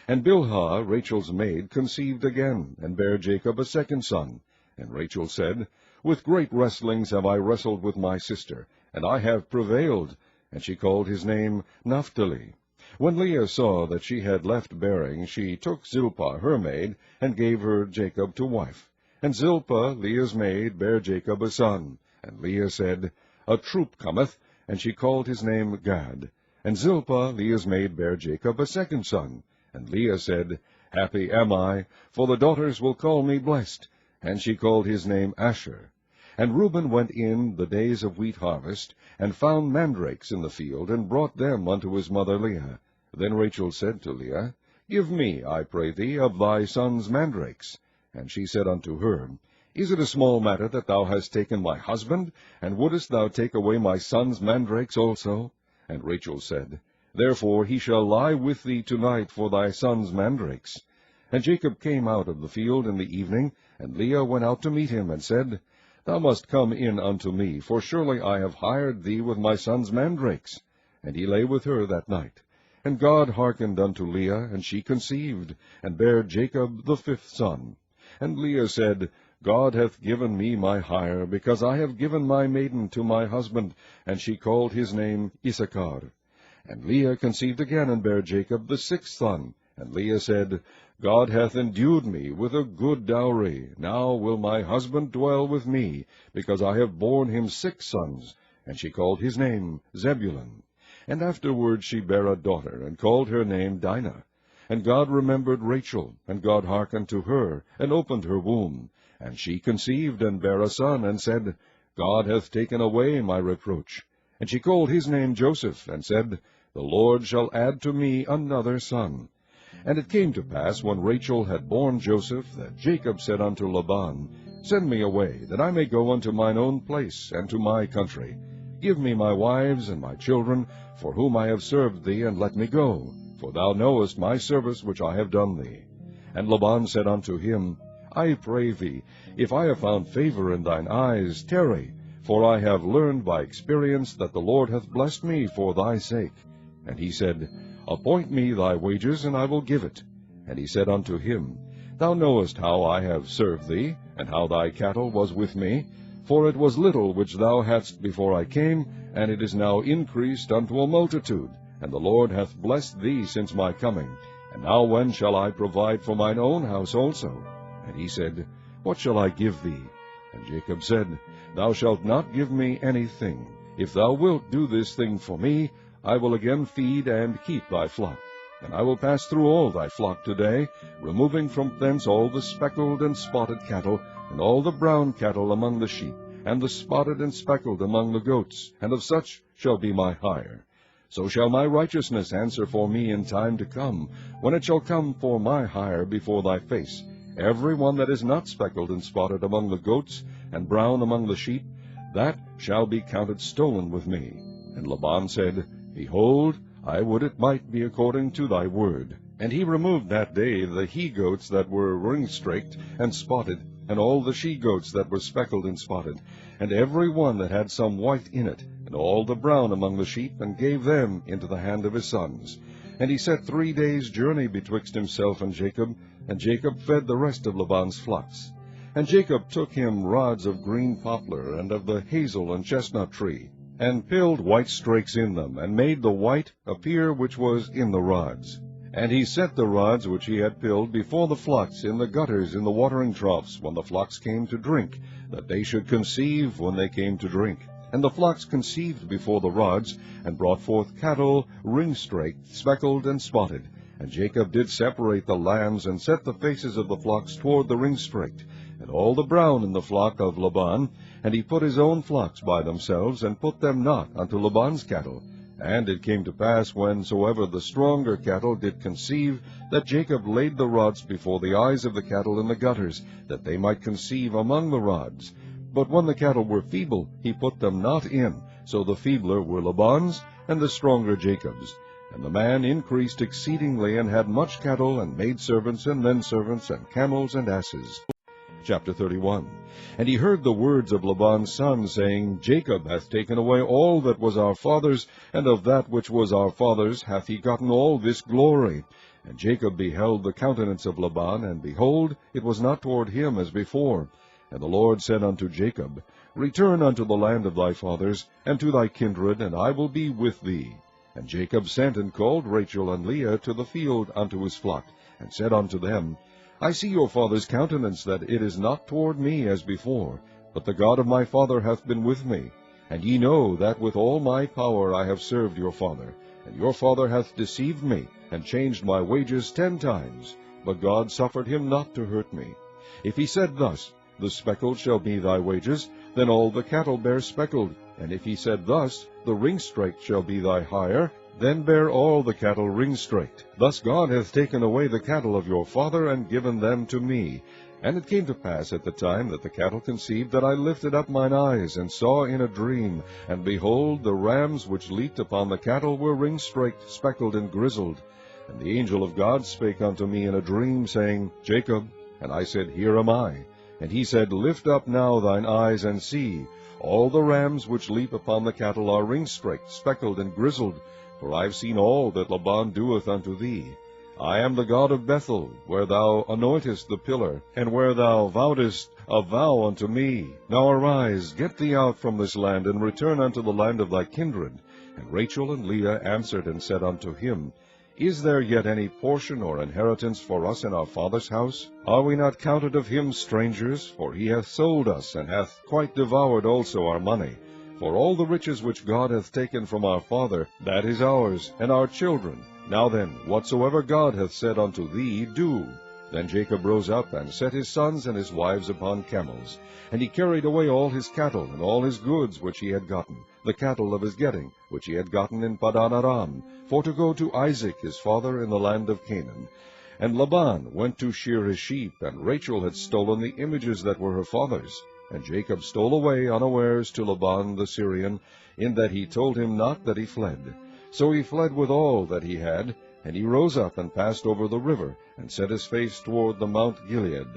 And Bilhah, Rachel's maid, conceived again, and bare Jacob a second son. And Rachel said, With great wrestlings have I wrestled with my sister, and I have prevailed. And she called his name Naphtali. When Leah saw that she had left bearing, she took Zilpah her maid, and gave her Jacob to wife. And Zilpah, Leah's maid, bare Jacob a son. And Leah said, A troop cometh, and she called his name Gad. And Zilpah, Leah's maid, bare Jacob a second son. And Leah said, Happy am I, for the daughters will call me blessed. And she called his name Asher. And Reuben went in the days of wheat harvest, and found mandrakes in the field, and brought them unto his mother Leah. Then Rachel said to Leah, Give me, I pray thee, of thy son's mandrakes. And she said unto her, Is it a small matter that thou hast taken my husband? And wouldest thou take away my son's mandrakes also? And Rachel said, Therefore he shall lie with thee tonight for thy son's mandrakes. And Jacob came out of the field in the evening, and Leah went out to meet him, and said, Thou must come in unto me, for surely I have hired thee with my son's mandrakes. And he lay with her that night. And God hearkened unto Leah, and she conceived, and bare Jacob the 5th son. And Leah said, God hath given me my hire, because I have given my maiden to my husband. And she called his name Issachar. And Leah conceived again, and bare Jacob the 6th son. And Leah said, God hath endued me with a good dowry. Now will my husband dwell with me, because I have borne him 6 sons. And she called his name Zebulun. And afterward she bare a daughter, and called her name Dinah. And God remembered Rachel, and God hearkened to her, and opened her womb. And she conceived, and bare a son, and said, God hath taken away my reproach. And she called his name Joseph, and said, The Lord shall add to me another son. And it came to pass, when Rachel had borne Joseph, that Jacob said unto Laban, Send me away, that I may go unto mine own place, and to my country. Give me my wives and my children, for whom I have served thee, and let me go. For thou knowest my service which I have done thee. And Laban said unto him, I pray thee, if I have found favor in thine eyes, tarry, for I have learned by experience that the Lord hath blessed me for thy sake. And he said, Appoint me thy wages, and I will give it. And he said unto him, Thou knowest how I have served thee, and how thy cattle was with me. For it was little which thou hadst before I came, and it is now increased unto a multitude. And the Lord hath blessed thee since my coming. And now when shall I provide for mine own house also? And he said, What shall I give thee? And Jacob said, Thou shalt not give me anything. If thou wilt do this thing for me, I will again feed and keep thy flock. And I will pass through all thy flock today, removing from thence all the speckled and spotted cattle, and all the brown cattle among the sheep, and the spotted and speckled among the goats, and of such shall be my hire. So shall my righteousness answer for me in time to come, when it shall come for my hire before thy face. Every one that is not speckled and spotted among the goats, and brown among the sheep, that shall be counted stolen with me. And Laban said, Behold, I would it might be according to thy word. And he removed that day the he-goats that were ring-straked and spotted, and all the she-goats that were speckled and spotted, and every one that had some white in it, and all the brown among the sheep, and gave them into the hand of his sons. And he set 3 days' journey betwixt himself and Jacob fed the rest of Laban's flocks. And Jacob took him rods of green poplar, and of the hazel and chestnut tree, and pilled white strakes in them, and made the white appear which was in the rods. And he set the rods which he had pilled before the flocks in the gutters in the watering troughs, when the flocks came to drink, that they should conceive when they came to drink. And the flocks conceived before the rods, and brought forth cattle ring-straked, speckled, and spotted. And Jacob did separate the lambs, and set the faces of the flocks toward the ring-straked, and all the brown in the flock of Laban. And he put his own flocks by themselves, and put them not unto Laban's cattle. And it came to pass, whensoever the stronger cattle did conceive, that Jacob laid the rods before the eyes of the cattle in the gutters, that they might conceive among the rods. But when the cattle were feeble, he put them not in. So the feebler were Laban's, and the stronger Jacob's. And the man increased exceedingly, and had much cattle, and maidservants, and menservants, and camels, and asses. Chapter 31. And he heard the words of Laban's son, saying, Jacob hath taken away all that was our father's, and of that which was our father's hath he gotten all this glory. And Jacob beheld the countenance of Laban, and behold, it was not toward him as before. And the Lord said unto Jacob, Return unto the land of thy fathers, and to thy kindred, and I will be with thee. And Jacob sent and called Rachel and Leah to the field unto his flock, and said unto them, I see your father's countenance, that it is not toward me as before, but the God of my father hath been with me. And ye know that with all my power I have served your father. And your father hath deceived me, and changed my wages 10 times. But God suffered him not to hurt me. If he said thus, The speckled shall be thy wages, then all the cattle bear speckled. And if he said thus, The ring-straked shall be thy hire, then bear all the cattle ring-straked. Thus God hath taken away the cattle of your father, and given them to me. And it came to pass at the time that the cattle conceived, that I lifted up mine eyes, and saw in a dream, and behold, the rams which leaped upon the cattle were ring-straked, speckled, and grizzled. And the angel of God spake unto me in a dream, saying, Jacob. And I said, Here am I. And he said, Lift up now thine eyes, and see. All the rams which leap upon the cattle are ring-straked, speckled, and grizzled. For I have seen all that Laban doeth unto thee. I am the God of Bethel, where thou anointest the pillar, and where thou vowedest a vow unto me. Now arise, get thee out from this land, and return unto the land of thy kindred. And Rachel and Leah answered and said unto him, Is there yet any portion or inheritance for us in our father's house? Are we not counted of him strangers? For he hath sold us, and hath quite devoured also our money. For all the riches which God hath taken from our father, that is ours, and our children. Now then, whatsoever God hath said unto thee, do. Then Jacob rose up, and set his sons and his wives upon camels. And he carried away all his cattle, and all his goods which he had gotten, the cattle of his getting, which he had gotten in Padan Aram, for to go to Isaac his father in the land of Canaan. And Laban went to shear his sheep, and Rachel had stolen the images that were her father's. And Jacob stole away unawares to Laban the Syrian, in that he told him not that he fled. So he fled with all that he had, and he rose up and passed over the river, and set his face toward the Mount Gilead.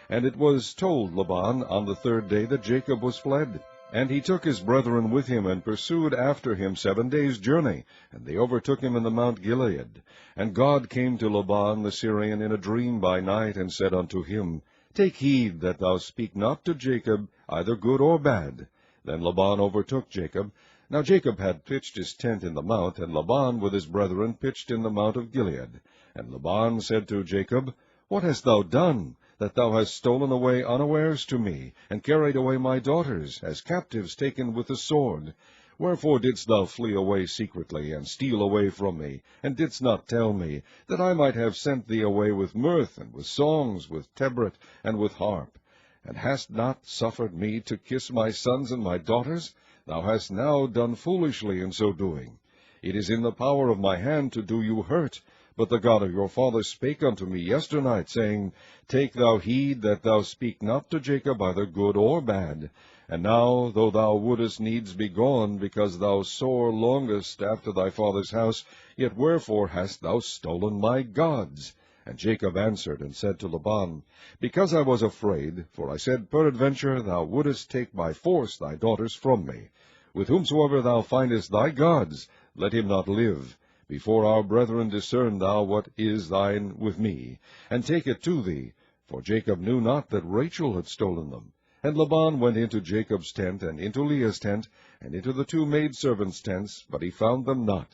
And it was told Laban on the 3rd day that Jacob was fled. And he took his brethren with him, and pursued after him 7 days' journey, and they overtook him in the Mount Gilead. And God came to Laban the Syrian in a dream by night, and said unto him, Take heed that thou speak not to Jacob either good or bad. Then Laban overtook Jacob. Now Jacob had pitched his tent in the mount, and Laban with his brethren pitched in the mount of Gilead. And Laban said to Jacob, What hast thou done, that thou hast stolen away unawares to me, and carried away my daughters, as captives taken with the sword? Wherefore didst thou flee away secretly, and steal away from me, and didst not tell me, that I might have sent thee away with mirth, and with songs, with tabret, and with harp? and hast not suffered me to kiss my sons and my daughters? Thou hast now done foolishly in so doing. It is in the power of my hand to do you hurt. But the God of your fathers spake unto me yesternight, saying, Take thou heed that thou speak not to Jacob either good or bad. And now, though thou wouldest needs be gone, because thou sore longest after thy father's house, yet wherefore hast thou stolen my gods? And Jacob answered and said to Laban, Because I was afraid, for I said, Peradventure thou wouldest take by force thy daughters from me. With whomsoever thou findest thy gods, let him not live. Before our brethren discern thou what is thine with me, and take it to thee. For Jacob knew not that Rachel had stolen them. And Laban went into Jacob's tent, and into Leah's tent, and into the two maidservants' tents, but he found them not.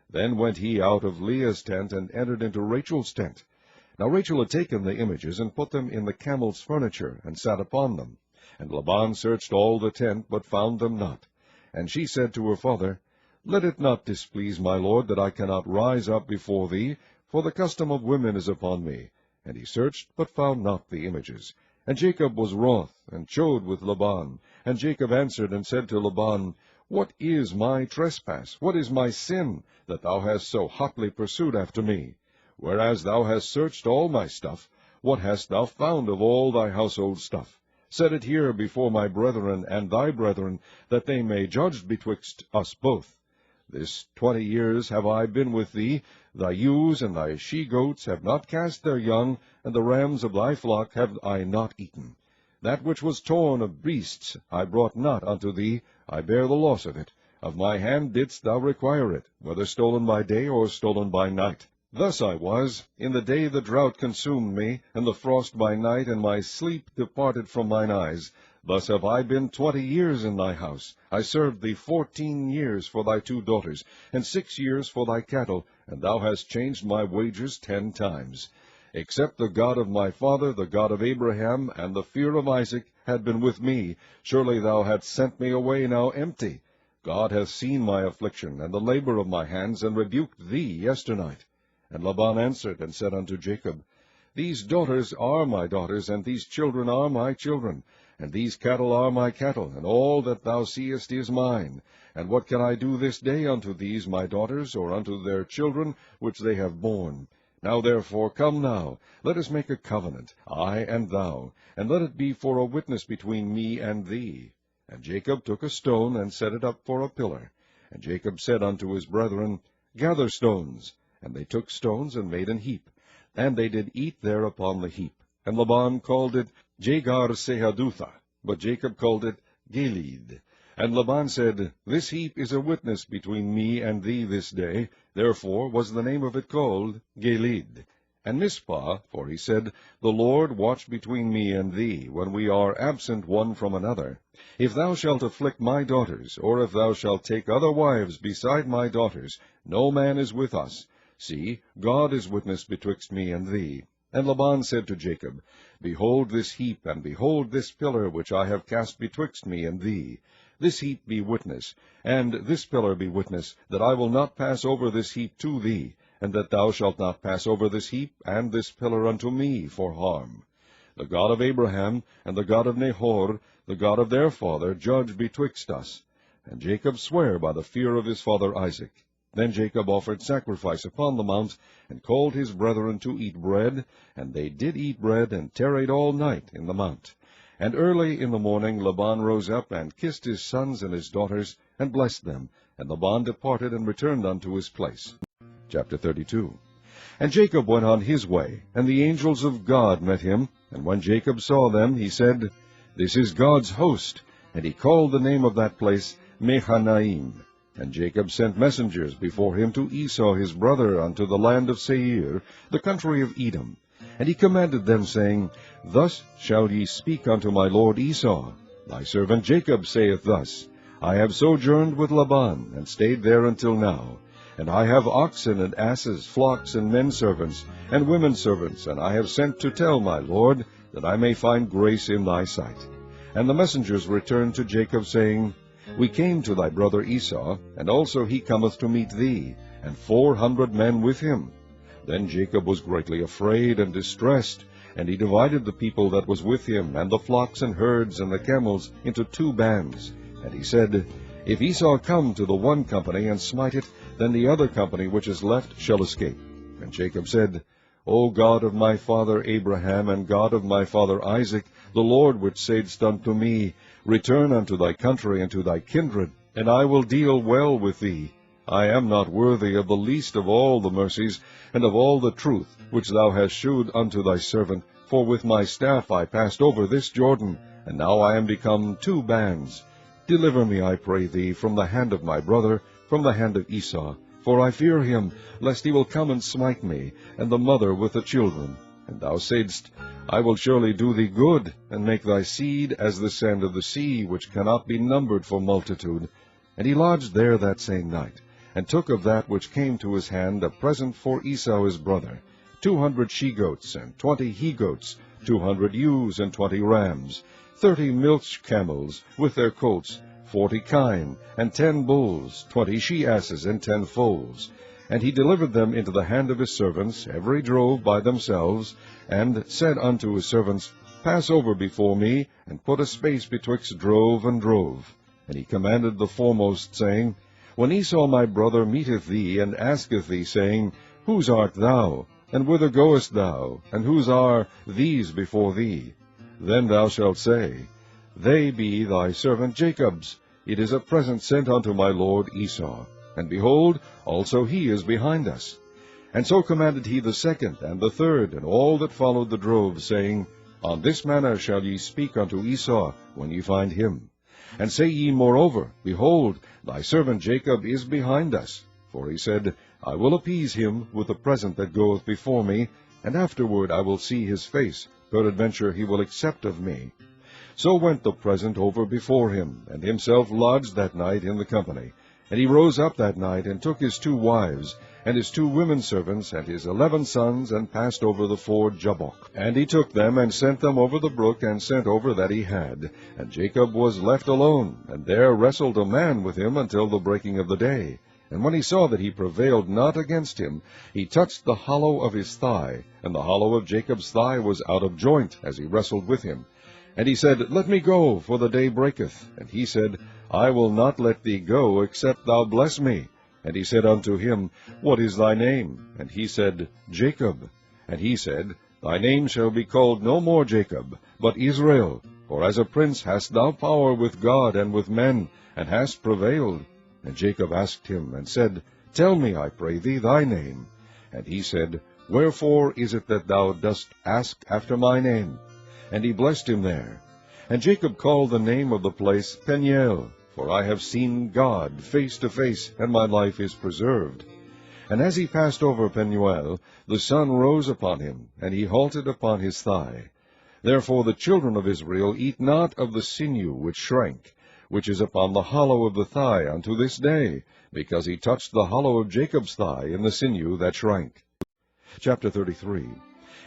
Then went he out of Leah's tent, and entered into Rachel's tent. Now Rachel had taken the images, and put them in the camel's furniture, and sat upon them. And Laban searched all the tent, but found them not. And she said to her father, Let it not displease my lord, that I cannot rise up before thee, for the custom of women is upon me. And he searched, but found not the images. And Jacob was wroth, and chode with Laban. And Jacob answered and said to Laban, What is my trespass? What is my sin, that thou hast so hotly pursued after me? Whereas thou hast searched all my stuff, what hast thou found of all thy household stuff? Set it here before my brethren and thy brethren, that they may judge betwixt us both. This 20 years have I been with thee. Thy ewes and thy she-goats have not cast their young, and the rams of thy flock have I not eaten. That which was torn of beasts I brought not unto thee, I bear the loss of it. Of my hand didst thou require it, whether stolen by day or stolen by night. Thus I was, in the day the drought consumed me, and the frost by night, and my sleep departed from mine eyes. Thus have I been 20 years in thy house. I served thee 14 years for thy 2 daughters, and 6 years for thy cattle, and thou hast changed my wages 10 times. Except the God of my father, the God of Abraham, and the fear of Isaac, had been with me, surely thou hadst sent me away now empty. God hath seen my affliction, and the labor of my hands, and rebuked thee yesternight. And Laban answered and said unto Jacob, These daughters are my daughters, and these children are my children, and these cattle are my cattle, and all that thou seest is mine. And what can I do this day unto these my daughters, or unto their children, which they have borne? Now therefore come now, let us make a covenant, I and thou, and let it be for a witness between me and thee. And Jacob took a stone, and set it up for a pillar. And Jacob said unto his brethren, Gather stones. And they took stones, and made an heap. And they did eat there upon the heap. And Laban called it Jegar-sahadutha, but Jacob called it Gilead. And Laban said, This heap is a witness between me and thee this day. Therefore was the name of it called Gilead. And Mizpah, for he said, The Lord watch between me and thee, when we are absent one from another. If thou shalt afflict my daughters, or if thou shalt take other wives beside my daughters, no man is with us. See, God is witness betwixt me and thee. And Laban said to Jacob, Behold this heap, and behold this pillar which I have cast betwixt me and thee. This heap be witness, and this pillar be witness, that I will not pass over this heap to thee, and that thou shalt not pass over this heap and this pillar unto me for harm. The God of Abraham, and the God of Nahor, the God of their father, judge betwixt us. And Jacob sware by the fear of his father Isaac. Then Jacob offered sacrifice upon the mount, and called his brethren to eat bread. And they did eat bread, and tarried all night in the mount. And early in the morning Laban rose up, and kissed his sons and his daughters, and blessed them. And Laban departed, and returned unto his place. Chapter 32. And Jacob went on his way, and the angels of God met him. And when Jacob saw them, he said, This is God's host. And he called the name of that place Mahanaim. And Jacob sent messengers before him to Esau his brother unto the land of Seir, the country of Edom. And he commanded them, saying, Thus shall ye speak unto my lord Esau. Thy servant Jacob saith thus, I have sojourned with Laban, and stayed there until now. And I have oxen and asses, flocks and men servants, and women servants, and I have sent to tell my lord, that I may find grace in thy sight. And the messengers returned to Jacob, saying, We came to thy brother Esau, and also he cometh to meet thee, and 400 men with him. Then Jacob was greatly afraid and distressed, And he divided the people that was with him, and the flocks and herds and the camels, into 2 bands. And he said, If Esau come to the one company, and smite it, then the other company which is left shall escape. And Jacob said, O God of my father Abraham, and God of my father Isaac, the Lord which saidst unto me, Return unto thy country and to thy kindred, and I will deal well with thee. I am not worthy of the least of all the mercies, and of all the truth which thou hast shewed unto thy servant, for with my staff I passed over this Jordan, and now I am become 2 bands. Deliver me, I pray thee, from the hand of my brother, from the hand of Esau, for I fear him, lest he will come and smite me, and the mother with the children. And thou saidst, I will surely do thee good, and make thy seed as the sand of the sea, which cannot be numbered for multitude. And he lodged there that same night, and took of that which came to his hand a present for Esau his brother, 200 she-goats, and 20 he-goats, 200 ewes, and 20 rams, 30 milch camels, with their colts, 40 kine, and 10 bulls, 20 she-asses, and 10 foals. And he delivered them into the hand of his servants, every drove by themselves, and said unto his servants, Pass over before me, and put a space betwixt drove and drove. And he commanded the foremost, saying, When Esau my brother meeteth thee, and asketh thee, saying, Whose art thou? And whither goest thou? And whose are these before thee? Then thou shalt say, They be thy servant Jacob's. It is a present sent unto my lord Esau. And behold, also he is behind us. And so commanded he the second, and the third, and all that followed the drove, saying, On this manner shall ye speak unto Esau, when ye find him. And say ye moreover, Behold, thy servant Jacob is behind us. For he said, I will appease him with the present that goeth before me, and afterward I will see his face, peradventure he will accept of me. So went the present over before him, and himself lodged that night in the company. And he rose up that night, and took his 2 wives, and his 2 women servants, and his 11 sons, and passed over the ford Jabbok. And he took them, and sent them over the brook, and sent over that he had. And Jacob was left alone, and there wrestled a man with him until the breaking of the day. And when he saw that he prevailed not against him, he touched the hollow of his thigh, and the hollow of Jacob's thigh was out of joint, as he wrestled with him. And he said, Let me go, for the day breaketh. And he said, I will not let thee go, except thou bless me. And he said unto him, What is thy name? And he said, Jacob. And he said, Thy name shall be called no more Jacob, but Israel. For as a prince hast thou power with God and with men, and hast prevailed. And Jacob asked him, and said, Tell me, I pray thee, thy name. And he said, Wherefore is it that thou dost ask after my name? And he blessed him there. And Jacob called the name of the place Peniel, for I have seen God face to face, and my life is preserved. And as he passed over Peniel, the sun rose upon him, and he halted upon his thigh. Therefore the children of Israel eat not of the sinew which shrank, which is upon the hollow of the thigh unto this day, because he touched the hollow of Jacob's thigh in the sinew that shrank. Chapter 33.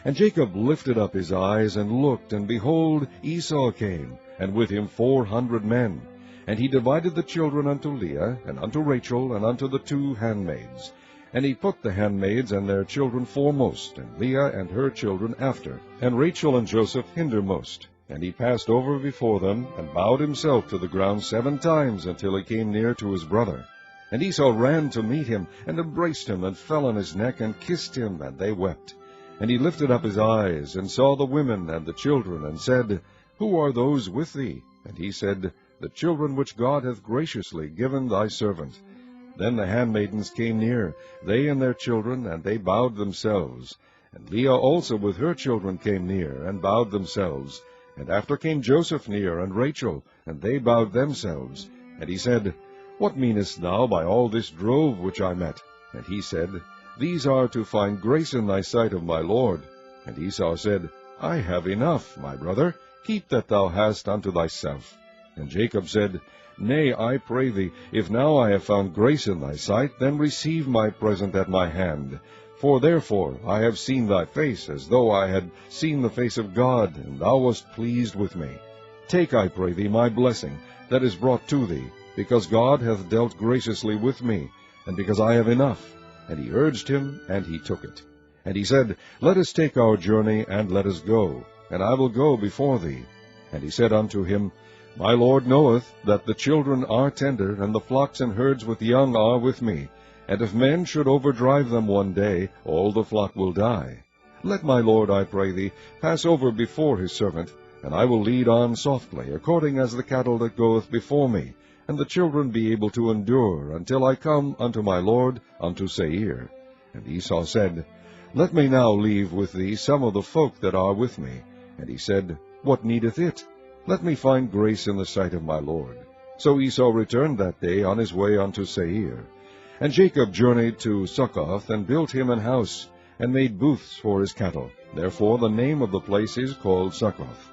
And Jacob lifted up his eyes, and looked, and behold, Esau came, and with him 400 men. And he divided the children unto Leah, and unto Rachel, and unto the 2 handmaids. And he put the handmaids and their children foremost, and Leah and her children after, and Rachel and Joseph hindermost. And he passed over before them, and bowed himself to the ground 7 times, until he came near to his brother. And Esau ran to meet him, and embraced him, and fell on his neck, and kissed him, and they wept. And he lifted up his eyes, and saw the women and the children, and said, Who are those with thee? And he said, The children which God hath graciously given thy servant. Then the handmaidens came near, they and their children, and they bowed themselves. And Leah also with her children came near, and bowed themselves. And after came Joseph near, and Rachel, and they bowed themselves. And he said, What meanest thou by all this drove which I met? And he said, These are to find grace in thy sight of my lord. And Esau said, I have enough, my brother, keep that thou hast unto thyself. And Jacob said, Nay, I pray thee, if now I have found grace in thy sight, then receive my present at my hand. For therefore I have seen thy face, as though I had seen the face of God, and thou wast pleased with me. Take, I pray thee, my blessing that is brought to thee, because God hath dealt graciously with me, and because I have enough. And he urged him, and he took it. And he said, Let us take our journey, and let us go, and I will go before thee. And he said unto him, My Lord knoweth that the children are tender, and the flocks and herds with young are with me. And if men should overdrive them one day, all the flock will die. Let my Lord, I pray thee, pass over before his servant, and I will lead on softly, according as the cattle that goeth before me, and the children be able to endure, until I come unto my Lord, unto Seir. And Esau said, Let me now leave with thee some of the folk that are with me. And he said, What needeth it? Let me find grace in the sight of my Lord. So Esau returned that day on his way unto Seir. And Jacob journeyed to Succoth, and built him an house, and made booths for his cattle. Therefore the name of the place is called Succoth.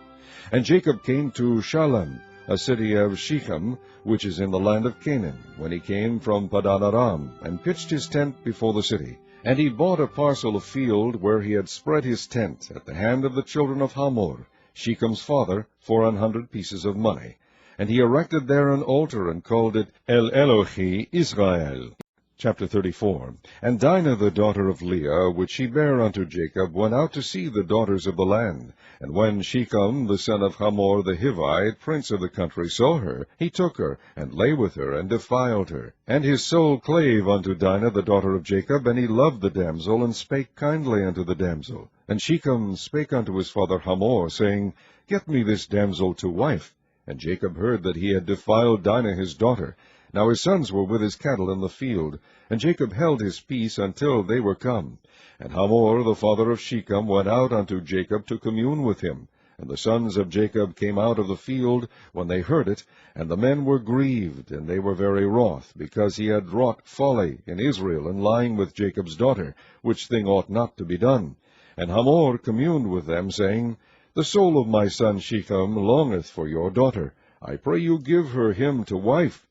And Jacob came to Shalem, a city of Shechem, which is in the land of Canaan, when he came from Padan Aram, and pitched his tent before the city. And he bought a parcel of field where he had spread his tent at the hand of the children of Hamor, Shechem's father, for 100 pieces of money. And he erected there an altar, and called it El Elohi Israel. Chapter 34. And Dinah the daughter of Leah, which she bare unto Jacob, went out to see the daughters of the land. And when Shechem the son of Hamor the Hivite, prince of the country, saw her, he took her, and lay with her, and defiled her. And his soul clave unto Dinah the daughter of Jacob, and he loved the damsel, and spake kindly unto the damsel. And Shechem spake unto his father Hamor, saying, Get me this damsel to wife. And Jacob heard that he had defiled Dinah his daughter. Now his sons were with his cattle in the field, and Jacob held his peace until they were come. And Hamor the father of Shechem went out unto Jacob to commune with him. And the sons of Jacob came out of the field when they heard it, and the men were grieved, and they were very wroth, because he had wrought folly in Israel in lying with Jacob's daughter, which thing ought not to be done. And Hamor communed with them, saying, The soul of my son Shechem longeth for your daughter. I pray you give her him to wife.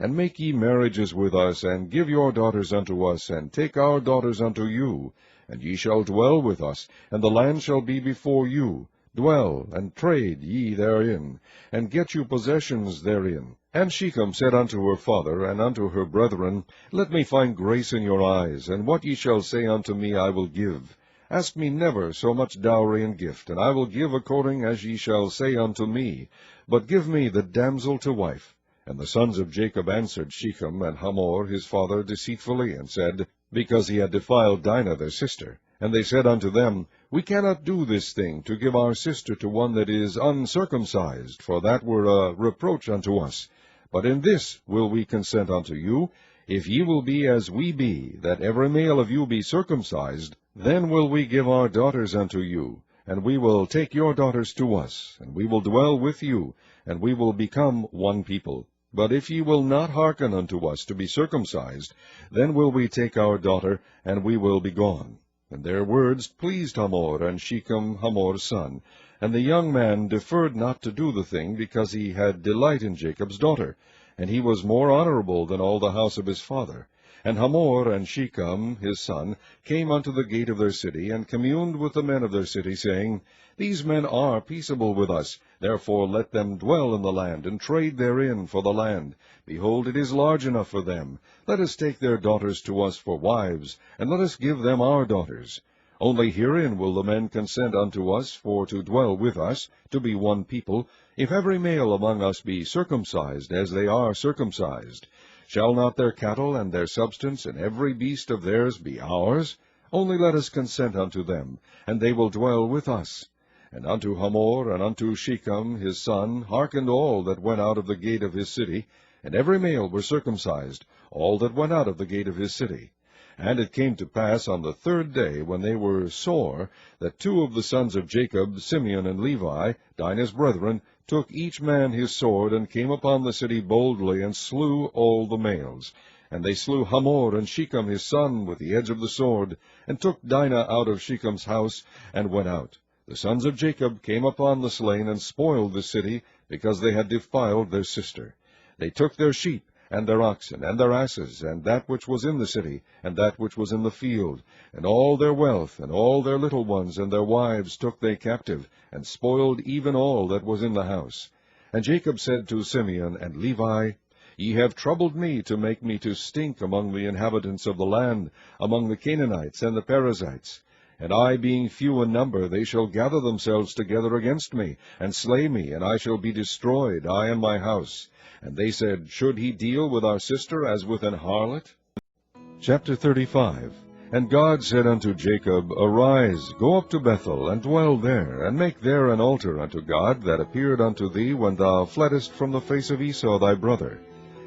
And make ye marriages with us, and give your daughters unto us, and take our daughters unto you. And ye shall dwell with us, and the land shall be before you. Dwell, and trade ye therein, and get you possessions therein. And Shechem said unto her father, and unto her brethren, Let me find grace in your eyes, and what ye shall say unto me I will give. Ask me never so much dowry and gift, and I will give according as ye shall say unto me. But give me the damsel to wife. And the sons of Jacob answered Shechem and Hamor his father deceitfully, and said, Because he had defiled Dinah their sister. And they said unto them, We cannot do this thing, to give our sister to one that is uncircumcised, for that were a reproach unto us. But in this will we consent unto you, if ye will be as we be, that every male of you be circumcised, then will we give our daughters unto you, and we will take your daughters to us, and we will dwell with you, and we will become one people. But if ye will not hearken unto us to be circumcised, then will we take our daughter, and we will be gone. And their words pleased Hamor and Shechem Hamor's son. And the young man deferred not to do the thing, because he had delight in Jacob's daughter, and he was more honorable than all the house of his father. And Hamor and Shechem his son came unto the gate of their city, and communed with the men of their city, saying, These men are peaceable with us, therefore let them dwell in the land, and trade therein for the land. Behold, it is large enough for them. Let us take their daughters to us for wives, and let us give them our daughters. Only herein will the men consent unto us for to dwell with us, to be one people, if every male among us be circumcised, as they are circumcised. Shall not their cattle and their substance and every beast of theirs be ours? Only let us consent unto them, and they will dwell with us. And unto Hamor and unto Shechem his son hearkened all that went out of the gate of his city, and every male were circumcised, all that went out of the gate of his city. And it came to pass on the 3rd day, when they were sore, that 2 of the sons of Jacob, Simeon and Levi, Dinah's brethren, took each man his sword, and came upon the city boldly, and slew all the males. And they slew Hamor and Shechem his son with the edge of the sword, and took Dinah out of Shechem's house, and went out. The sons of Jacob came upon the slain, and spoiled the city, because they had defiled their sister. They took their sheep, and their oxen, and their asses, and that which was in the city, and that which was in the field, and all their wealth, and all their little ones, and their wives took they captive, and spoiled even all that was in the house. And Jacob said to Simeon and Levi, Ye have troubled me to make me to stink among the inhabitants of the land, among the Canaanites and the Perizzites. And I being few in number, they shall gather themselves together against me, and slay me, and I shall be destroyed, I and my house. And they said, Should he deal with our sister as with an harlot? Chapter 35. And God said unto Jacob, Arise, go up to Bethel, and dwell there, and make there an altar unto God, that appeared unto thee when thou fleddest from the face of Esau thy brother.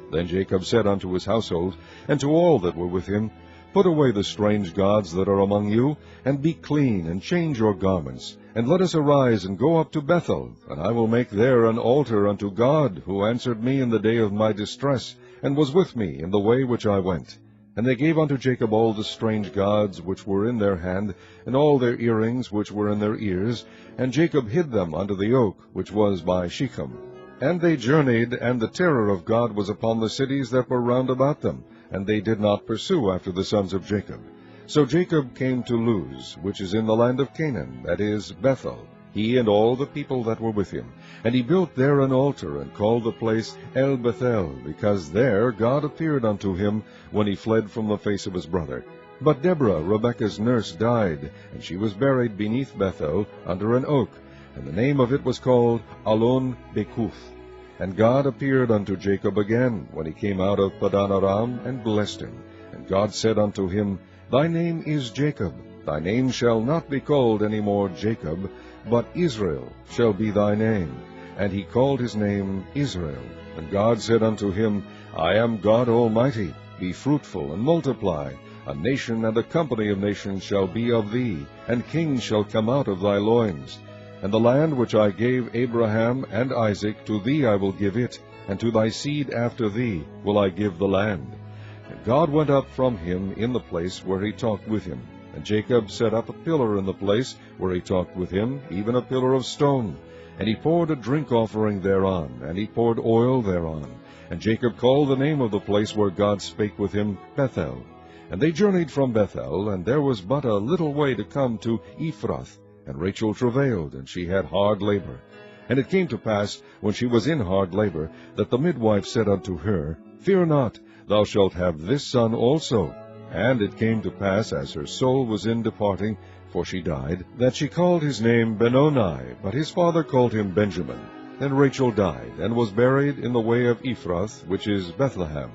Then Jacob said unto his household, and to all that were with him, Put away the strange gods that are among you, and be clean, and change your garments, and let us arise and go up to Bethel, and I will make there an altar unto God, who answered me in the day of my distress, and was with me in the way which I went. And they gave unto Jacob all the strange gods which were in their hand, and all their earrings which were in their ears, and Jacob hid them under the oak which was by Shechem. And they journeyed, and the terror of God was upon the cities that were round about them, and they did not pursue after the sons of Jacob. So Jacob came to Luz, which is in the land of Canaan, that is, Bethel, he and all the people that were with him. And he built there an altar, and called the place El Bethel, because there God appeared unto him when he fled from the face of his brother. But Deborah, Rebekah's nurse, died, and she was buried beneath Bethel under an oak, and the name of it was called Alon Bekuth. And God appeared unto Jacob again, when he came out of Padan Aram, and blessed him. And God said unto him, Thy name is Jacob. Thy name shall not be called any more Jacob, but Israel shall be thy name. And he called his name Israel. And God said unto him, I am God Almighty. Be fruitful, and multiply. A nation and a company of nations shall be of thee, and kings shall come out of thy loins. And the land which I gave Abraham and Isaac, to thee I will give it, and to thy seed after thee will I give the land. And God went up from him in the place where he talked with him. And Jacob set up a pillar in the place where he talked with him, even a pillar of stone. And he poured a drink offering thereon, and he poured oil thereon. And Jacob called the name of the place where God spake with him, Bethel. And they journeyed from Bethel, and there was but a little way to come to Ephrath. And Rachel travailed, and she had hard labor. And it came to pass, when she was in hard labor, that the midwife said unto her, Fear not, thou shalt have this son also. And it came to pass, as her soul was in departing, for she died, that she called his name Benoni, but his father called him Benjamin. Then Rachel died, and was buried in the way of Ephrath, which is Bethlehem.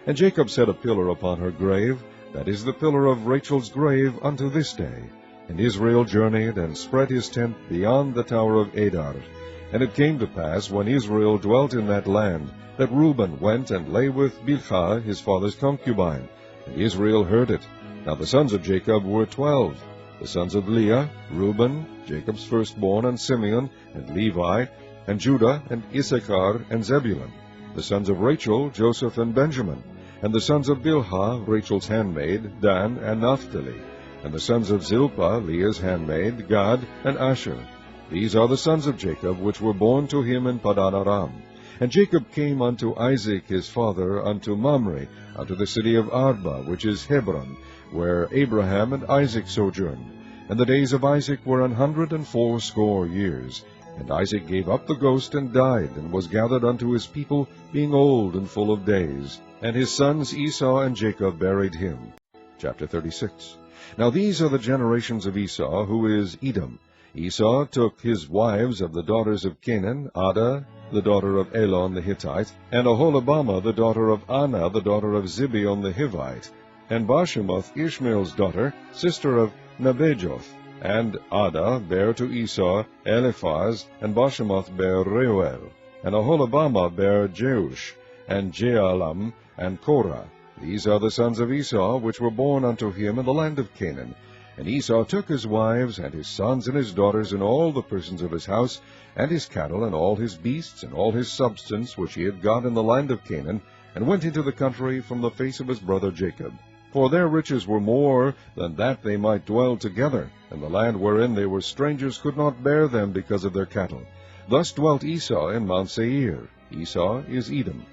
And Jacob set a pillar upon her grave, that is the pillar of Rachel's grave unto this day. And Israel journeyed, and spread his tent beyond the tower of Adar. And it came to pass, when Israel dwelt in that land, that Reuben went and lay with Bilhah his father's concubine. And Israel heard it. Now the sons of Jacob were 12. The sons of Leah, Reuben, Jacob's firstborn, and Simeon, and Levi, and Judah, and Issachar, and Zebulun. The sons of Rachel, Joseph, and Benjamin. And the sons of Bilhah, Rachel's handmaid, Dan, and Naphtali. And the sons of Zilpah, Leah's handmaid, Gad, and Asher. These are the sons of Jacob, which were born to him in Padan Aram. And Jacob came unto Isaac his father, unto Mamre, unto the city of Arba, which is Hebron, where Abraham and Isaac sojourned. And the days of Isaac were 180 years. And Isaac gave up the ghost, and died, and was gathered unto his people, being old and full of days. And his sons Esau and Jacob buried him. Chapter 36. Now these are the generations of Esau, who is Edom. Esau took his wives of the daughters of Canaan, Adah, the daughter of Elon the Hittite, and Oholibamah, the daughter of Anah, the daughter of Zibeon the Hivite, and Bashemoth, Ishmael's daughter, sister of Nebajoth. And Adah bare to Esau Eliphaz, and Bashemoth bare Reuel, and Oholibamah bare Jeush, and Jealam, and Korah. These are the sons of Esau, which were born unto him in the land of Canaan. And Esau took his wives, and his sons, and his daughters, and all the persons of his house, and his cattle, and all his beasts, and all his substance, which he had got in the land of Canaan, and went into the country from the face of his brother Jacob. For their riches were more than that they might dwell together, and the land wherein they were strangers could not bear them because of their cattle. Thus dwelt Esau in Mount Seir. Esau is Edom.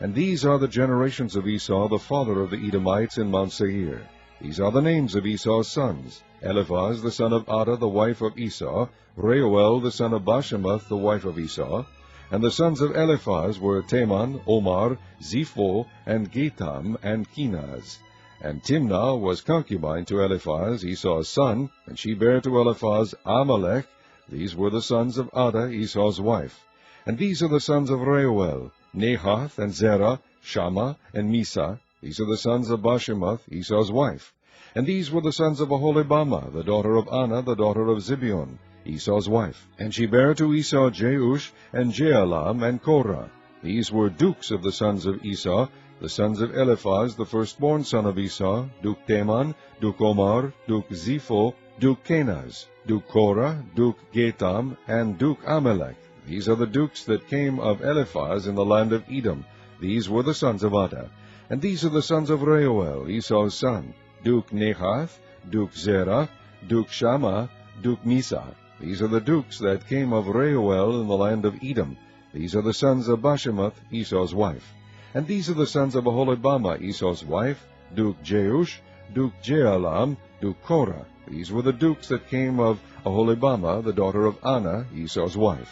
And these are the generations of Esau, the father of the Edomites, in Mount Seir. These are the names of Esau's sons: Eliphaz the son of Adah, the wife of Esau; Reuel the son of Bashemoth, the wife of Esau. And the sons of Eliphaz were Teman, Omar, Zipho, and Gatam, and Kenaz. And Timnah was concubine to Eliphaz, Esau's son, and she bare to Eliphaz Amalek. These were the sons of Adah, Esau's wife. And these are the sons of Reuel, Nahath, and Zerah, Shammah, and Misa. These are the sons of Bashemoth, Esau's wife. And these were the sons of Aholibamah, the daughter of Anna, the daughter of Zibeon, Esau's wife. And she bare to Esau Jeush, and Jealam, and Korah. These were dukes of the sons of Esau, the sons of Eliphaz, the firstborn son of Esau, Duke Teman, Duke Omar, Duke Zepho, Duke Kenaz, Duke Korah, Duke Gatam, and Duke Amalek. These are the dukes that came of Eliphaz in the land of Edom. These were the sons of Adah. And these are the sons of Reuel, Esau's son, Duke Nahath, Duke Zerah, Duke Shammah, Duke Misa. These are the dukes that came of Reuel in the land of Edom. These are the sons of Bashemoth, Esau's wife. And these are the sons of Aholibamah, Esau's wife, Duke Jeush, Duke Jealam, Duke Korah. These were the dukes that came of Aholibamah, the daughter of Anna, Esau's wife.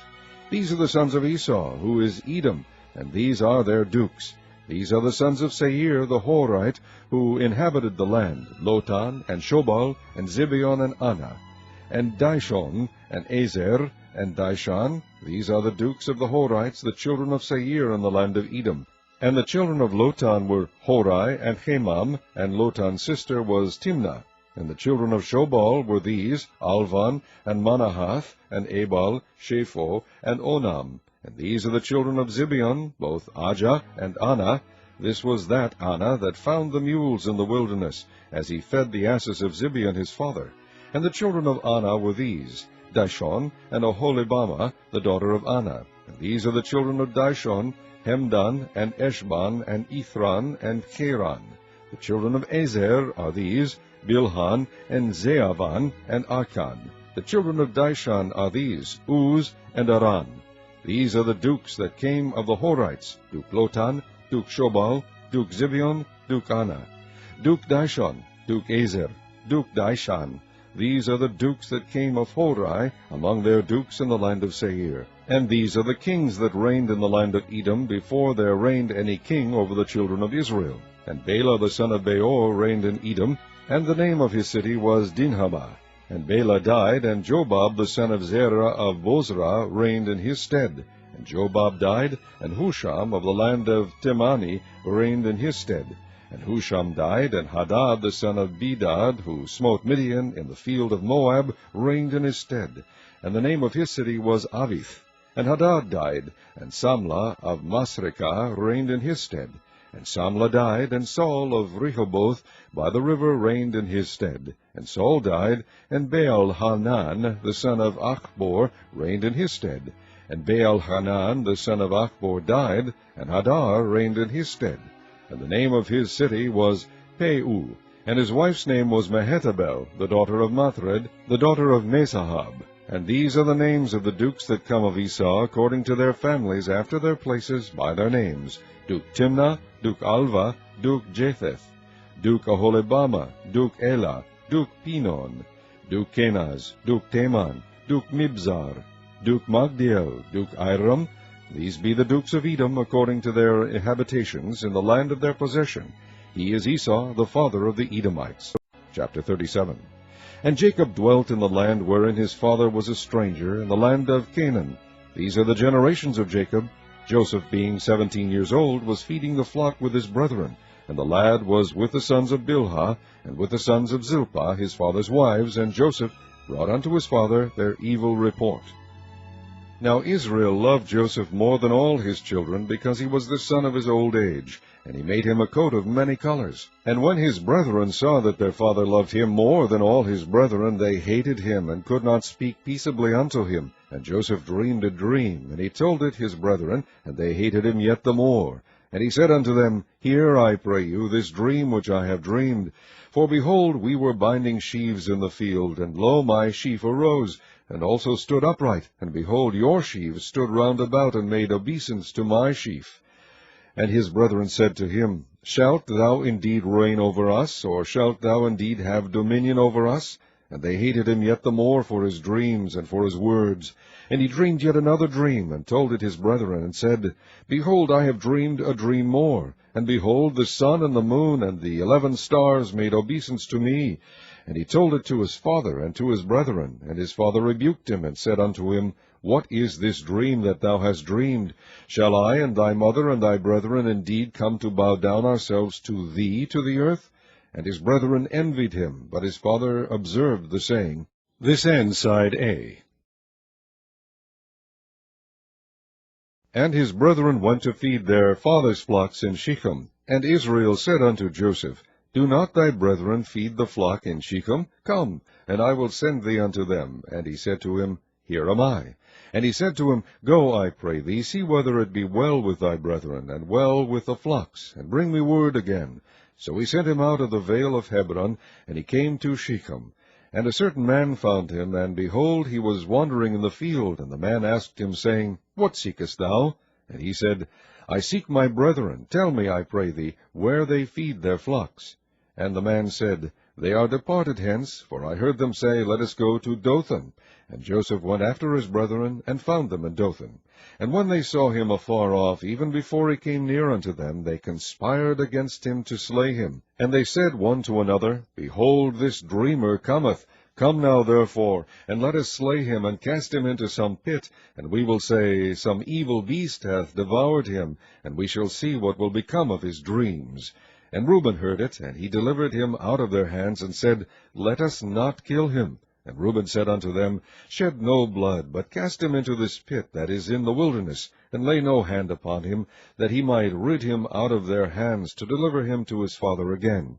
These are the sons of Esau, who is Edom, and these are their dukes. These are the sons of Seir the Horite, who inhabited the land, Lotan, and Shobal, and Zibeon, and Anna, and Dishon, and Ezer, and Dishan. These are the dukes of the Horites, the children of Seir in the land of Edom. And the children of Lotan were Horai, and Hemam, and Lotan's sister was Timnah. And the children of Shobal were these, Alvan, and Manahath, and Ebal, Shepho, and Onam. And these are the children of Zibeon, both Ajah and Anna. This was that Anna that found the mules in the wilderness, as he fed the asses of Zibeon his father. And the children of Anna were these, Dishon, and Aholibamah, the daughter of Anna. And these are the children of Dishon, Hemdan, and Eshban, and Ithran, and Cheran. The children of Ezer are these, Bilhan, and Zeavan, and Akan. The children of Dishan are these, Uz, and Aran. These are the dukes that came of the Horites, Duke Lotan, Duke Shobal, Duke Zibeon, Duke Anna, Duke Dishon, Duke Ezer, Duke Dishan. These are the dukes that came of Horai, among their dukes in the land of Seir. And these are the kings that reigned in the land of Edom, before there reigned any king over the children of Israel. And Bela the son of Beor reigned in Edom, and the name of his city was Dinhabah. And Bela died, and Jobab the son of Zerah of Bozrah reigned in his stead. And Jobab died, and Husham of the land of Temani reigned in his stead. And Husham died, and Hadad the son of Bedad, who smote Midian in the field of Moab, reigned in his stead. And the name of his city was Avith. And Hadad died, and Samlah of Masrekah reigned in his stead. And Samlah died, and Saul of Rehoboth by the river reigned in his stead. And Saul died, and Baal-Hanan the son of Achbor reigned in his stead. And Baal-Hanan the son of Achbor died, and Hadar reigned in his stead. And the name of his city was Peu, and his wife's name was Mehetabel, the daughter of Mathred, the daughter of Mesahab. And these are the names of the dukes that come of Esau, according to their families, after their places, by their names: Duke Timnah, Duke Alva, Duke Japheth, Duke Aholibamah, Duke Elah, Duke Pinon, Duke Kenaz, Duke Teman, Duke Mibzar, Duke Magdiel, Duke Iram. These be the dukes of Edom, according to their habitations, in the land of their possession. He is Esau, the father of the Edomites. Chapter 37. And Jacob dwelt in the land wherein his father was a stranger, in the land of Canaan. These are the generations of Jacob. Joseph, being 17 years old, was feeding the flock with his brethren, and the lad was with the sons of Bilhah, and with the sons of Zilpah, his father's wives, and Joseph brought unto his father their evil report. Now Israel loved Joseph more than all his children, because he was the son of his old age, and he made him a coat of many colors. And when his brethren saw that their father loved him more than all his brethren, they hated him, and could not speak peaceably unto him. And Joseph dreamed a dream, and he told it his brethren, and they hated him yet the more. And he said unto them, Hear, I pray you, this dream which I have dreamed. For behold, we were binding sheaves in the field, and lo, my sheaf arose, and also stood upright, and behold, your sheaves stood round about, and made obeisance to my sheaf. And his brethren said to him, Shalt thou indeed reign over us, or shalt thou indeed have dominion over us? And they hated him yet the more for his dreams and for his words. And he dreamed yet another dream, and told it his brethren, and said, Behold, I have dreamed a dream more. And behold, the sun and the moon and the 11 stars made obeisance to me. And he told it to his father and to his brethren. And his father rebuked him, and said unto him, What is this dream that thou hast dreamed? Shall I and thy mother and thy brethren indeed come to bow down ourselves to thee to the earth? And his brethren envied him, but his father observed the saying. This ends side A. And his brethren went to feed their father's flocks in Shechem. And Israel said unto Joseph, Do not thy brethren feed the flock in Shechem? Come, and I will send thee unto them. And he said to him, Here am I. And he said to him, Go, I pray thee, see whether it be well with thy brethren, and well with the flocks, and bring me word again. So he sent him out of the vale of Hebron, and he came to Shechem. And a certain man found him, and behold, he was wandering in the field. And the man asked him, saying, What seekest thou? And he said, I seek my brethren. Tell me, I pray thee, where they feed their flocks. And the man said, They are departed hence, for I heard them say, Let us go to Dothan. And Joseph went after his brethren, and found them in Dothan. And when they saw him afar off, even before he came near unto them, they conspired against him to slay him. And they said one to another, Behold, this dreamer cometh. Come now, therefore, and let us slay him, and cast him into some pit. And we will say, Some evil beast hath devoured him, and we shall see what will become of his dreams. And Reuben heard it, and he delivered him out of their hands, and said, Let us not kill him. And Reuben said unto them, Shed no blood, but cast him into this pit that is in the wilderness, and lay no hand upon him, that he might rid him out of their hands, to deliver him to his father again.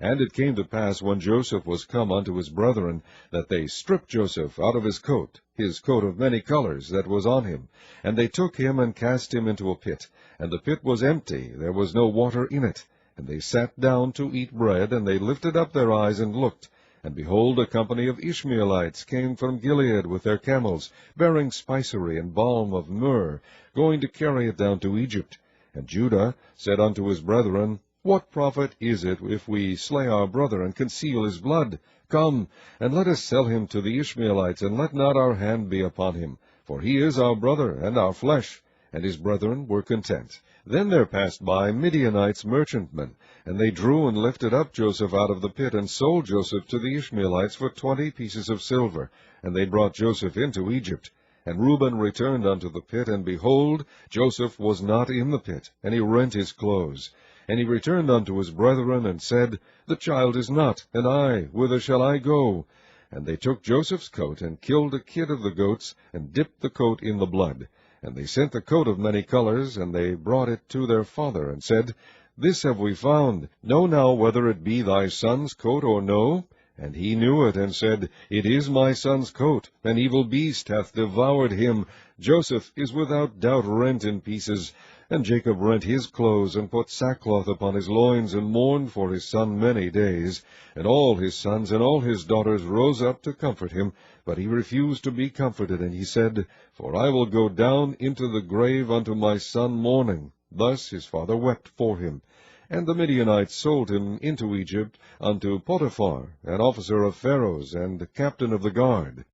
And it came to pass, when Joseph was come unto his brethren, that they stripped Joseph out of his coat of many colors that was on him. And they took him, and cast him into a pit. And the pit was empty, there was no water in it. And they sat down to eat bread, and they lifted up their eyes, and looked. And behold, a company of Ishmaelites came from Gilead with their camels, bearing spicery and balm of myrrh, going to carry it down to Egypt. And Judah said unto his brethren, What profit is it if we slay our brother, and conceal his blood? Come, and let us sell him to the Ishmaelites, and let not our hand be upon him, for he is our brother and our flesh. And his brethren were content. Then there passed by Midianites merchantmen, and they drew and lifted up Joseph out of the pit, and sold Joseph to the Ishmaelites for 20 pieces of silver. And they brought Joseph into Egypt. And Reuben returned unto the pit, and behold, Joseph was not in the pit, and he rent his clothes. And he returned unto his brethren, and said, The child is not, and I, whither shall I go? And they took Joseph's coat, and killed a kid of the goats, and dipped the coat in the blood. And they sent the coat of many colors, and they brought it to their father, and said, This have we found. Know now whether it be thy son's coat or no. And he knew it, and said, It is my son's coat. An evil beast hath devoured him. Joseph is without doubt rent in pieces. And Jacob rent his clothes, and put sackcloth upon his loins, and mourned for his son many days. And all his sons and all his daughters rose up to comfort him. But he refused to be comforted, and he said, For I will go down into the grave unto my son mourning. Thus his father wept for him. And the Midianites sold him into Egypt unto Potiphar, an officer of Pharaoh's, and captain of the guard.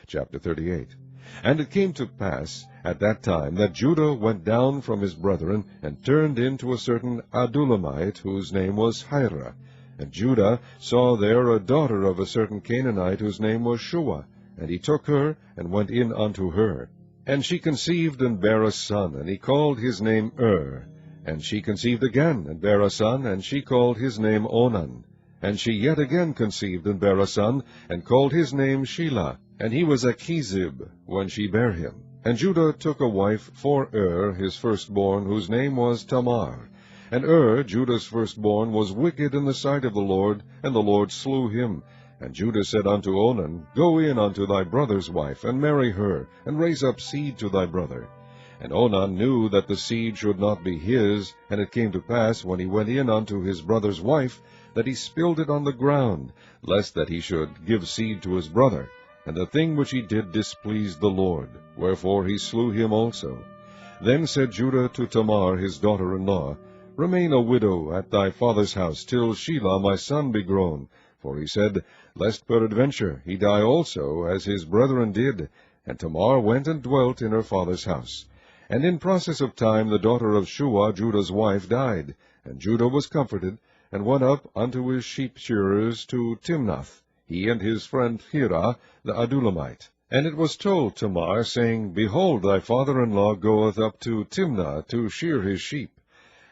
Chapter 38. And it came to pass at that time that Judah went down from his brethren, and turned into a certain Adullamite, whose name was Hira. And Judah saw there a daughter of a certain Canaanite, whose name was Shua. And he took her, and went in unto her. And she conceived, and bare a son, and he called his name And she conceived again, and bare a son, and she called his name Onan. And she yet again conceived, and bare a son, and called his name Shelah. And he was Achizib, when she bare him. And Judah took a wife for his firstborn, whose name was Tamar. And Judah's firstborn, was wicked in the sight of the Lord, and the Lord slew him. And Judah said unto Onan, Go in unto thy brother's wife, and marry her, and raise up seed to thy brother. And Onan knew that the seed should not be his, and it came to pass, when he went in unto his brother's wife, that he spilled it on the ground, lest that he should give seed to his brother. And the thing which he did displeased the Lord, wherefore he slew him also. Then said Judah to Tamar his daughter-in-law, Remain a widow at thy father's house, till Shelah my son be grown. For he said, Lest peradventure he die also, as his brethren did. And Tamar went and dwelt in her father's house. And in process of time the daughter of Shua, Judah's wife, died. And Judah was comforted, and went up unto his sheep shearers to Timnath, he and his friend Hirah the Adullamite. And it was told Tamar, saying, Behold, thy father-in-law goeth up to Timnah to shear his sheep.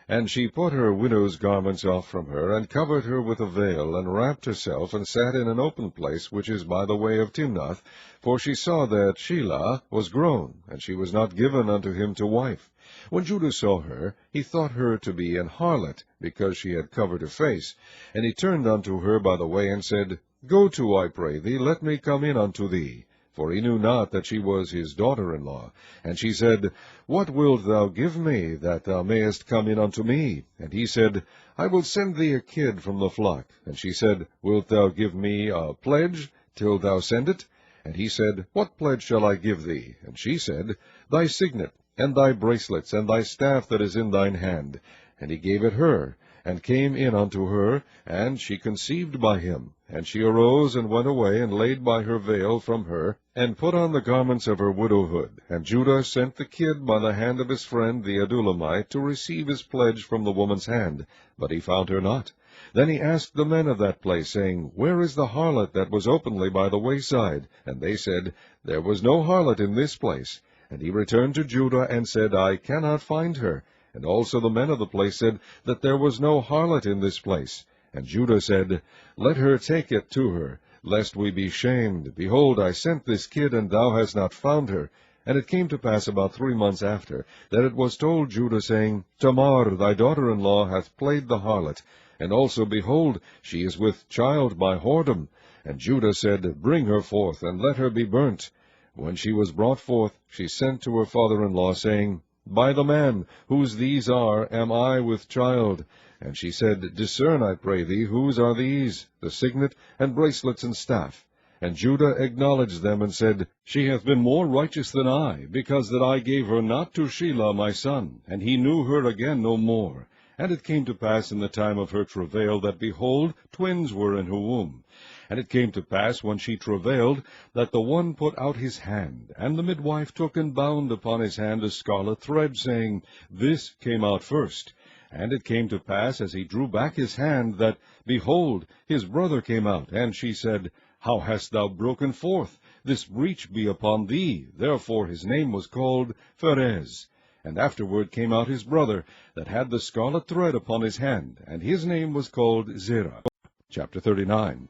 And she put her widow's garments off from her, and covered her with a veil, and wrapped herself, and sat in an open place, which is by the way of Timnath, for she saw that Shelah was grown, and she was not given unto him to wife. When Judah saw her, he thought her to be an harlot, because she had covered her face. And he turned unto her by the way, and said, Go to, I pray thee, let me come in unto thee. For he knew not that she was his daughter-in-law. And she said, What wilt thou give me, that thou mayest come in unto me? And he said, I will send thee a kid from the flock. And she said, Wilt thou give me a pledge till thou send it? And he said, What pledge shall I give thee? And she said, Thy signet, and thy bracelets, and thy staff that is in thine hand. And he gave it her, and came in unto her, and she conceived by him. And she arose, and went away, and laid by her veil from her, and put on the garments of her widowhood. And Judah sent the kid by the hand of his friend the Adullamite to receive his pledge from the woman's hand, but he found her not. Then he asked the men of that place, saying, Where is the harlot that was openly by the wayside? And they said, There was no harlot in this place. And he returned to Judah, and said, I cannot find her. And also the men of the place said that there was no harlot in this place. And Judah said, Let her take it to her, lest we be shamed. Behold, I sent this kid, and thou hast not found her. And it came to pass about 3 months after, that it was told Judah, saying, Tamar, thy daughter-in-law, hath played the harlot. And also, behold, she is with child by whoredom. And Judah said, Bring her forth, and let her be burnt. When she was brought forth, she sent to her father-in-law, saying, By the man, whose these are, am I with child. And she said, Discern, I pray thee, whose are these, the signet, and bracelets, and staff. And Judah acknowledged them, and said, She hath been more righteous than I, because that I gave her not to Shelah my son, and he knew her again no more. And it came to pass in the time of her travail, that, behold, twins were in her womb. And it came to pass, when she travailed, that the one put out his hand, and the midwife took and bound upon his hand a scarlet thread, saying, This came out first. And it came to pass, as he drew back his hand, that, behold, his brother came out. And she said, How hast thou broken forth? This breach be upon thee. Therefore his name was called Pharez. And afterward came out his brother, that had the scarlet thread upon his hand, and his name was called Zerah. Chapter 39.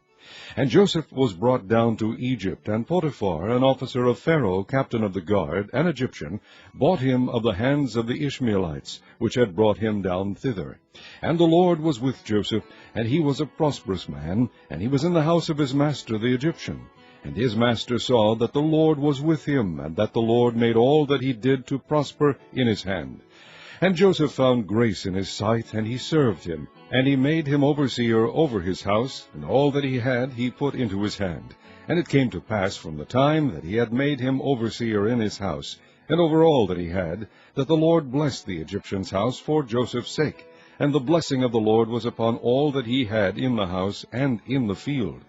And Joseph was brought down to Egypt, and Potiphar, an officer of Pharaoh, captain of the guard, an Egyptian, bought him of the hands of the Ishmaelites, which had brought him down thither. And the Lord was with Joseph, and he was a prosperous man, and he was in the house of his master the Egyptian. And his master saw that the Lord was with him, and that the Lord made all that he did to prosper in his hand. And Joseph found grace in his sight, and he served him. And he made him overseer over his house, and all that he had he put into his hand. And it came to pass from the time that he had made him overseer in his house, and over all that he had, that the Lord blessed the Egyptian's house for Joseph's sake. And the blessing of the Lord was upon all that he had in the house and in the field.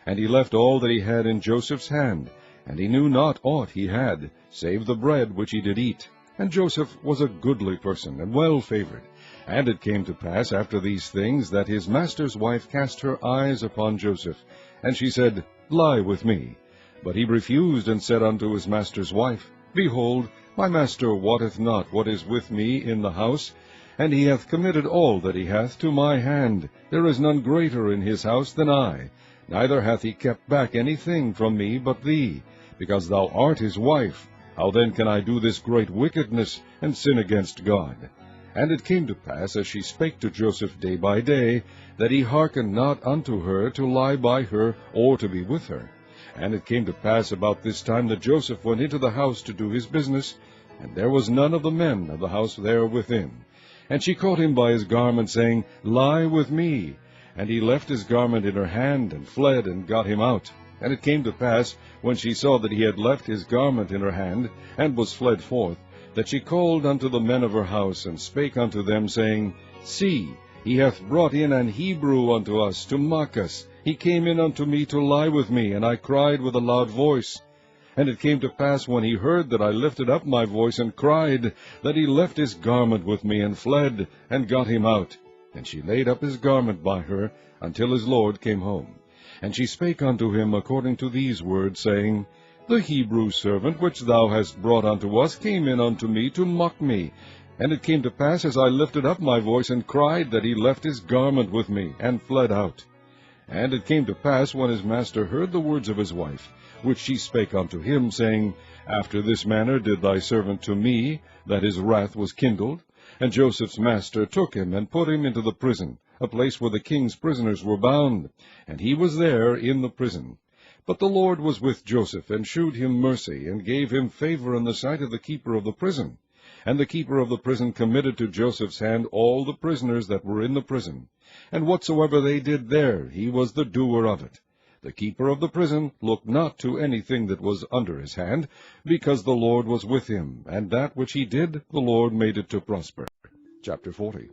And he left all that he had in Joseph's hand, and he knew not aught he had, save the bread which he did eat. And Joseph was a goodly person, and well favored. And it came to pass after these things, that his master's wife cast her eyes upon Joseph. And she said, Lie with me. But he refused, and said unto his master's wife, Behold, my master wotteth not what is with me in the house, and he hath committed all that he hath to my hand. There is none greater in his house than I. Neither hath he kept back anything from me but thee, because thou art his wife. How then can I do this great wickedness, and sin against God? And it came to pass, as she spake to Joseph day by day, that he hearkened not unto her to lie by her, or to be with her. And it came to pass about this time, that Joseph went into the house to do his business, and there was none of the men of the house there within. And she caught him by his garment, saying, Lie with me. And he left his garment in her hand, and fled, and got him out. And it came to pass, when she saw that he had left his garment in her hand, and was fled forth, that she called unto the men of her house, and spake unto them, saying, See, he hath brought in an Hebrew unto us, to mock us. He came in unto me to lie with me, and I cried with a loud voice. And it came to pass, when he heard that I lifted up my voice and cried, that he left his garment with me, and fled, and got him out. And she laid up his garment by her, until his lord came home. And she spake unto him according to these words, saying, The Hebrew servant which thou hast brought unto us came in unto me to mock me. And it came to pass, as I lifted up my voice and cried, that he left his garment with me, and fled out. And it came to pass, when his master heard the words of his wife, which she spake unto him, saying, After this manner did thy servant to me, that his wrath was kindled. And Joseph's master took him, and put him into the prison, a place where the king's prisoners were bound, and he was there in the prison. But the Lord was with Joseph, and shewed him mercy, and gave him favor in the sight of the keeper of the prison. And the keeper of the prison committed to Joseph's hand all the prisoners that were in the prison. And whatsoever they did there, he was the doer of it. The keeper of the prison looked not to anything that was under his hand, because the Lord was with him, and that which he did, the Lord made it to prosper. Chapter 40.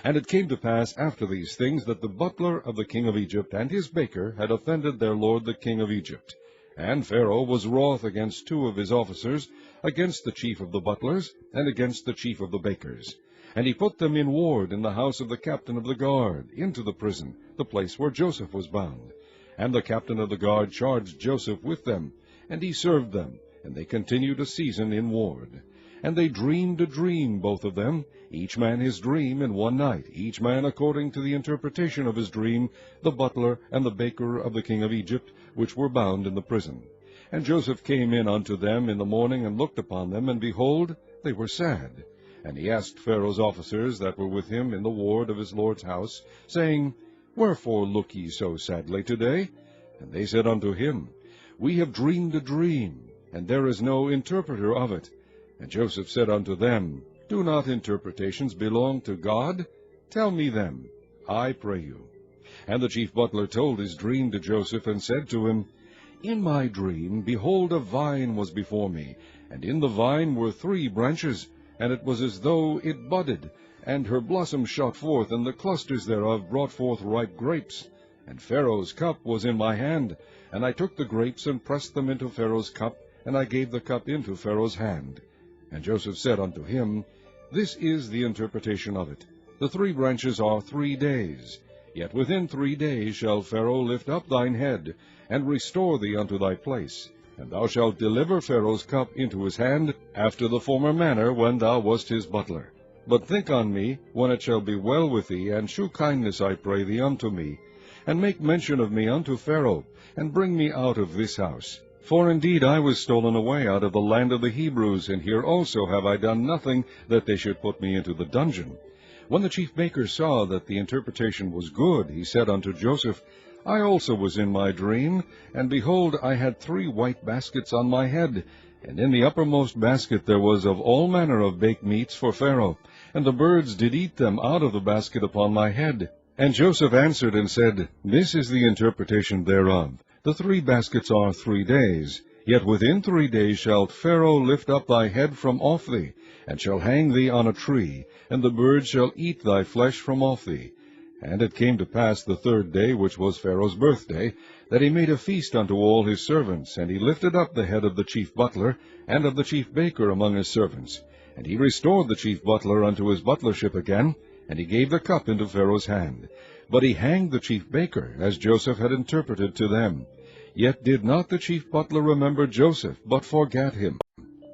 And it came to pass after these things, that the butler of the king of Egypt and his baker had offended their lord the king of Egypt. And Pharaoh was wroth against two of his officers, against the chief of the butlers, and against the chief of the bakers. And he put them in ward in the house of the captain of the guard, into the prison, the place where Joseph was bound. And the captain of the guard charged Joseph with them, and he served them, and they continued a season in ward. And they dreamed a dream, both of them, each man his dream in one night, each man according to the interpretation of his dream, the butler and the baker of the king of Egypt, which were bound in the prison. And Joseph came in unto them in the morning, and looked upon them, and behold, they were sad. And he asked Pharaoh's officers that were with him in the ward of his lord's house, saying, Wherefore look ye so sadly today? And they said unto him, We have dreamed a dream, and there is no interpreter of it. And Joseph said unto them, Do not interpretations belong to God? Tell me them, I pray you. And the chief butler told his dream to Joseph, and said to him, In my dream, behold, a vine was before me, and in the vine were 3 branches, and it was as though it budded, and her blossoms shot forth, and the clusters thereof brought forth ripe grapes. And Pharaoh's cup was in my hand, and I took the grapes, and pressed them into Pharaoh's cup, and I gave the cup into Pharaoh's hand. And Joseph said unto him, This is the interpretation of it. The 3 branches are 3 days. Yet within 3 days shall Pharaoh lift up thine head, and restore thee unto thy place. And thou shalt deliver Pharaoh's cup into his hand, after the former manner when thou wast his butler. But think on me, when it shall be well with thee, and shew kindness, I pray thee, unto me, and make mention of me unto Pharaoh, and bring me out of this house. For indeed I was stolen away out of the land of the Hebrews, and here also have I done nothing that they should put me into the dungeon. When the chief baker saw that the interpretation was good, he said unto Joseph, I also was in my dream, and behold, I had 3 white baskets on my head, and in the uppermost basket there was of all manner of baked meats for Pharaoh, and the birds did eat them out of the basket upon my head. And Joseph answered and said, This is the interpretation thereof. The 3 baskets are 3 days. Yet within 3 days shall Pharaoh lift up thy head from off thee, and shall hang thee on a tree, and the birds shall eat thy flesh from off thee. And it came to pass the 3rd day, which was Pharaoh's birthday, that he made a feast unto all his servants, and he lifted up the head of the chief butler, and of the chief baker among his servants. And he restored the chief butler unto his butlership again, and he gave the cup into Pharaoh's hand. But he hanged the chief baker, as Joseph had interpreted to them. Yet did not the chief butler remember Joseph, but forgat him.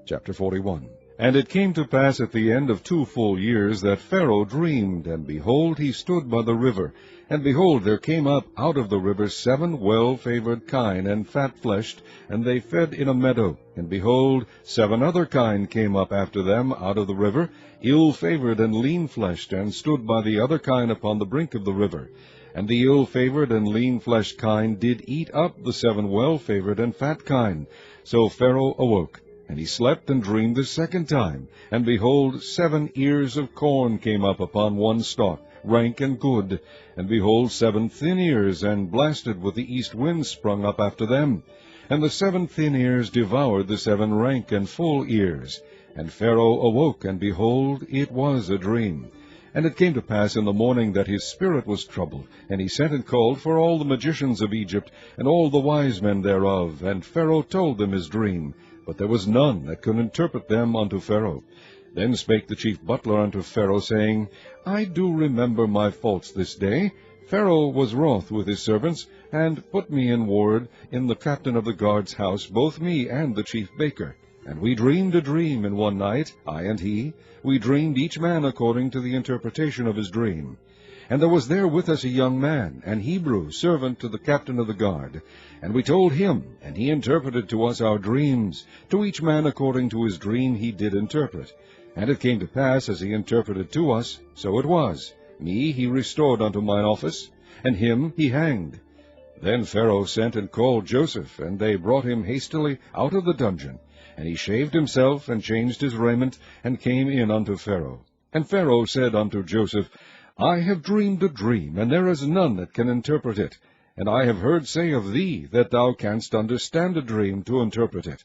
Chapter 41. And it came to pass at the end of 2 full years, that Pharaoh dreamed, and behold, he stood by the river. And behold, there came up out of the river 7 well-favored kine, and fat-fleshed, and they fed in a meadow. And behold, 7 other kine came up after them out of the river, ill-favored and lean-fleshed, and stood by the other kine upon the brink of the river. And the ill-favored and lean-fleshed kine did eat up the 7 well-favored and fat kine. So Pharaoh awoke. And he slept and dreamed the 2nd time. And behold, 7 ears of corn came up upon one stalk, rank and good. And behold, 7 thin ears, and blasted with the east wind, sprung up after them. And the 7 thin ears devoured the 7 rank and full ears. And Pharaoh awoke, and behold, it was a dream. And it came to pass in the morning that his spirit was troubled, and he sent and called for all the magicians of Egypt, and all the wise men thereof. And Pharaoh told them his dream, but there was none that could interpret them unto Pharaoh. Then spake the chief butler unto Pharaoh, saying, I do remember my faults this day. Pharaoh was wroth with his servants, and put me in ward in the captain of the guard's house, both me and the chief baker. And we dreamed a dream in one night, I and he. We dreamed each man according to the interpretation of his dream. And there was there with us a young man, an Hebrew, servant to the captain of the guard. And we told him, and he interpreted to us our dreams. To each man according to his dream he did interpret. And it came to pass, as he interpreted to us, so it was. Me he restored unto mine office, and him he hanged. Then Pharaoh sent and called Joseph, and they brought him hastily out of the dungeon. And he shaved himself, and changed his raiment, and came in unto Pharaoh. And Pharaoh said unto Joseph, I have dreamed a dream, and there is none that can interpret it. And I have heard say of thee, that thou canst understand a dream to interpret it.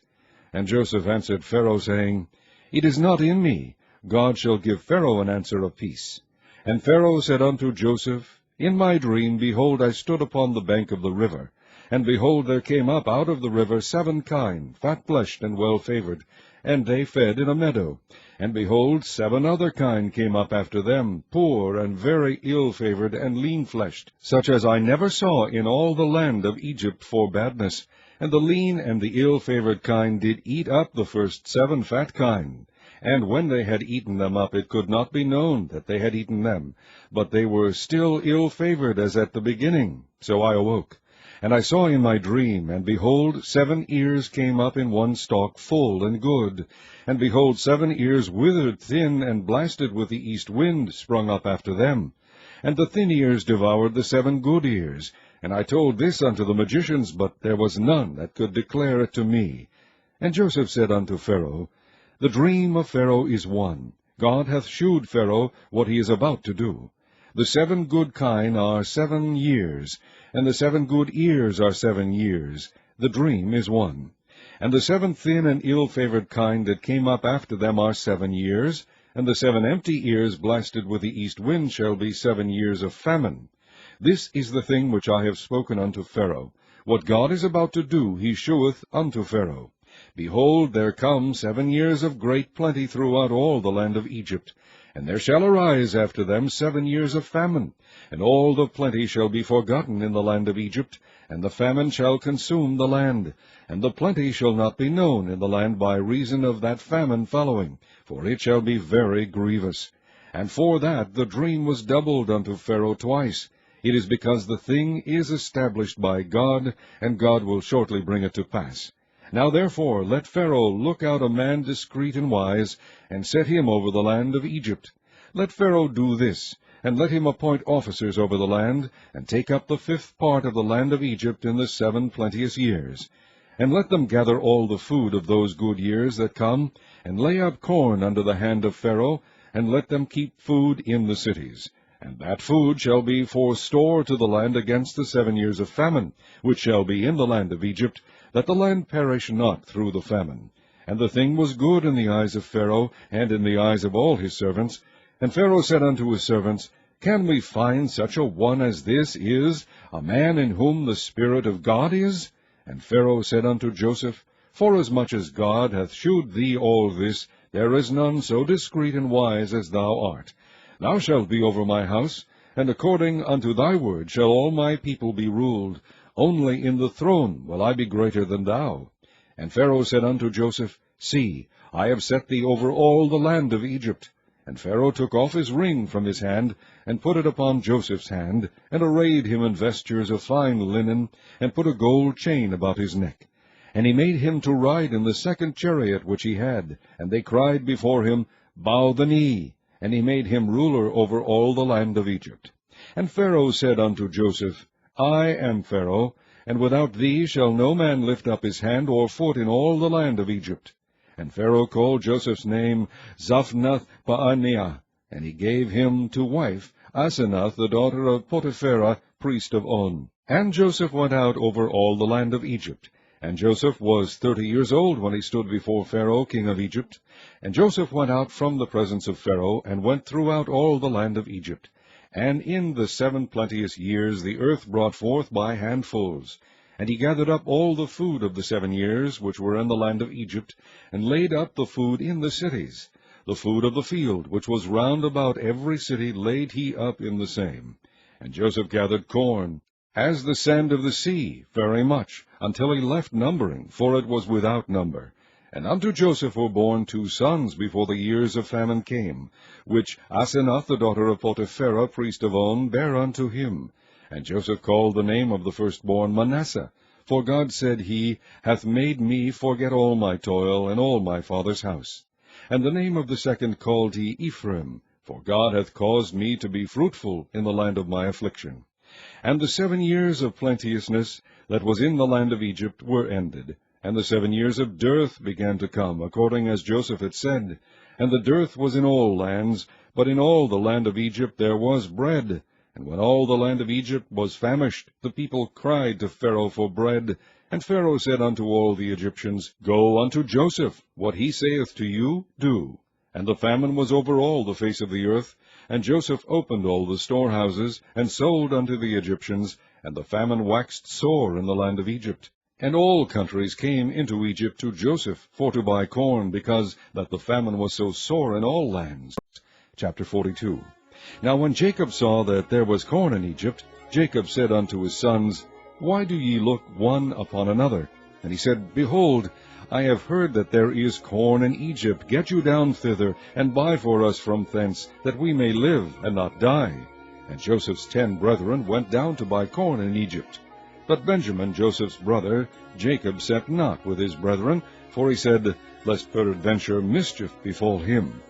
And Joseph answered Pharaoh, saying, It is not in me. God shall give Pharaoh an answer of peace. And Pharaoh said unto Joseph, In my dream, behold, I stood upon the bank of the river. And behold, there came up out of the river 7 kine, fat-fleshed and well-favored, and they fed in a meadow. And behold, 7 other kine came up after them, poor and very ill-favored and lean-fleshed, such as I never saw in all the land of Egypt for badness. And the lean and the ill-favored kine did eat up the first 7 fat kine. And when they had eaten them up, it could not be known that they had eaten them, but they were still ill-favored as at the beginning. So I awoke. And I saw in my dream, and behold, 7 ears came up in one stalk, full and good. And behold, 7 ears withered, thin, and blasted with the east wind, sprung up after them. And the thin ears devoured the 7 good ears. And I told this unto the magicians, but there was none that could declare it to me. And Joseph said unto Pharaoh, The dream of Pharaoh is one. God hath shewed Pharaoh what he is about to do. The 7 good kine are 7 years, and the 7 good ears are 7 years. The dream is one. And the 7 thin and ill-favored kine that came up after them are 7 years, and the 7 empty ears blasted with the east wind shall be 7 years of famine. This is the thing which I have spoken unto Pharaoh. What God is about to do he sheweth unto Pharaoh. Behold, there come 7 years of great plenty throughout all the land of Egypt. And there shall arise after them 7 years of famine, and all the plenty shall be forgotten in the land of Egypt, and the famine shall consume the land, and the plenty shall not be known in the land by reason of that famine following, for it shall be very grievous. And for that the dream was doubled unto Pharaoh twice. It is because the thing is established by God, and God will shortly bring it to pass. Now therefore let Pharaoh look out a man discreet and wise, and set him over the land of Egypt. Let Pharaoh do this, and let him appoint officers over the land, and take up the 5th part of the land of Egypt in the 7 plenteous years. And let them gather all the food of those good years that come, and lay up corn under the hand of Pharaoh, and let them keep food in the cities. And that food shall be for store to the land against the 7 years of famine, which shall be in the land of Egypt, that the land perish not through the famine. And the thing was good in the eyes of Pharaoh, and in the eyes of all his servants. And Pharaoh said unto his servants, Can we find such a one as this is, a man in whom the Spirit of God is? And Pharaoh said unto Joseph, Forasmuch as God hath shewed thee all this, there is none so discreet and wise as thou art. Thou shalt be over my house, and according unto thy word shall all my people be ruled. Only in the throne will I be greater than thou. And Pharaoh said unto Joseph, See, I have set thee over all the land of Egypt. And Pharaoh took off his ring from his hand, and put it upon Joseph's hand, and arrayed him in vestures of fine linen, and put a gold chain about his neck. And he made him to ride in the 2nd chariot which he had, and they cried before him, Bow the knee. And he made him ruler over all the land of Egypt. And Pharaoh said unto Joseph, I am Pharaoh, and without thee shall no man lift up his hand or foot in all the land of Egypt. And Pharaoh called Joseph's name Zaphnath-Paaneah, and he gave him to wife Asenath, the daughter of Potipherah, priest of On. And Joseph went out over all the land of Egypt. And Joseph was 30 years old when he stood before Pharaoh, king of Egypt. And Joseph went out from the presence of Pharaoh, and went throughout all the land of Egypt. And in the 7 plenteous years the earth brought forth by handfuls. And he gathered up all the food of the 7 years which were in the land of Egypt, and laid up the food in the cities. The food of the field, which was round about every city, laid he up in the same. And Joseph gathered corn, as the sand of the sea, very much, until he left numbering, for it was without number. And unto Joseph were born 2 sons before the years of famine came, which Asenath the daughter of Potipherah, priest of On, bare unto him. And Joseph called the name of the firstborn Manasseh, for God said, He hath made me forget all my toil, and all my father's house. And the name of the second called he Ephraim, for God hath caused me to be fruitful in the land of my affliction. And the 7 years of plenteousness that was in the land of Egypt were ended, and the 7 years of dearth began to come, according as Joseph had said. And the dearth was in all lands, but in all the land of Egypt there was bread. And when all the land of Egypt was famished, the people cried to Pharaoh for bread. And Pharaoh said unto all the Egyptians, Go unto Joseph, what he saith to you, do. And the famine was over all the face of the earth. And Joseph opened all the storehouses, and sold unto the Egyptians, and the famine waxed sore in the land of Egypt. And all countries came into Egypt to Joseph for to buy corn, because that the famine was so sore in all lands. Chapter 42. Now when Jacob saw that there was corn in Egypt, Jacob said unto his sons, Why do ye look one upon another? And he said, Behold, I have heard that there is corn in Egypt. Get you down thither, and buy for us from thence, that we may live and not die. And Joseph's 10 brethren went down to buy corn in Egypt. But Benjamin, Joseph's brother, Jacob sat not with his brethren, for he said, Lest peradventure mischief befall him.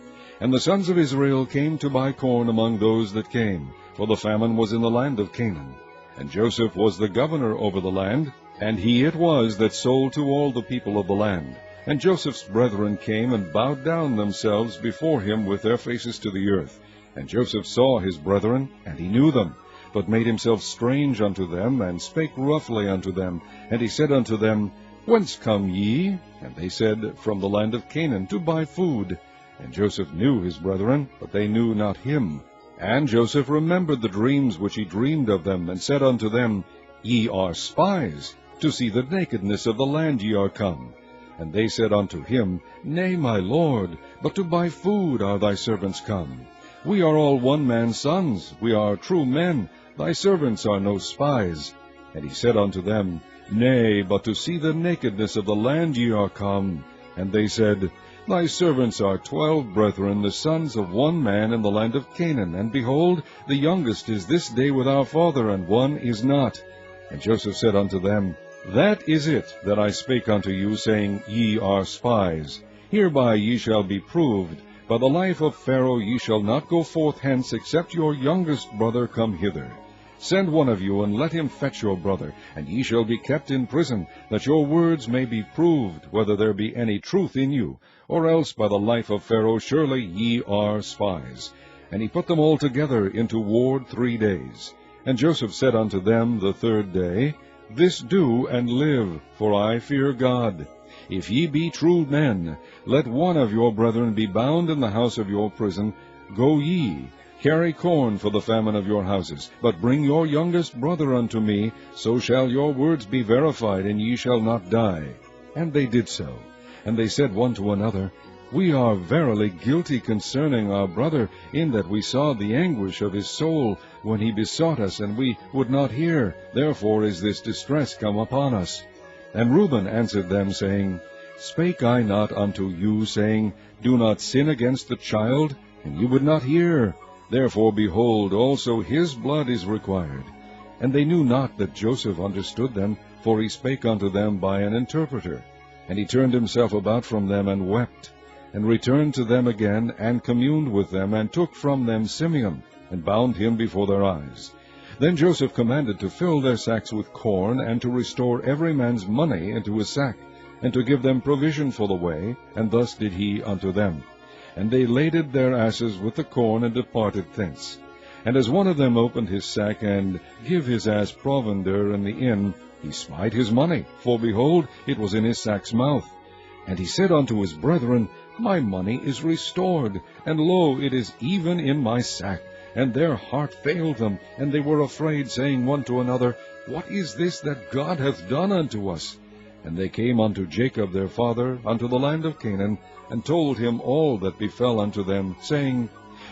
And the sons of Israel came to buy corn among those that came, for the famine was in the land of Canaan. And Joseph was the governor over the land, and he it was that sold to all the people of the land. And Joseph's brethren came and bowed down themselves before him with their faces to the earth. And Joseph saw his brethren, and he knew them, but made himself strange unto them, and spake roughly unto them. And he said unto them, Whence come ye? And they said, From the land of Canaan, to buy food. And Joseph knew his brethren, but they knew not him. And Joseph remembered the dreams which he dreamed of them, and said unto them, Ye are spies. To see the nakedness of the land ye are come. And they said unto him, Nay, my lord, but to buy food are thy servants come. We are all one man's sons, we are true men, thy servants are no spies. And he said unto them, Nay, but to see the nakedness of the land ye are come. And they said, Thy servants are 12 brethren, the sons of one man in the land of Canaan, and behold, the youngest is this day with our father, and one is not. And Joseph said unto them, That is it that I spake unto you, saying, Ye are spies. Hereby ye shall be proved. By the life of Pharaoh ye shall not go forth hence, except your youngest brother come hither. Send one of you, and let him fetch your brother, and ye shall be kept in prison, that your words may be proved, whether there be any truth in you, or else by the life of Pharaoh surely ye are spies. And he put them all together into ward 3 days. And Joseph said unto them the 3rd day, This do, and live, for I fear God. If ye be true men, let one of your brethren be bound in the house of your prison. Go ye, carry corn for the famine of your houses, but bring your youngest brother unto me, so shall your words be verified, and ye shall not die. And they did so. And they said one to another, We are verily guilty concerning our brother, in that we saw the anguish of his soul, when he besought us, and we would not hear. Therefore is this distress come upon us. And Reuben answered them, saying, Spake I not unto you, saying, Do not sin against the child? And you would not hear. Therefore, behold, also his blood is required. And they knew not that Joseph understood them, for he spake unto them by an interpreter. And he turned himself about from them, and wept, and returned to them again, and communed with them, and took from them Simeon, and bound him before their eyes. Then Joseph commanded to fill their sacks with corn, and to restore every man's money into his sack, and to give them provision for the way, and thus did he unto them. And they laded their asses with the corn, and departed thence. And as one of them opened his sack, and give his ass provender in the inn, He smite his money, for behold, it was in his sack's mouth. And he said unto his brethren, My money is restored, and lo, it is even in my sack. And their heart failed them, and they were afraid, saying one to another, What is this that God hath done unto us? And they came unto Jacob their father, unto the land of Canaan, and told him all that befell unto them, saying,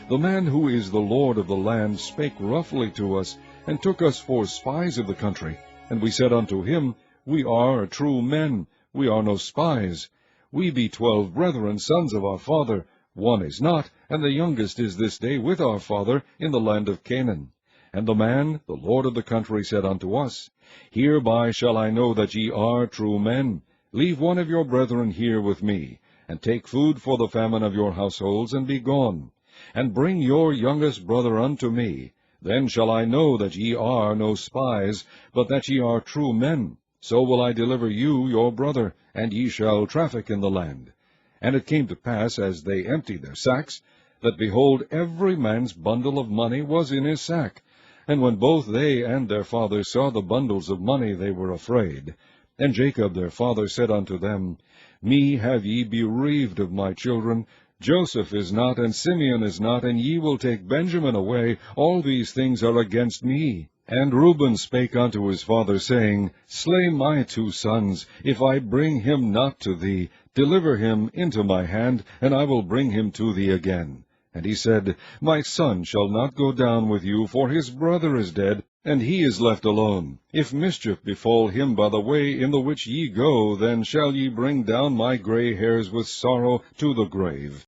The man who is the Lord of the land spake roughly to us, and took us for spies of the country. And we said unto him, We are true men, we are no spies. We be 12 brethren, sons of our father. One is not, and the youngest is this day with our father in the land of Canaan. And the man, the lord of the country, said unto us, Hereby shall I know that ye are true men. Leave one of your brethren here with me, and take food for the famine of your households, and be gone. And bring your youngest brother unto me. Then shall I know that ye are no spies, but that ye are true men. So will I deliver you your brother, and ye shall traffic in the land. And it came to pass, as they emptied their sacks, that, behold, every man's bundle of money was in his sack. And when both they and their father saw the bundles of money, they were afraid. And Jacob their father said unto them, Me have ye bereaved of my children. Joseph is not, and Simeon is not, and ye will take Benjamin away. All these things are against me. And Reuben spake unto his father, saying, Slay my 2 sons, if I bring him not to thee. Deliver him into my hand, and I will bring him to thee again. And he said, My son shall not go down with you, for his brother is dead, and he is left alone. If mischief befall him by the way in the which ye go, then shall ye bring down my gray hairs with sorrow to the grave.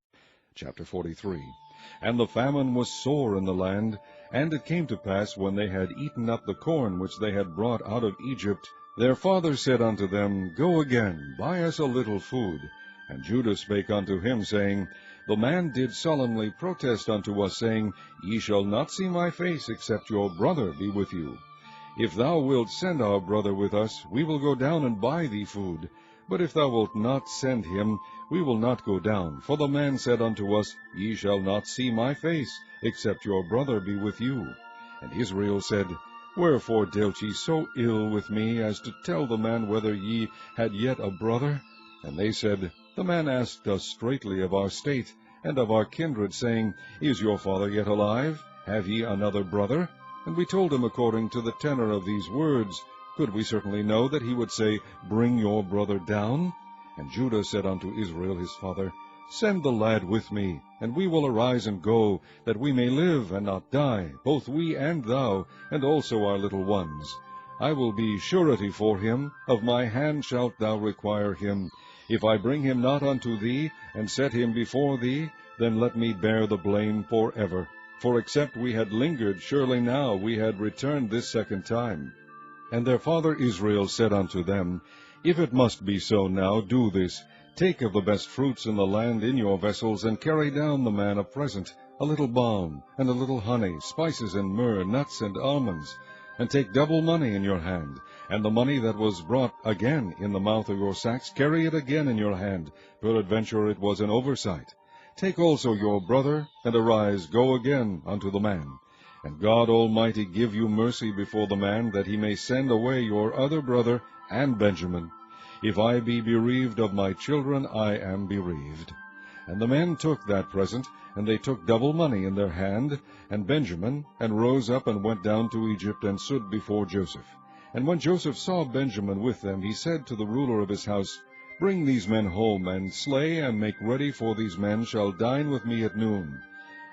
Chapter 43. And the famine was sore in the land. And it came to pass, when they had eaten up the corn which they had brought out of Egypt, their father said unto them, Go again, buy us a little food. And Judah spake unto him, saying, The man did solemnly protest unto us, saying, Ye shall not see my face, except your brother be with you. If thou wilt send our brother with us, we will go down and buy thee food. But if thou wilt not send him, we will not go down. For the man said unto us, Ye shall not see my face, except your brother be with you. And Israel said, Wherefore dealt ye so ill with me, as to tell the man whether ye had yet a brother? And they said, The man asked us straitly of our state, and of our kindred, saying, Is your father yet alive? Have ye another brother? And we told him according to the tenor of these words. Could we certainly know that he would say, Bring your brother down? And Judah said unto Israel his father, Send the lad with me, and we will arise and go, that we may live and not die, both we and thou, and also our little ones. I will be surety for him, of my hand shalt thou require him. If I bring him not unto thee, and set him before thee, then let me bear the blame forever. For except we had lingered, surely now we had returned this second time. And their father Israel said unto them, If it must be so now, do this. Take of the best fruits in the land in your vessels, and carry down the man a present, a little balm, and a little honey, spices and myrrh, nuts and almonds. And take double money in your hand, and the money that was brought again in the mouth of your sacks, carry it again in your hand. Peradventure it was an oversight. Take also your brother, and arise, go again unto the man. And God Almighty give you mercy before the man, that he may send away your other brother and Benjamin. If I be bereaved of my children, I am bereaved. And the men took that present, and they took double money in their hand, and Benjamin, and rose up and went down to Egypt, and stood before Joseph. And when Joseph saw Benjamin with them, he said to the ruler of his house, Bring these men home, and slay and make ready, for these men shall dine with me at noon.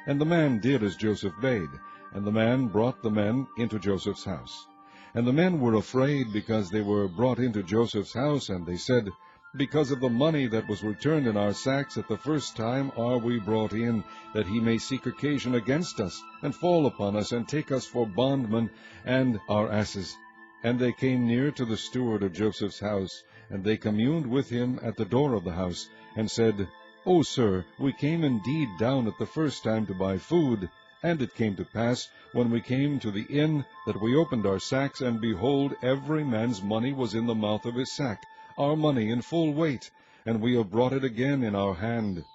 And the man did as Joseph bade, and the man brought the men into Joseph's house. And the men were afraid, because they were brought into Joseph's house, and they said, Because of the money that was returned in our sacks at the first time are we brought in, that he may seek occasion against us, and fall upon us, and take us for bondmen and our asses. And they came near to the steward of Joseph's house, and they communed with him at the door of the house, and said, O sir, we came indeed down at the first time to buy food. And it came to pass, when we came to the inn, that we opened our sacks, and behold, every man's money was in the mouth of his sack, our money in full weight, and we have brought it again in our hand.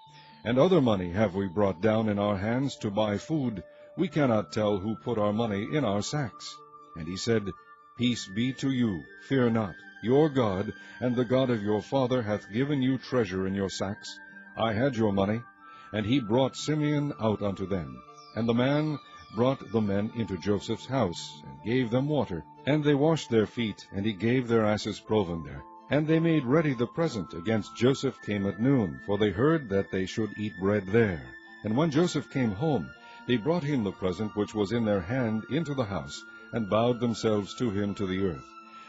And other money have we brought down in our hands to buy food. We cannot tell who put our money in our sacks. And he said, Peace be to you, fear not. Your God, and the God of your father, hath given you treasure in your sacks. I had your money. And he brought Simeon out unto them. And the man brought the men into Joseph's house, and gave them water. And they washed their feet, and he gave their asses provender. And they made ready the present against Joseph came at noon, for they heard that they should eat bread there. And when Joseph came home, they brought him the present which was in their hand into the house, and bowed themselves to him to the earth.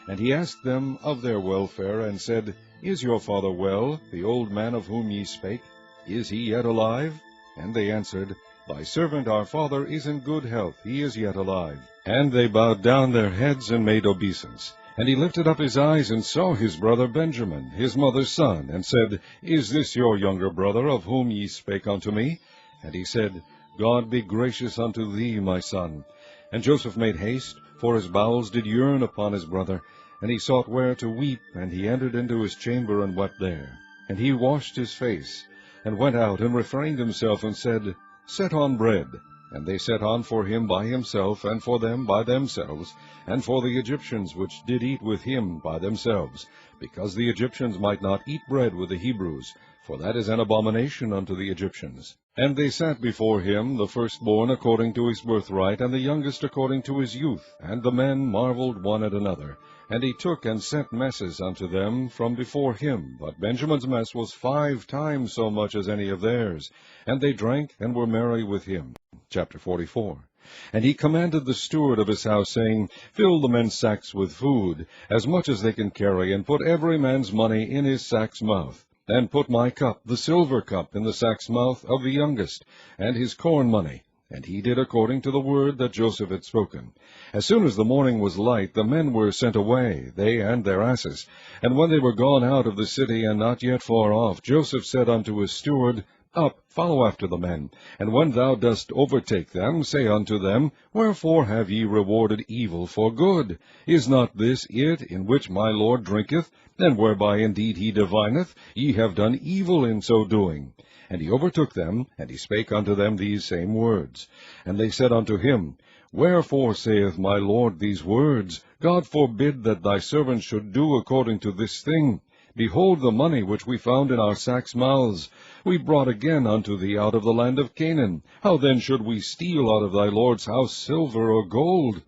And he asked them of their welfare, and said, Is your father well, the old man of whom ye spake? Is he yet alive? And they answered, Thy servant our father is in good health, he is yet alive. And they bowed down their heads and made obeisance. And he lifted up his eyes and saw his brother Benjamin, his mother's son, and said, Is this your younger brother, of whom ye spake unto me? And he said, God be gracious unto thee, my son. And Joseph made haste, for his bowels did yearn upon his brother, and he sought where to weep, and he entered into his chamber and wept there. And he washed his face, and went out, and refrained himself, and said, Set on bread. And they set on for him by himself, and for them by themselves, and for the Egyptians which did eat with him by themselves, because the Egyptians might not eat bread with the Hebrews, for that is an abomination unto the Egyptians. And they sat before him, the firstborn according to his birthright, and the youngest according to his youth. And the men marveled one at another. And he took and sent messes unto them from before him. But Benjamin's mess was 5 times so much as any of theirs. And they drank and were merry with him. Chapter 44. And he commanded the steward of his house, saying, Fill the men's sacks with food, as much as they can carry, and put every man's money in his sack's mouth. And put my cup, the silver cup, in the sack's mouth of the youngest, and his corn money. And he did according to the word that Joseph had spoken. As soon as the morning was light, the men were sent away, they and their asses. And when they were gone out of the city, and not yet far off, Joseph said unto his steward, Up, follow after the men, and when thou dost overtake them, say unto them, Wherefore have ye rewarded evil for good? Is not this it in which my Lord drinketh, and whereby indeed he divineth? Ye have done evil in so doing. And he overtook them, and he spake unto them these same words. And they said unto him, Wherefore saith my Lord these words? God forbid that thy servant should do according to this thing. Behold the money which we found in our sacks' mouths. We brought again unto thee out of the land of Canaan. How then should we steal out of thy Lord's house silver or gold?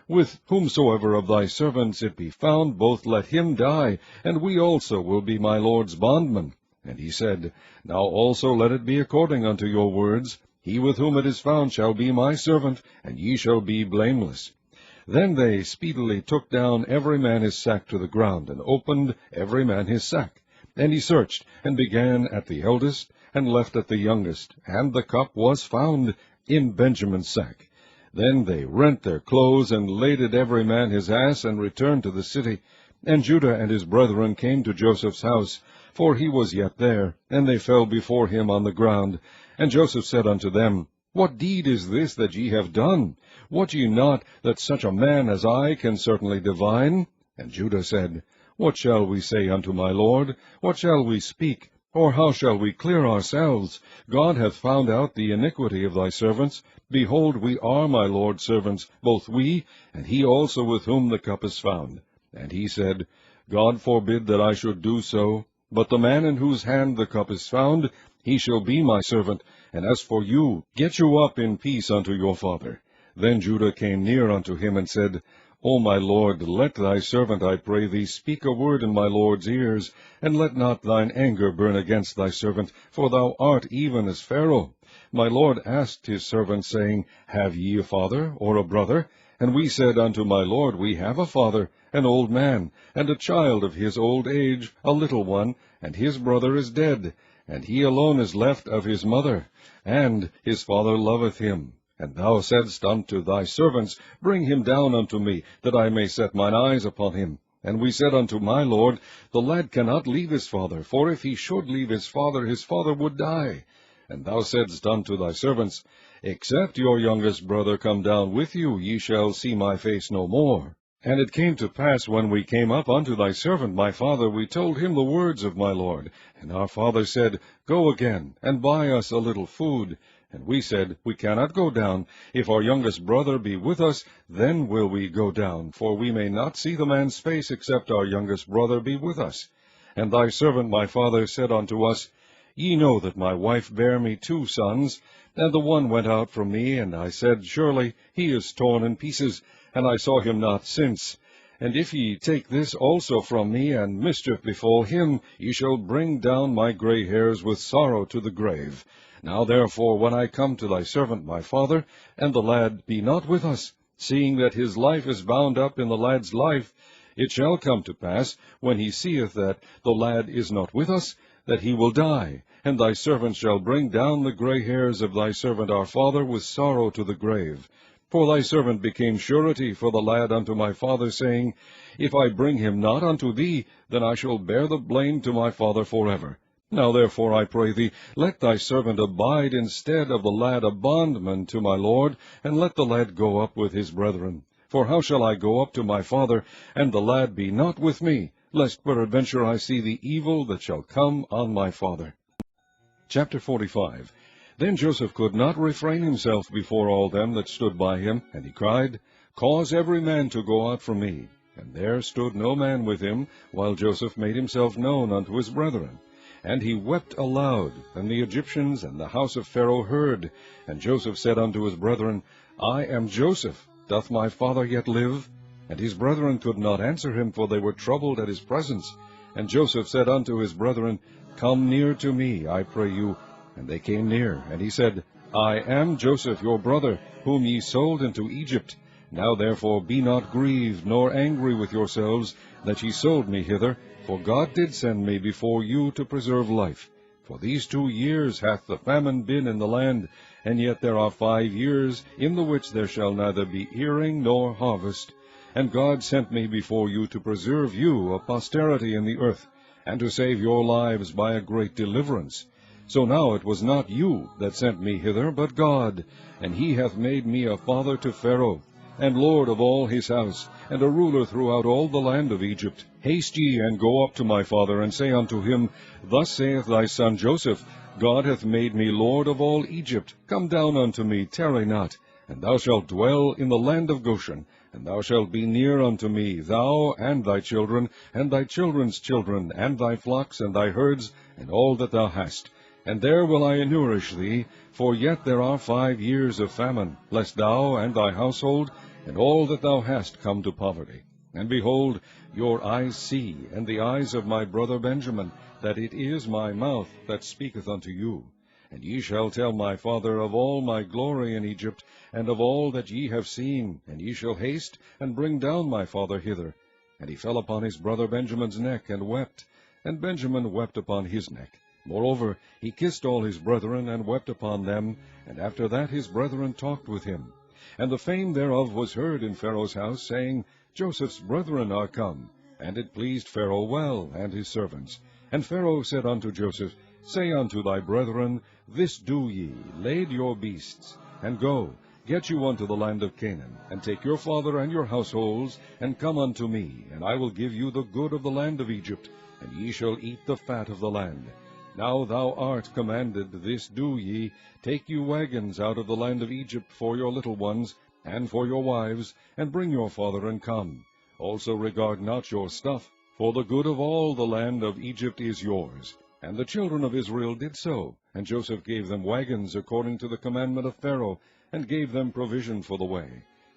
With whomsoever of thy servants it be found, both let him die, and we also will be my Lord's bondmen. And he said, Now also let it be according unto your words. He with whom it is found shall be my servant, and ye shall be blameless. Then they speedily took down every man his sack to the ground, and opened every man his sack. And he searched, and began at the eldest, and left at the youngest, and the cup was found in Benjamin's sack. Then they rent their clothes, and laded every man his ass, and returned to the city. And Judah and his brethren came to Joseph's house, for he was yet there, and they fell before him on the ground. And Joseph said unto them, What deed is this that ye have done? Wot ye not that such a man as I can certainly divine? And Judah said, What shall we say unto my Lord? What shall we speak? Or how shall we clear ourselves? God hath found out the iniquity of thy servants. Behold, we are my Lord's servants, both we, and he also with whom the cup is found. And he said, God forbid that I should do so. But the man in whose hand the cup is found, he shall be my servant. And as for you, get you up in peace unto your father. Then Judah came near unto him, and said, O my lord, let thy servant, I pray thee, speak a word in my lord's ears, and let not thine anger burn against thy servant, for thou art even as Pharaoh. My lord asked his servant, saying, Have ye a father, or a brother? And we said unto my lord, We have a father, an old man, and a child of his old age, a little one, and his brother is dead, and he alone is left of his mother, and his father loveth him. And thou saidst unto thy servants, Bring him down unto me, that I may set mine eyes upon him. And we said unto my lord, The lad cannot leave his father, for if he should leave his father would die. And thou saidst unto thy servants, Except your youngest brother come down with you, ye shall see my face no more. And it came to pass, when we came up unto thy servant my father, we told him the words of my lord. And our father said, Go again, and buy us a little food. And we said, We cannot go down. If our youngest brother be with us, then will we go down, for we may not see the man's face, except our youngest brother be with us. And thy servant my father said unto us, Ye know that my wife bare me 2 sons, and the one went out from me, and I said, Surely he is torn in pieces, and I saw him not since. And if ye take this also from me, and mischief befall him, ye shall bring down my gray hairs with sorrow to the grave. Now therefore, when I come to thy servant my father, and the lad be not with us, seeing that his life is bound up in the lad's life, it shall come to pass, when he seeth that the lad is not with us, that he will die, and thy servant shall bring down the gray hairs of thy servant our father with sorrow to the grave. For thy servant became surety for the lad unto my father, saying, If I bring him not unto thee, then I shall bear the blame to my father forever. Now therefore, I pray thee, let thy servant abide instead of the lad a bondman to my lord, and let the lad go up with his brethren. For how shall I go up to my father, and the lad be not with me, lest peradventure I see the evil that shall come on my father? Chapter 45. Then Joseph could not refrain himself before all them that stood by him, and he cried, Cause every man to go out from me. And there stood no man with him, while Joseph made himself known unto his brethren. And he wept aloud, and the Egyptians and the house of Pharaoh heard. And Joseph said unto his brethren, I am Joseph. Doth my father yet live? And his brethren could not answer him, for they were troubled at his presence. And Joseph said unto his brethren, Come near to me, I pray you. And they came near, and he said, I am Joseph your brother, whom ye sold into Egypt. Now therefore be not grieved, nor angry with yourselves, that ye sold me hither, for God did send me before you to preserve life. For these 2 years hath the famine been in the land, and yet there are 5 years, in the which there shall neither be earing nor harvest. And God sent me before you to preserve you a posterity in the earth, and to save your lives by a great deliverance. So now it was not you that sent me hither, but God, and he hath made me a father to Pharaoh, and lord of all his house, and a ruler throughout all the land of Egypt. Haste ye, and go up to my father, and say unto him, Thus saith thy son Joseph, God hath made me lord of all Egypt. Come down unto me, tarry not, and thou shalt dwell in the land of Goshen, and thou shalt be near unto me, thou and thy children, and thy children's children, and thy flocks, and thy herds, and all that thou hast. And there will I nourish thee, for yet there are 5 years of famine, lest thou and thy household, and all that thou hast, come to poverty. And behold, your eyes see, and the eyes of my brother Benjamin, that it is my mouth that speaketh unto you. And ye shall tell my father of all my glory in Egypt, and of all that ye have seen, and ye shall haste, and bring down my father hither. And he fell upon his brother Benjamin's neck, and wept, and Benjamin wept upon his neck. Moreover, he kissed all his brethren, and wept upon them, and after that his brethren talked with him. And the fame thereof was heard in Pharaoh's house, saying, Joseph's brethren are come. And it pleased Pharaoh well, and his servants. And Pharaoh said unto Joseph, Say unto thy brethren, This do ye, lade your beasts, and go, get you unto the land of Canaan, and take your father and your households, and come unto me, and I will give you the good of the land of Egypt, and ye shall eat the fat of the land. Now thou art commanded, this do ye, take you wagons out of the land of Egypt for your little ones, and for your wives, and bring your father, and come. Also regard not your stuff, for the good of all the land of Egypt is yours. And the children of Israel did so, and Joseph gave them wagons according to the commandment of Pharaoh, and gave them provision for the way.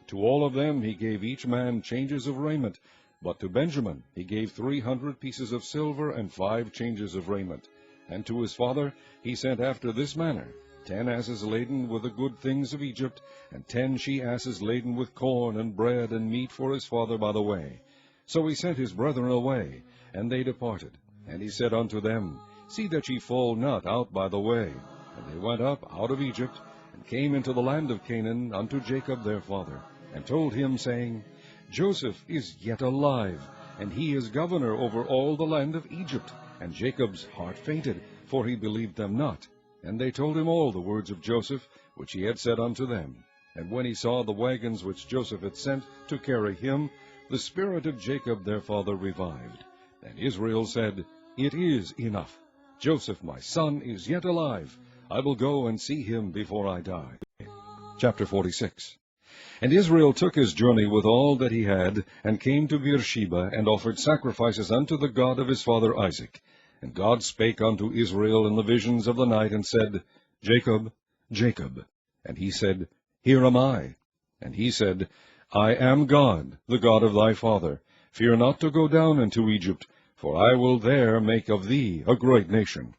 To all of them he gave each man changes of raiment, but to Benjamin he gave 300 pieces of silver and 5 changes of raiment. And to his father he sent after this manner, 10 asses laden with the good things of Egypt, and 10 she-asses laden with corn and bread and meat for his father by the way. So he sent his brethren away, and they departed. And he said unto them, See that ye fall not out by the way. And they went up out of Egypt, and came into the land of Canaan unto Jacob their father, and told him, saying, Joseph is yet alive, and he is governor over all the land of Egypt. And Jacob's heart fainted, for he believed them not. And they told him all the words of Joseph, which he had said unto them. And when he saw the wagons which Joseph had sent to carry him, the spirit of Jacob their father revived. And Israel said, It is enough. Joseph my son is yet alive. I will go and see him before I die. Chapter 46. And Israel took his journey with all that he had, and came to Beersheba, and offered sacrifices unto the God of his father Isaac. And God spake unto Israel in the visions of the night, and said, Jacob, Jacob. And he said, Here am I. And he said, I am God, the God of thy father. Fear not to go down into Egypt, for I will there make of thee a great nation.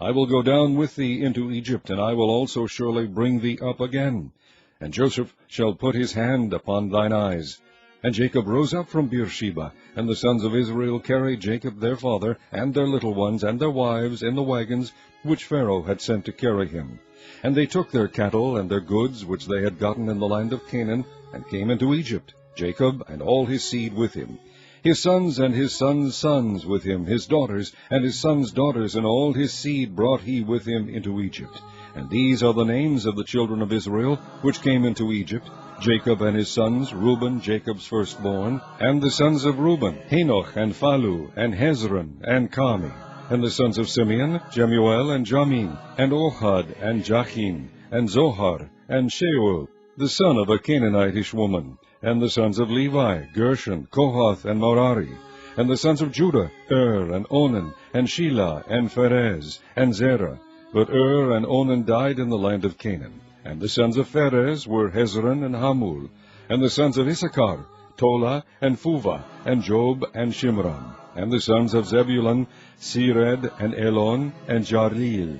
I will go down with thee into Egypt, and I will also surely bring thee up again. And Joseph shall put his hand upon thine eyes. And Jacob rose up from Beersheba, and the sons of Israel carried Jacob their father, and their little ones, and their wives, in the wagons which Pharaoh had sent to carry him. And they took their cattle and their goods, which they had gotten in the land of Canaan, and came into Egypt, Jacob and all his seed with him. His sons and his sons' sons with him, his daughters, and his sons' daughters, and all his seed brought he with him into Egypt. And these are the names of the children of Israel, which came into Egypt: Jacob and his sons, Reuben, Jacob's firstborn, and the sons of Reuben, Hanoch, and Phalu, and Hezron, and Carmi. And the sons of Simeon, Jemuel, and Jamin, and Ohad, and Jachin, and Zohar, and Sheuel, the son of a Canaanitish woman. And the sons of Levi, Gershon, Kohath, and Merari. And the sons of Judah, and Onan, and Shelah, and Pharez, and Zerah. But and Onan died in the land of Canaan. And the sons of Pharez were Hezron and Hamul. And the sons of Issachar, Tola, and Phuvah, and Job, and Shimron. And the sons of Zebulun, Sered, and Elon, and Jahleel.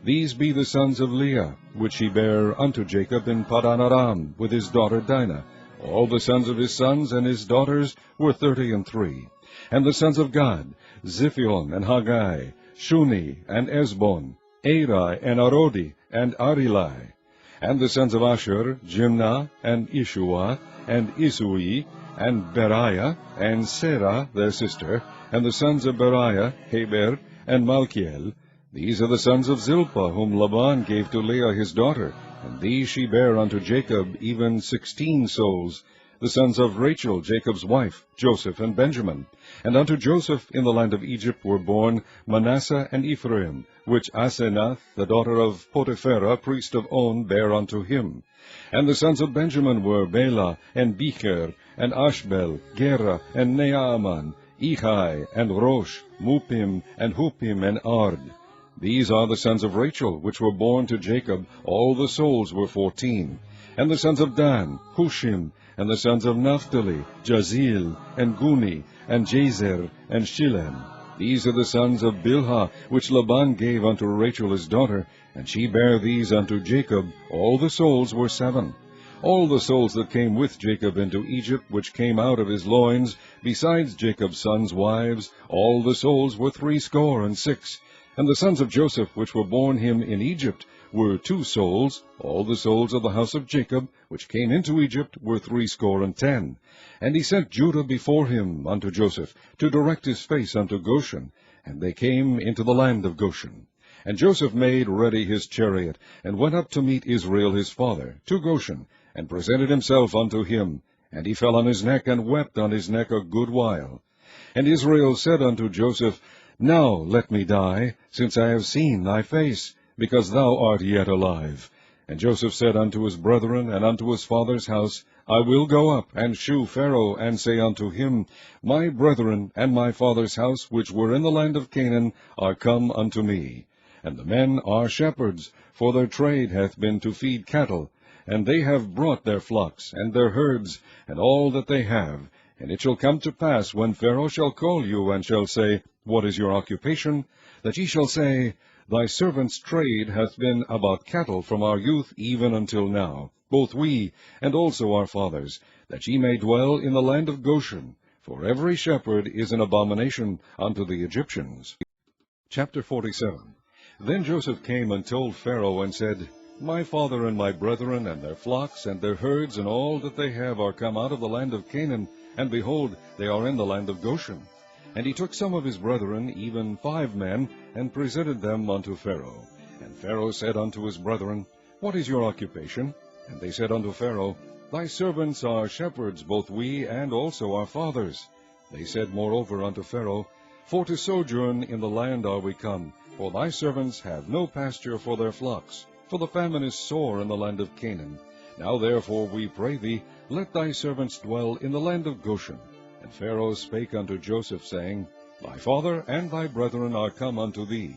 These be the sons of Leah, which he bare unto Jacob in Padan Aram, with his daughter Dinah. All the sons of his sons and his daughters were 33. And the sons of Gad, Ziphion, and Haggai, Shuni, and Esbon, Eri, and Arodi, and Arilai. And the sons of Asher, Jimnah, and Ishua, and Isui, and Beriah, and Serah their sister. And the sons of Beriah, Heber, and Malchiel. These are the sons of Zilpah, whom Laban gave to Leah his daughter. And these she bare unto Jacob, even 16 souls, the sons of Rachel, Jacob's wife, Joseph and Benjamin. And unto Joseph in the land of Egypt were born Manasseh and Ephraim, which Asenath, the daughter of Potipherah, priest of On, bare unto him. And the sons of Benjamin were Bela, and Becher, and Ashbel, Gera, and Naaman, Ehai, and Rosh, Mupim, and Hupim, and Ard. These are the sons of Rachel, which were born to Jacob. All the souls were 14. And the sons of Dan, Hushim. And the sons of Naphtali, Jazeel, and Guni, and Jazer, and Shillem. These are the sons of Bilhah, which Laban gave unto Rachel his daughter, and she bare these unto Jacob. All the souls were 7. All the souls that came with Jacob into Egypt, which came out of his loins, besides Jacob's sons' wives, all the souls were 66. And the sons of Joseph, which were born him in Egypt, were 2 souls. All the souls of the house of Jacob, which came into Egypt, were 70. And he sent Judah before him unto Joseph, to direct his face unto Goshen. And they came into the land of Goshen. And Joseph made ready his chariot, and went up to meet Israel his father, to Goshen, and presented himself unto him. And he fell on his neck, and wept on his neck a good while. And Israel said unto Joseph, Now let me die, since I have seen thy face, because thou art yet alive. And Joseph said unto his brethren, and unto his father's house, I will go up, and shew Pharaoh, and say unto him, My brethren and my father's house, which were in the land of Canaan, are come unto me. And the men are shepherds, for their trade hath been to feed cattle. And they have brought their flocks, and their herds, and all that they have. And it shall come to pass, when Pharaoh shall call you, and shall say, What is your occupation? That ye shall say, Thy servant's trade hath been about cattle from our youth even until now, both we, and also our fathers, that ye may dwell in the land of Goshen. For every shepherd is an abomination unto the Egyptians. Chapter 47. Then Joseph came and told Pharaoh, and said, My father and my brethren, and their flocks, and their herds, and all that they have, are come out of the land of Canaan, and behold, they are in the land of Goshen. And he took some of his brethren, even 5 men, and presented them unto Pharaoh. And Pharaoh said unto his brethren, What is your occupation? And they said unto Pharaoh, Thy servants are shepherds, both we, and also our fathers. They said moreover unto Pharaoh, For to sojourn in the land are we come, for thy servants have no pasture for their flocks, for the famine is sore in the land of Canaan. Now therefore, we pray thee, let thy servants dwell in the land of Goshen. And Pharaoh spake unto Joseph, saying, Thy father and thy brethren are come unto thee.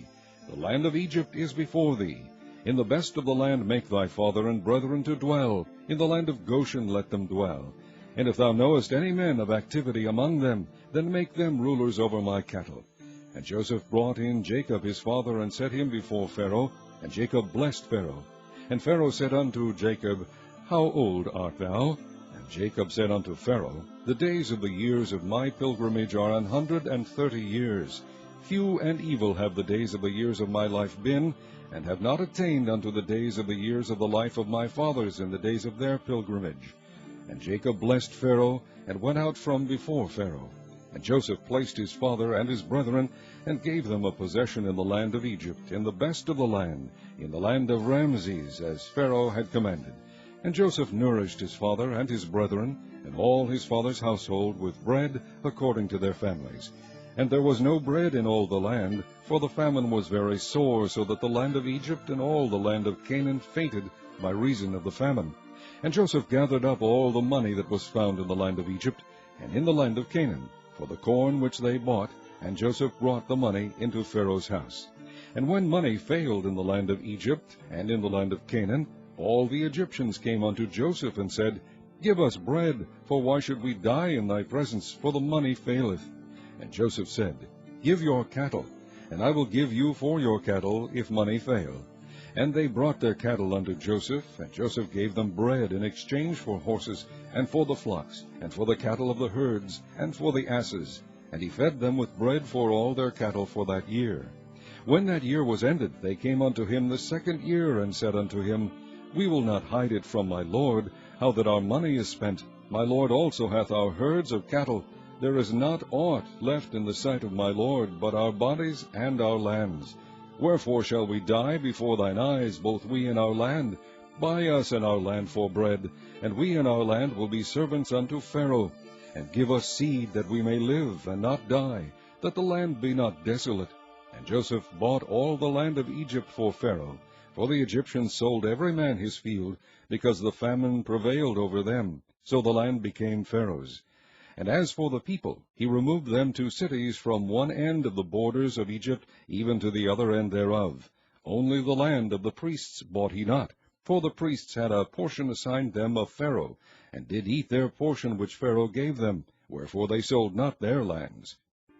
The land of Egypt is before thee. In the best of the land make thy father and brethren to dwell. In the land of Goshen let them dwell. And if thou knowest any men of activity among them, then make them rulers over my cattle. And Joseph brought in Jacob his father, and set him before Pharaoh. And Jacob blessed Pharaoh. And Pharaoh said unto Jacob, How old art thou? And Jacob said unto Pharaoh, The days of the years of my pilgrimage are 130 years. Few and evil have the days of the years of my life been, and have not attained unto the days of the years of the life of my fathers in the days of their pilgrimage. And Jacob blessed Pharaoh, and went out from before Pharaoh. And Joseph placed his father and his brethren, and gave them a possession in the land of Egypt, in the best of the land, in the land of Ramses, as Pharaoh had commanded. And Joseph nourished his father and his brethren, and all his father's household, with bread according to their families. And there was no bread in all the land, for the famine was very sore, so that the land of Egypt and all the land of Canaan fainted by reason of the famine. And Joseph gathered up all the money that was found in the land of Egypt, and in the land of Canaan, for the corn which they bought, and Joseph brought the money into Pharaoh's house. And when money failed in the land of Egypt and in the land of Canaan, all the Egyptians came unto Joseph, and said, Give us bread, for why should we die in thy presence, for the money faileth? And Joseph said, Give your cattle, and I will give you for your cattle, if money fail. And they brought their cattle unto Joseph, and Joseph gave them bread in exchange for horses, and for the flocks, and for the cattle of the herds, and for the asses. And he fed them with bread for all their cattle for that year. When that year was ended, they came unto him the second year, and said unto him, We will not hide it from my lord, how that our money is spent. My lord also hath our herds of cattle. There is not aught left in the sight of my lord, but our bodies and our lands. Wherefore shall we die before thine eyes, both we and our land? Buy us and our land for bread, and we and our land will be servants unto Pharaoh. And give us seed, that we may live, and not die, that the land be not desolate. And Joseph bought all the land of Egypt for Pharaoh, for the Egyptians sold every man his field, because the famine prevailed over them. So the land became Pharaoh's. And as for the people, he removed them to cities from one end of the borders of Egypt even to the other end thereof. Only the land of the priests bought he not, for the priests had a portion assigned them of Pharaoh, and did eat their portion which Pharaoh gave them, wherefore they sold not their lands.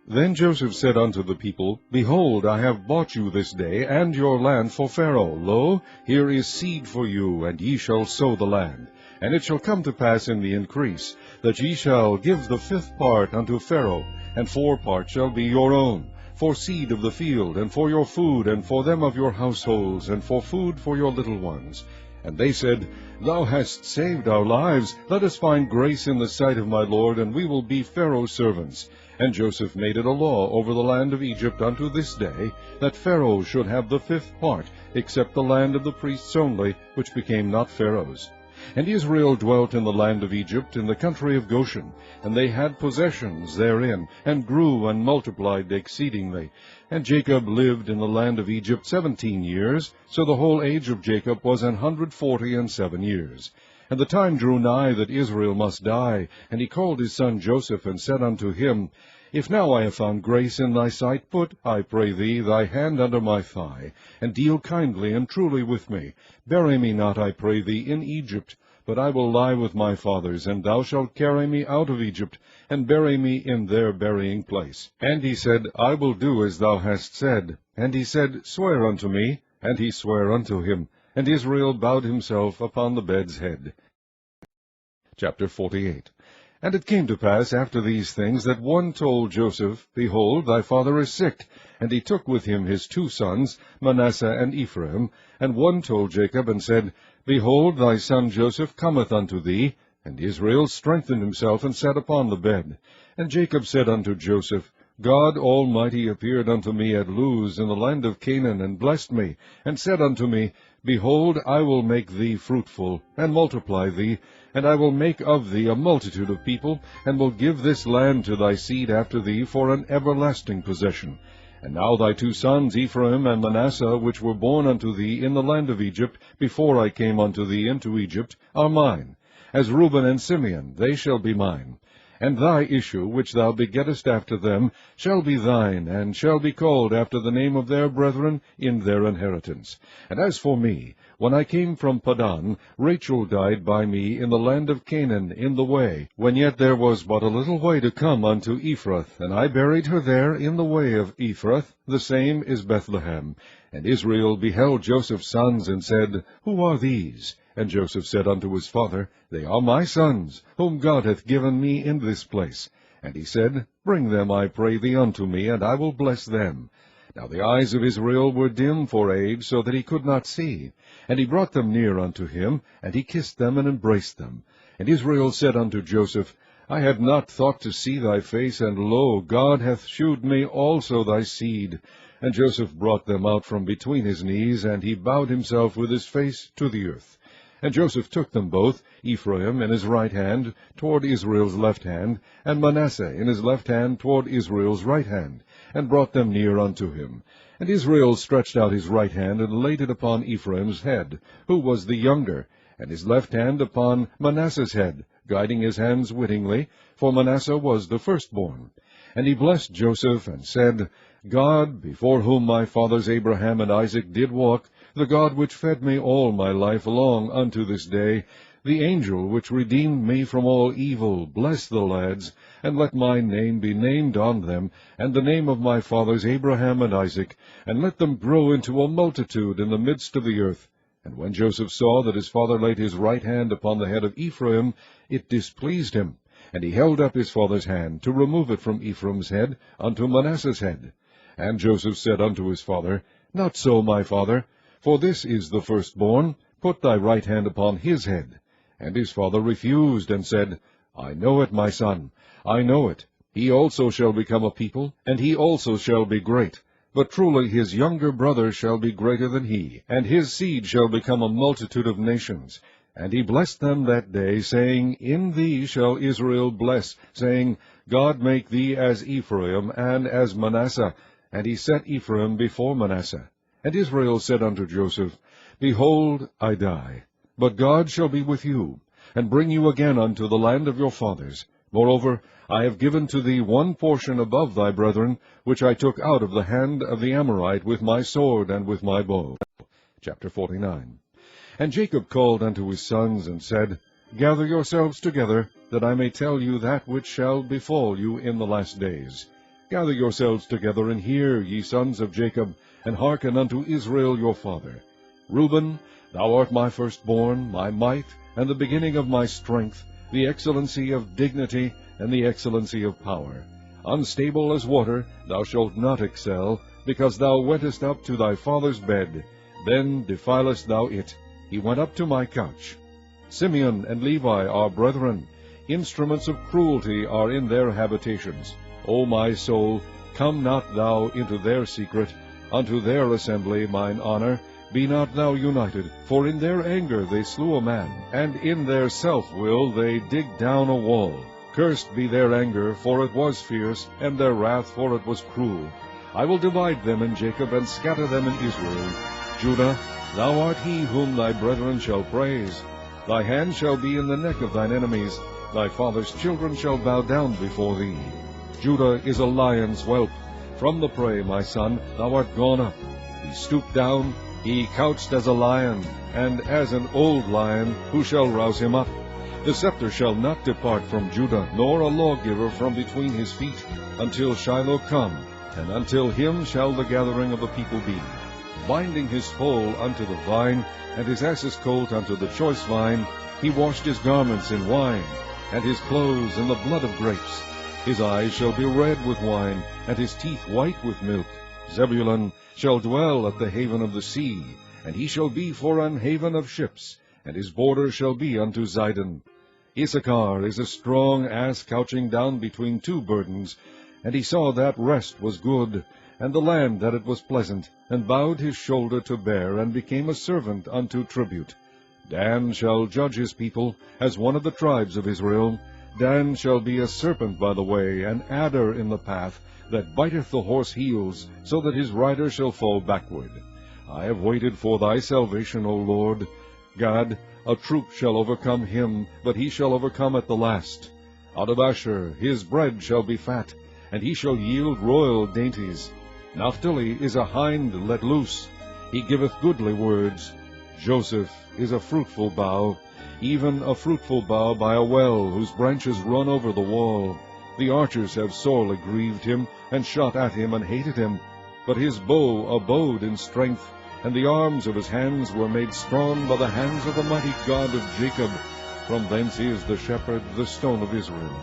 Then Joseph said unto the people, Behold, I have bought you this day, and your land for Pharaoh. Lo, here is seed for you, and ye shall sow the land. And it shall come to pass in the increase, that ye shall give the 5th part unto Pharaoh, and 4 parts shall be your own, for seed of the field, and for your food, and for them of your households, and for food for your little ones. And they said, Thou hast saved our lives. Let us find grace in the sight of my lord, and we will be Pharaoh's servants. And Joseph made it a law over the land of Egypt unto this day, that Pharaoh should have the 5th part, except the land of the priests only, which became not Pharaoh's. And Israel dwelt in the land of Egypt, in the country of Goshen, and they had possessions therein, and grew and multiplied exceedingly. And Jacob lived in the land of Egypt 17 years, so the whole age of Jacob was 147 years. And the time drew nigh that Israel must die, and he called his son Joseph, and said unto him, If now I have found grace in thy sight, put, I pray thee, thy hand under my thigh, and deal kindly and truly with me. Bury me not, I pray thee, in Egypt, but I will lie with my fathers, and thou shalt carry me out of Egypt, and bury me in their burying place. And he said, I will do as thou hast said. And he said, Swear unto me. And he sware unto him. And Israel bowed himself upon the bed's head. Chapter 48. And it came to pass after these things, that one told Joseph, Behold, thy father is sick. And he took with him his 2 sons, Manasseh and Ephraim. And one told Jacob, and said, Behold, thy son Joseph cometh unto thee. And Israel strengthened himself, and sat upon the bed. And Jacob said unto Joseph, God Almighty appeared unto me at Luz in the land of Canaan, and blessed me, and said unto me, Behold, I will make thee fruitful, and multiply thee, and I will make of thee a multitude of people, and will give this land to thy seed after thee for an everlasting possession. And now thy two sons, Ephraim and Manasseh, which were born unto thee in the land of Egypt, before I came unto thee into Egypt, are mine. As Reuben and Simeon, they shall be mine. And thy issue, which thou begettest after them, shall be thine, and shall be called after the name of their brethren in their inheritance. And as for me, when I came from Padan, Rachel died by me in the land of Canaan in the way, when yet there was but a little way to come unto Ephrath, and I buried her there in the way of Ephrath, the same is Bethlehem. And Israel beheld Joseph's sons, and said, Who are these? And Joseph said unto his father, They are my sons, whom God hath given me in this place. And he said, Bring them, I pray thee, unto me, and I will bless them. Now the eyes of Israel were dim for age, so that he could not see. And he brought them near unto him, and he kissed them and embraced them. And Israel said unto Joseph, I had not thought to see thy face, and lo, God hath shewed me also thy seed. And Joseph brought them out from between his knees, and he bowed himself with his face to the earth. And Joseph took them both, Ephraim in his right hand, toward Israel's left hand, and Manasseh in his left hand toward Israel's right hand, and brought them near unto him. And Israel stretched out his right hand, and laid it upon Ephraim's head, who was the younger, and his left hand upon Manasseh's head, guiding his hands wittingly, for Manasseh was the firstborn. And he blessed Joseph, and said, God, before whom my fathers Abraham and Isaac did walk, the God which fed me all my life long unto this day, the angel which redeemed me from all evil, bless the lads, and let my name be named on them, and the name of my fathers Abraham and Isaac, and let them grow into a multitude in the midst of the earth. And when Joseph saw that his father laid his right hand upon the head of Ephraim, it displeased him, and he held up his father's hand, to remove it from Ephraim's head unto Manasseh's head. And Joseph said unto his father, Not so, my father, for this is the firstborn, put thy right hand upon his head. And his father refused, and said, I know it, my son, I know it. He also shall become a people, and he also shall be great. But truly his younger brother shall be greater than he, and his seed shall become a multitude of nations. And he blessed them that day, saying, In thee shall Israel bless, saying, God make thee as Ephraim and as Manasseh. And he set Ephraim before Manasseh. And Israel said unto Joseph, Behold, I die, but God shall be with you, and bring you again unto the land of your fathers. Moreover, I have given to thee one portion above thy brethren, which I took out of the hand of the Amorite with my sword and with my bow. Chapter 49. And Jacob called unto his sons, and said, Gather yourselves together, that I may tell you that which shall befall you in the last days. Gather yourselves together, and hear, ye sons of Jacob, and hearken unto Israel your father. Reuben, thou art my firstborn, my might, and the beginning of my strength, the excellency of dignity, and the excellency of power. Unstable as water, thou shalt not excel, because thou wentest up to thy father's bed. Then defilest thou it. He went up to my couch. Simeon and Levi are brethren. Instruments of cruelty are in their habitations. O my soul, come not thou into their secret, unto their assembly, mine honor. Be not thou united, for in their anger they slew a man, and in their self-will they dig down a wall. Cursed be their anger, for it was fierce, and their wrath, for it was cruel. I will divide them in Jacob, and scatter them in Israel. Judah, thou art he whom thy brethren shall praise. Thy hand shall be in the neck of thine enemies. Thy father's children shall bow down before thee. Judah is a lion's whelp. From the prey, my son, thou art gone up. He stooped down, he couched as a lion, and as an old lion, who shall rouse him up? The scepter shall not depart from Judah, nor a lawgiver from between his feet, until Shiloh come, and until him shall the gathering of the people be. Binding his foal unto the vine, and his ass's colt unto the choice vine, he washed his garments in wine, and his clothes in the blood of grapes. His eyes shall be red with wine, and his teeth white with milk. Zebulun shall dwell at the haven of the sea, and he shall be for an haven of ships, and his border shall be unto Zidon. Issachar is a strong ass couching down between two burdens, and he saw that rest was good, and the land that it was pleasant, and bowed his shoulder to bear, and became a servant unto tribute. Dan shall judge his people, as one of the tribes of Israel. Dan shall be a serpent by the way, an adder in the path, that biteth the horse heels, so that his rider shall fall backward. I have waited for thy salvation, O Lord. God, a troop shall overcome him, but he shall overcome at the last. Out of Asher his bread shall be fat, and he shall yield royal dainties. Naphtali is a hind let loose, he giveth goodly words. Joseph is a fruitful bough, even a fruitful bough by a well, whose branches run over the wall. The archers have sorely grieved him, and shot at him, and hated him. But his bow abode in strength, and the arms of his hands were made strong by the hands of the mighty God of Jacob. From thence is the shepherd, the stone of Israel.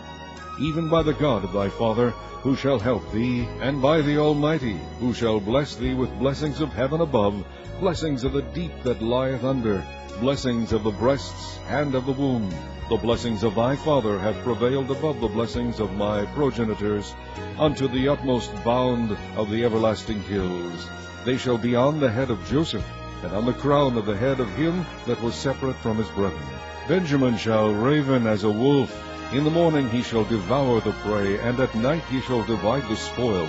Even by the God of thy father, who shall help thee, and by the Almighty, who shall bless thee with blessings of heaven above, blessings of the deep that lieth under, blessings of the breasts and of the womb. The blessings of thy father have prevailed above the blessings of my progenitors, unto the utmost bound of the everlasting hills. They shall be on the head of Joseph, and on the crown of the head of him that was separate from his brethren. Benjamin shall raven as a wolf. In the morning he shall devour the prey, and at night he shall divide the spoil.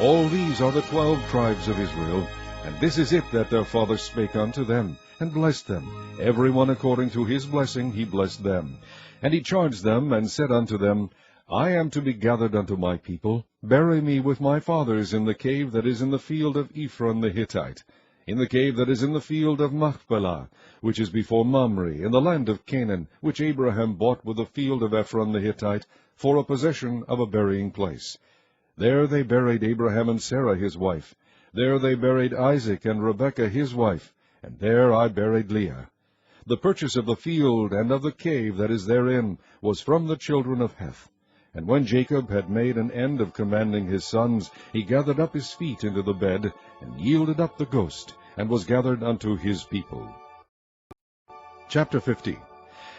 All these are the 12 tribes of Israel, and this is it that their father spake unto them, and blessed them. Every one according to his blessing he blessed them. And he charged them, and said unto them, I am to be gathered unto my people. Bury me with my fathers in the cave that is in the field of Ephron the Hittite, in the cave that is in the field of Machpelah, which is before Mamre, in the land of Canaan, which Abraham bought with the field of Ephron the Hittite, for a possession of a burying place. There they buried Abraham and Sarah his wife. There they buried Isaac and Rebekah his wife, and there I buried Leah. The purchase of the field and of the cave that is therein was from the children of Heth. And when Jacob had made an end of commanding his sons, he gathered up his feet into the bed, and yielded up the ghost, and was gathered unto his people. Chapter 50.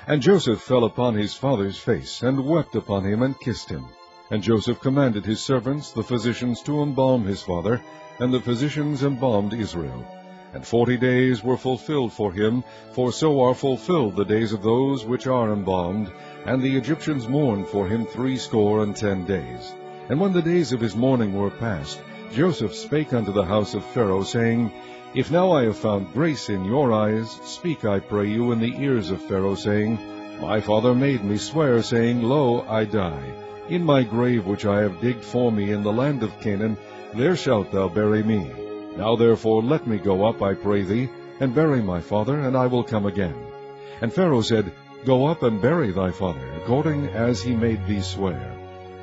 And Joseph fell upon his father's face, and wept upon him, and kissed him. And Joseph commanded his servants, the physicians, to embalm his father, and the physicians embalmed Israel. And 40 days were fulfilled for him, for so are fulfilled the days of those which are embalmed. And the Egyptians mourned for him 60 days. And when the days of his mourning were past, Joseph spake unto the house of Pharaoh, saying, If now I have found grace in your eyes, speak, I pray you, in the ears of Pharaoh, saying, My father made me swear, saying, Lo, I die. In my grave which I have digged for me in the land of Canaan, there shalt thou bury me. Now therefore let me go up, I pray thee, and bury my father, and I will come again. And Pharaoh said, Go up and bury thy father, according as he made thee swear.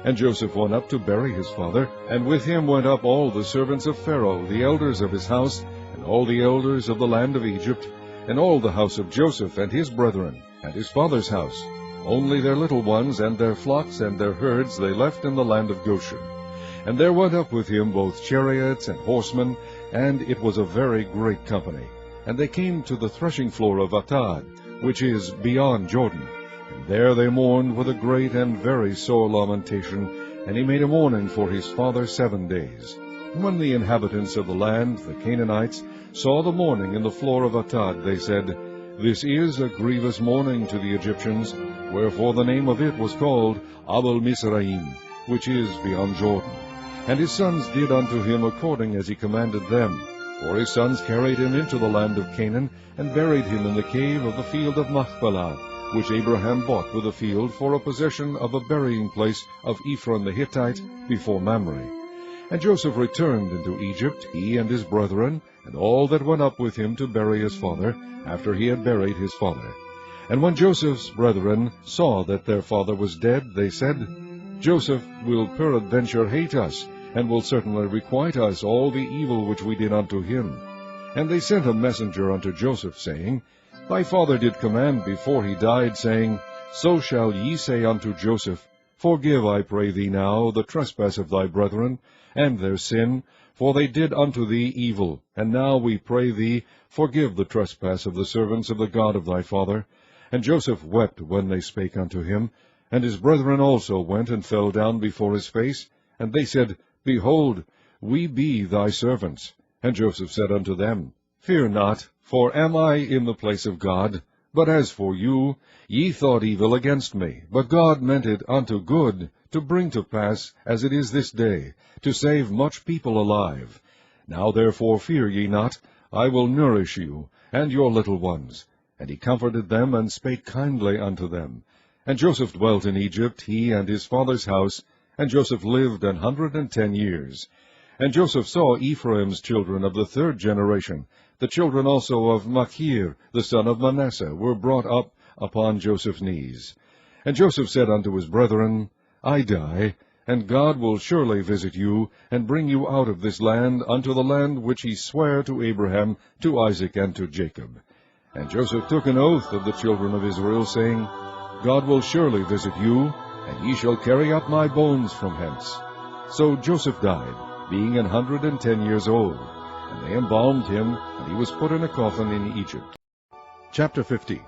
And Joseph went up to bury his father, and with him went up all the servants of Pharaoh, the elders of his house, and all the elders of the land of Egypt, and all the house of Joseph, and his brethren, and his father's house. Only their little ones, and their flocks, and their herds they left in the land of Goshen. And there went up with him both chariots and horsemen, and it was a very great company. And they came to the threshing floor of Atad, which is beyond Jordan. And there they mourned with a great and very sore lamentation, and he made a mourning for his father 7 days. And when the inhabitants of the land, the Canaanites, saw the mourning in the floor of Atad, they said, This is a grievous mourning to the Egyptians, wherefore the name of it was called Abel Mizraim, which is beyond Jordan. And his sons did unto him according as he commanded them. For his sons carried him into the land of Canaan, and buried him in the cave of the field of Machpelah, which Abraham bought with the field for a possession of a burying place of Ephron the Hittite before Mamre. And Joseph returned into Egypt, he and his brethren, and all that went up with him to bury his father, after he had buried his father. And when Joseph's brethren saw that their father was dead, they said, Joseph will peradventure hate us, and will certainly requite us all the evil which we did unto him. And they sent a messenger unto Joseph, saying, Thy father did command before he died, saying, So shall ye say unto Joseph, Forgive, I pray thee now, the trespass of thy brethren, and their sin, for they did unto thee evil. And now we pray thee, forgive the trespass of the servants of the God of thy father. And Joseph wept when they spake unto him. And his brethren also went and fell down before his face. And they said, Behold, we be thy servants. And Joseph said unto them, Fear not, for am I in the place of God? But as for you, ye thought evil against me, but God meant it unto good, to bring to pass, as it is this day, to save much people alive. Now therefore fear ye not, I will nourish you, and your little ones. And he comforted them, and spake kindly unto them. And Joseph dwelt in Egypt, he and his father's house, and Joseph lived 110 years. And Joseph saw Ephraim's children of the third generation. The children also of Machir, the son of Manasseh, were brought up upon Joseph's knees. And Joseph said unto his brethren, I die, and God will surely visit you, and bring you out of this land unto the land which he sware to Abraham, to Isaac, and to Jacob. And Joseph took an oath of the children of Israel, saying, God will surely visit you, and ye shall carry up my bones from hence. So Joseph died, being 110 years old. And they embalmed him, and he was put in a coffin in Egypt. Chapter 50.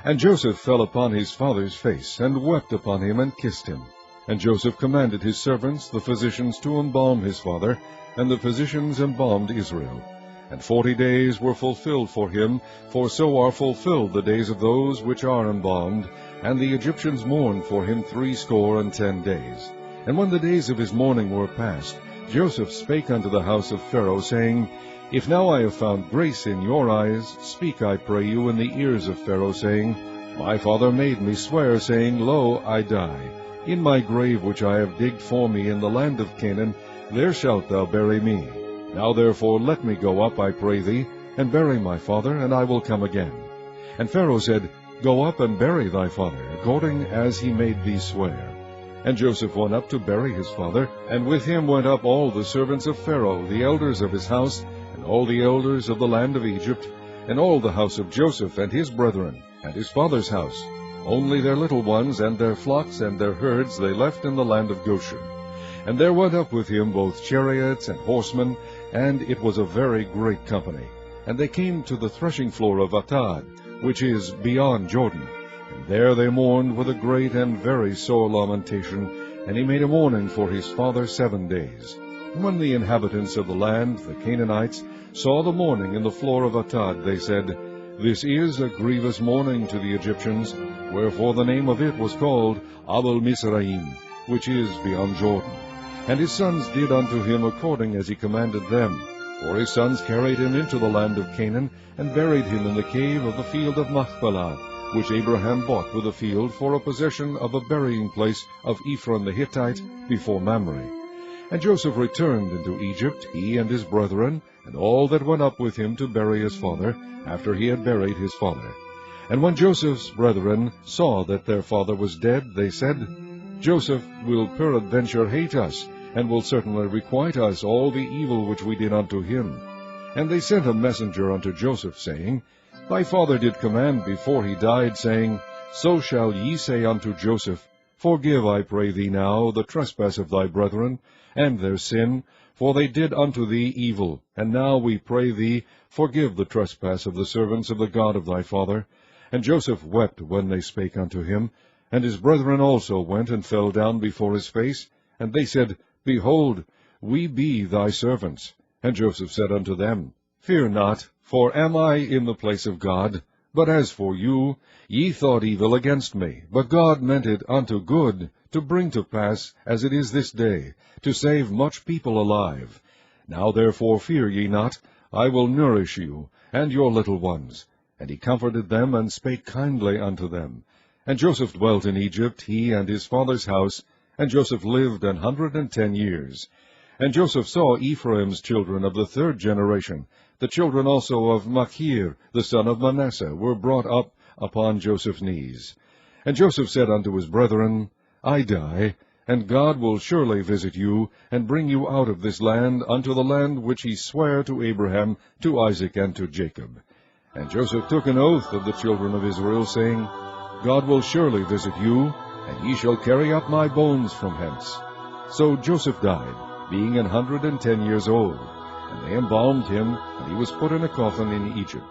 And Joseph fell upon his father's face, and wept upon him, and kissed him. And Joseph commanded his servants, the physicians, to embalm his father, and the physicians embalmed Israel. And 40 days were fulfilled for him, for so are fulfilled the days of those which are embalmed. And the Egyptians mourned for him 60 days. And when the days of his mourning were past, Joseph spake unto the house of Pharaoh, saying, If now I have found grace in your eyes, speak, I pray you, in the ears of Pharaoh, saying, My father made me swear, saying, Lo, I die. In my grave which I have digged for me in the land of Canaan, there shalt thou bury me. Now therefore let me go up, I pray thee, and bury my father, and I will come again. And Pharaoh said, Go up and bury thy father, according as he made thee swear. And Joseph went up to bury his father, and with him went up all the servants of Pharaoh, the elders of his house, and all the elders of the land of Egypt, and all the house of Joseph and his brethren, and his father's house. Only their little ones and their flocks and their herds they left in the land of Goshen. And there went up with him both chariots and horsemen, and it was a very great company. And they came to the threshing floor of Atad, which is beyond Jordan. And there they mourned with a great and very sore lamentation, and he made a mourning for his father 7 days. And when the inhabitants of the land, the Canaanites, saw the mourning in the floor of Atad, they said, This is a grievous mourning to the Egyptians, wherefore the name of it was called Abel Mizraim, which is beyond Jordan. And his sons did unto him according as he commanded them. For his sons carried him into the land of Canaan, and buried him in the cave of the field of Machpelah, which Abraham bought with a field for a possession of a burying place of Ephron the Hittite before Mamre. And Joseph returned into Egypt, he and his brethren, and all that went up with him to bury his father, after he had buried his father. And when Joseph's brethren saw that their father was dead, they said, Joseph will peradventure hate us, and will certainly requite us all the evil which we did unto him. And they sent a messenger unto Joseph, saying, Thy father did command before he died, saying, So shall ye say unto Joseph, Forgive, I pray thee now, the trespass of thy brethren, and their sin, for they did unto thee evil. And now we pray thee, forgive the trespass of the servants of the God of thy father. And Joseph wept when they spake unto him. And his brethren also went and fell down before his face. And they said, Behold, we be thy servants. And Joseph said unto them, Fear not, for am I in the place of God? But as for you, ye thought evil against me, but God meant it unto good, to bring to pass, as it is this day, to save much people alive. Now therefore fear ye not, I will nourish you, and your little ones. And he comforted them, and spake kindly unto them. And Joseph dwelt in Egypt, he and his father's house, and Joseph lived 110 years. And Joseph saw Ephraim's children of the third generation. The children also of Machir, the son of Manasseh, were brought up upon Joseph's knees. And Joseph said unto his brethren, I die, and God will surely visit you, and bring you out of this land unto the land which he sware to Abraham, to Isaac, and to Jacob. And Joseph took an oath of the children of Israel, saying, God will surely visit you, and ye shall carry up my bones from hence. So Joseph died, being 110 years old. And they embalmed him, and he was put in a coffin in Egypt.